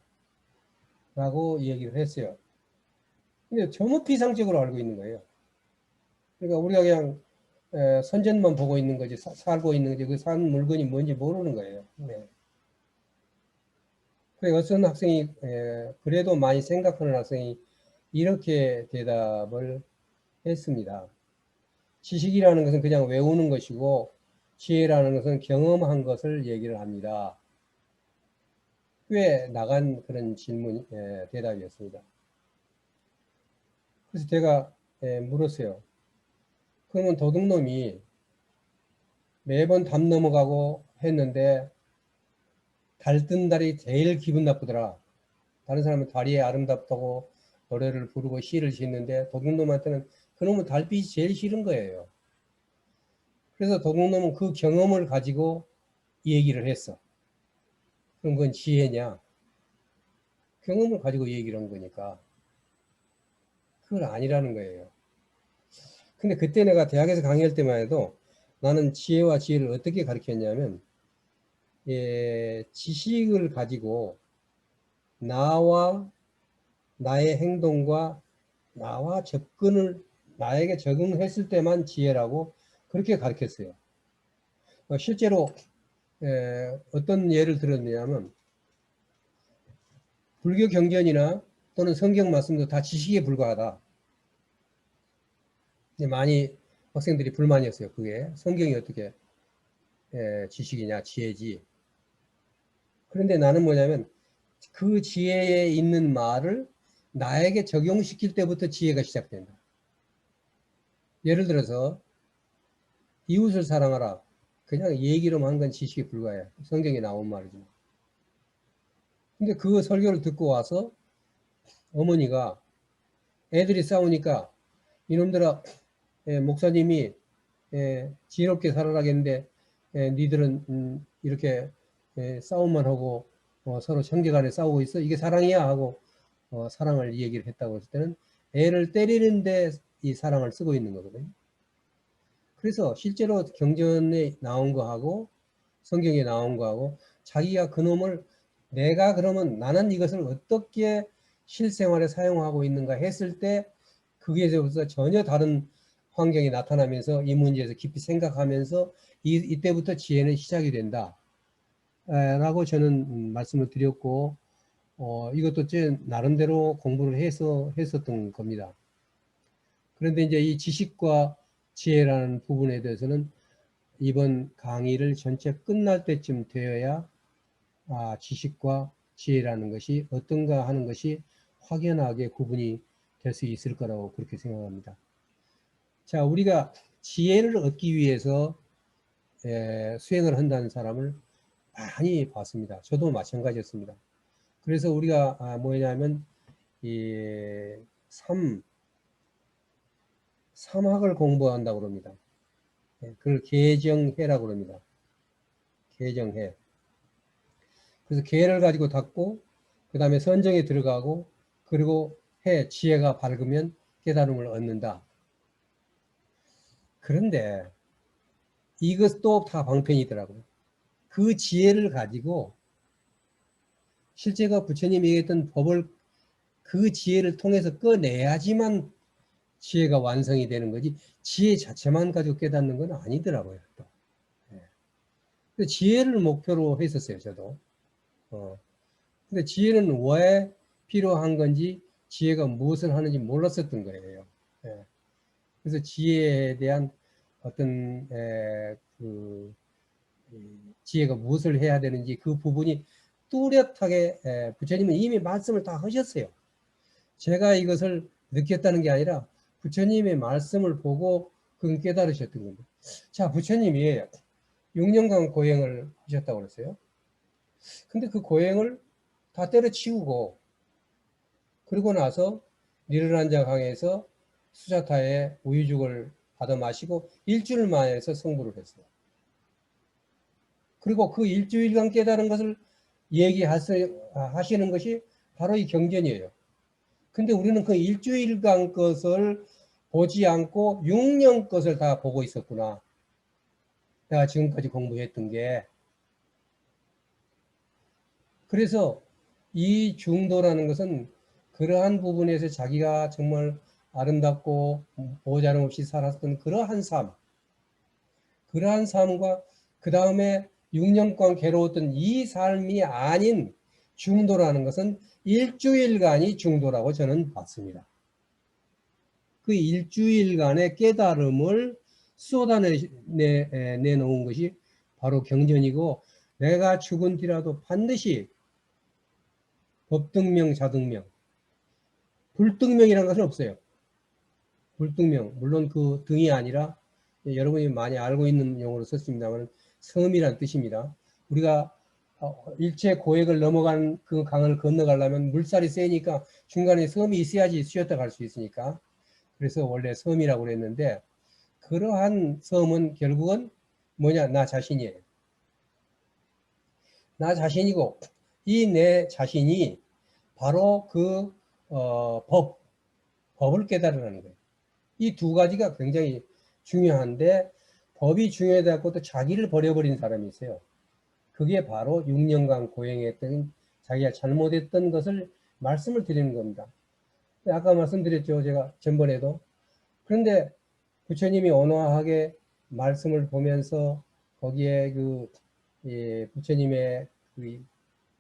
라고 얘기를 했어요. 근데 전혀 비상적으로 알고 있는 거예요. 그러니까 우리가 그냥 선전만 보고 있는 거지, 살고 있는 거지, 그 산 물건이 뭔지 모르는 거예요. 네. 그래, 어떤 학생이, 그래도 많이 생각하는 학생이 이렇게 대답을 했습니다. 지식이라는 것은 그냥 외우는 것이고, 지혜라는 것은 경험한 것을 얘기를 합니다. 꽤 나간 그런 대답이었습니다. 그래서 제가 물었어요. 그러면 도둑놈이 매번 담 넘어가고 했는데 달 뜬 달이 제일 기분 나쁘더라. 다른 사람은 달이 아름답다고 노래를 부르고 시를 짓는데 도둑놈한테는 그놈은 달빛이 제일 싫은 거예요. 그래서 도둑놈은 그 경험을 가지고 얘기를 했어. 그럼 그건 지혜냐? 경험을 가지고 얘기를 한 거니까. 그건 아니라는 거예요. 근데 그때 내가 대학에서 강의할 때만 해도 나는 지혜와 지혜를 어떻게 가르쳤냐면, 지식을 가지고 나와 나의 행동과 나와 접근을 나에게 적응했을 때만 지혜라고 그렇게 가르쳤어요. 실제로 어떤 예를 들었냐면 불교 경전이나 또는 성경 말씀도 다 지식에 불과하다. 많이 학생들이 불만이었어요. 그게 성경이 어떻게 지식이냐, 지혜지. 그런데 나는 뭐냐면 그 지혜에 있는 말을 나에게 적용시킬 때부터 지혜가 시작된다. 예를 들어서 이웃을 사랑하라. 그냥 얘기로만 한 건 지식에 불과해. 성경에 나온 말이지만. 근데 그 설교를 듣고 와서 어머니가 애들이 싸우니까 이놈들아, 목사님이 지혜롭게 살아라겠는데 니들은 이렇게 싸움만 하고 서로 형제간에 싸우고 있어. 이게 사랑이야 하고 사랑을 얘기를 했다고 했을 때는 애를 때리는데 이 사랑을 쓰고 있는 거거든요. 그래서 실제로 경전에 나온 거하고 성경에 나온 거하고 자기가 그놈을 내가 그러면 나는 이것을 어떻게 실생활에 사용하고 있는가 했을 때 그게 대해서 전혀 다른 환경이 나타나면서 이 문제에서 깊이 생각하면서 이때부터 지혜는 시작이 된다 라고 저는 말씀을 드렸고 이것도 제 나름대로 공부를 해서 했었던 겁니다. 그런데 이제 이 지식과 지혜라는 부분에 대해서는 이번 강의를 전체 끝날 때쯤 되어야 지식과 지혜라는 것이 어떤가 하는 것이 확연하게 구분이 될 수 있을 거라고 그렇게 생각합니다. 자, 우리가 지혜를 얻기 위해서 수행을 한다는 사람을 많이 봤습니다. 저도 마찬가지였습니다. 그래서 우리가 뭐냐면 이 삼학을 공부한다고 그럽니다. 그걸 개정해라고 그럽니다. 개정해. 그래서 개를 가지고 닦고 그 다음에 선정에 들어가고 그리고 지혜가 밝으면 깨달음을 얻는다. 그런데 이것도 다 방편이더라고요. 그 지혜를 가지고 실제가 부처님이 얘기했던 법을 그 지혜를 통해서 꺼내야지만 지혜가 완성이 되는 거지 지혜 자체만 가지고 깨닫는 건 아니더라고요. 또. 지혜를 목표로 했었어요. 저도. 근데 지혜는 왜 필요한 건지 지혜가 무엇을 하는지 몰랐었던 거예요. 그래서 지혜에 대한 어떤 그 지혜가 무엇을 해야 되는지 그 부분이 뚜렷하게 부처님은 이미 말씀을 다 하셨어요. 제가 이것을 느꼈다는 게 아니라 부처님의 말씀을 보고 그건 깨달으셨던 겁니다. 자, 부처님이 6년간 고행을 하셨다고 그랬어요. 근데 그 고행을 다 때려치우고 그러고 나서 니르란자 강에서 수자타의 우유죽을 받아 마시고 일주일 만에서 성불을 했어요. 그리고 그 일주일간 깨달은 것을 얘기하시는 것이 바로 이 경전이에요. 근데 우리는 그 일주일간 것을 보지 않고 6년 것을 다 보고 있었구나. 내가 지금까지 공부했던 게. 그래서 이 중도라는 것은 그러한 부분에서 자기가 정말 아름답고 보자름 없이 살았던 그러한 삶, 그러한 삶과 그 다음에 6년간 괴로웠던 이 삶이 아닌 중도라는 것은 일주일간이 중도라고 저는 봤습니다. 그 일주일간의 깨달음을 쏟아내놓은 것이 바로 경전이고 내가 죽은 뒤라도 반드시 법등명, 자등명, 불등명이라는 것은 없어요. 불등명, 물론 그 등이 아니라 여러분이 많이 알고 있는 용어로 썼습니다만 섬이라는 뜻입니다. 우리가 일체 고액을 넘어간 그 강을 건너가려면 물살이 세니까 중간에 섬이 있어야지 쉬었다 갈 수 있으니까 그래서 원래 섬이라고 그랬는데 그러한 섬은 결국은 뭐냐? 나 자신이에요. 나 자신이고 이 내 자신이 바로 그 법을 깨달으라는 거예요. 이 두 가지가 굉장히 중요한데 법이 중요하다고 또 자기를 버려버린 사람이 있어요. 그게 바로 6년간 고행했던 자기가 잘못했던 것을 말씀을 드리는 겁니다. 아까 말씀드렸죠. 제가 전번에도. 그런데 부처님이 온화하게 말씀을 보면서 거기에 부처님의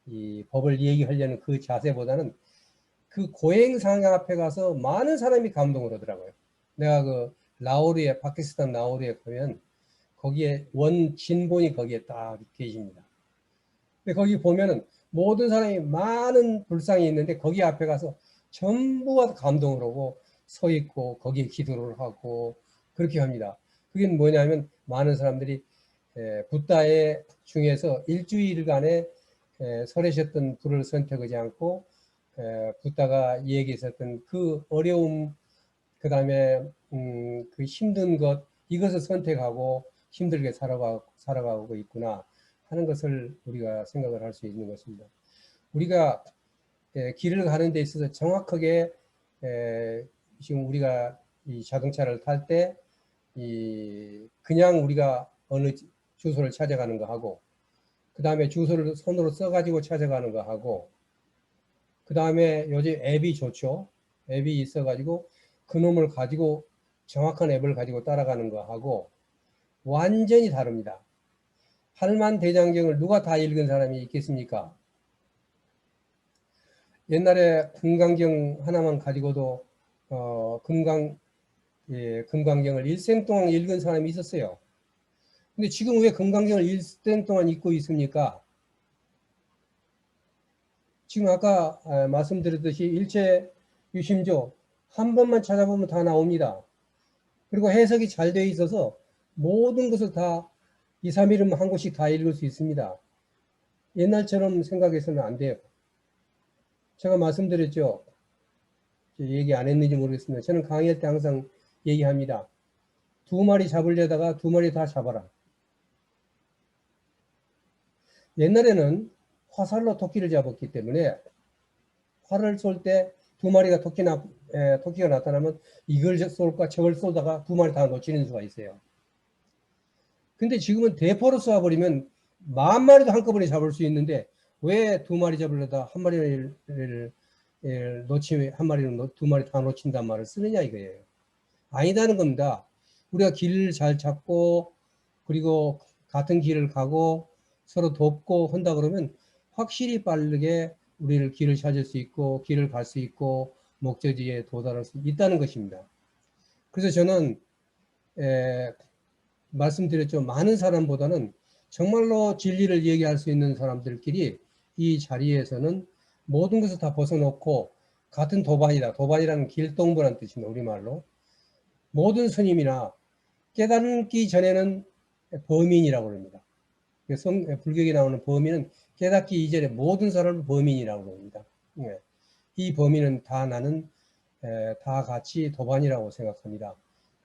이 법을 얘기하려는 그 자세보다는 그 고행상 앞에 가서 많은 사람이 감동을 하더라고요. 내가 라오르에, 파키스탄 라오르에 가면 거기에 원진본이 거기에 딱 계십니다. 근데 거기 보면은 모든 사람이 많은 불상이 있는데 거기 앞에 가서 전부가 감동을 하고 서 있고 거기에 기도를 하고 그렇게 합니다. 그게 뭐냐면 많은 사람들이 붓다의 중에서 일주일간에 설하셨던 불을 선택하지 않고 붓다가 얘기했었던 그 어려움, 그 다음에 그 힘든 것, 이것을 선택하고 힘들게 살아가고 있구나 하는 것을 우리가 생각을 할 수 있는 것입니다. 우리가 길을 가는 데 있어서 정확하게 지금 우리가 이 자동차를 탈 때 그냥 우리가 어느 주소를 찾아가는 거 하고, 그 다음에 주소를 손으로 써가지고 찾아가는 거 하고, 그 다음에 요즘 앱이 좋죠. 앱이 있어가지고 그놈을 가지고 정확한 앱을 가지고 따라가는 거 하고 완전히 다릅니다. 팔만대장경을 누가 다 읽은 사람이 있겠습니까? 옛날에 금강경 하나만 가지고도 금강경을 일생 동안 읽은 사람이 있었어요. 근데 지금 왜 금강경을 일생 동안 읽고 있습니까? 지금 아까 말씀드렸듯이 일체 유심조 한 번만 찾아보면 다 나옵니다. 그리고 해석이 잘 되어 있어서 모든 것을 다 2, 3일이면 한 곳씩 다 읽을 수 있습니다. 옛날처럼 생각해서는 안 돼요. 제가 말씀드렸죠. 얘기 안 했는지 모르겠습니다. 저는 강의할 때 항상 얘기합니다. 2마리 잡으려다가 2마리 다 잡아라. 옛날에는 화살로 토끼를 잡았기 때문에 활을 쏠 때 2마리가 토끼가 나타나면 이걸 쏠까 저걸 쏘다가 2마리 다 놓치는 수가 있어요. 근데 지금은 대포로 쏴버리면 10,000마리도 한꺼번에 잡을 수 있는데 왜 2마리 잡으려다 한 마리를 놓치면 한 마리는 2마리 다 놓친단 말을 쓰느냐 이거예요. 아니다는 겁니다. 우리가 길을 잘 찾고 그리고 같은 길을 가고 서로 돕고 한다 그러면 확실히 빠르게 우리를 길을 찾을 수 있고 길을 갈 수 있고 목적지에 도달할 수 있다는 것입니다. 그래서 저는 말씀드렸죠. 많은 사람보다는 정말로 진리를 얘기할 수 있는 사람들끼리 이 자리에서는 모든 것을 다 벗어놓고 같은 도반이다. 도반이라는 길동부라는 뜻입니다. 우리말로. 모든 스님이나 깨닫기 전에는 범인이라고 합니다. 불교에 나오는 범인은 깨닫기 이전에 모든 사람을 범인이라고 합니다. 이 범인은 다 나는 다 같이 도반이라고 생각합니다.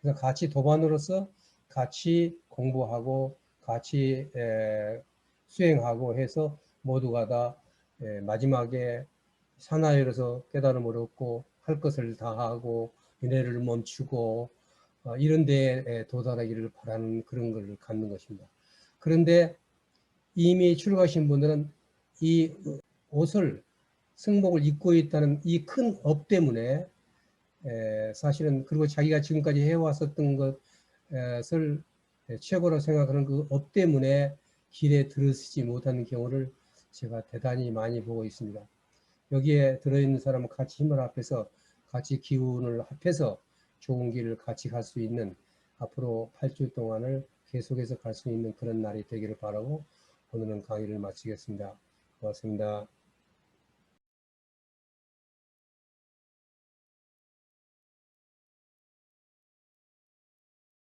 그래서 같이 도반으로서 같이 공부하고 같이 수행하고 해서 모두가 다 마지막에 사나이로서 깨달음을 얻고 할 것을 다 하고 윤회를 멈추고 이런 데에 도달하기를 바라는 그런 걸 갖는 것입니다. 그런데 이미 출가하신 분들은 이 옷을 승복을 입고 있다는 이 큰 업 때문에 사실은 그리고 자기가 지금까지 해왔었던 것을 최고로 생각하는 그 업 때문에 길에 들어서지 못하는 경우를 제가 대단히 많이 보고 있습니다. 여기에 들어있는 사람은 같이 힘을 합해서 같이 기운을 합해서 좋은 길을 같이 갈 수 있는 앞으로 8주 동안을 계속해서 갈 수 있는 그런 날이 되기를 바라고 오늘은 강의를 마치겠습니다. 고맙습니다.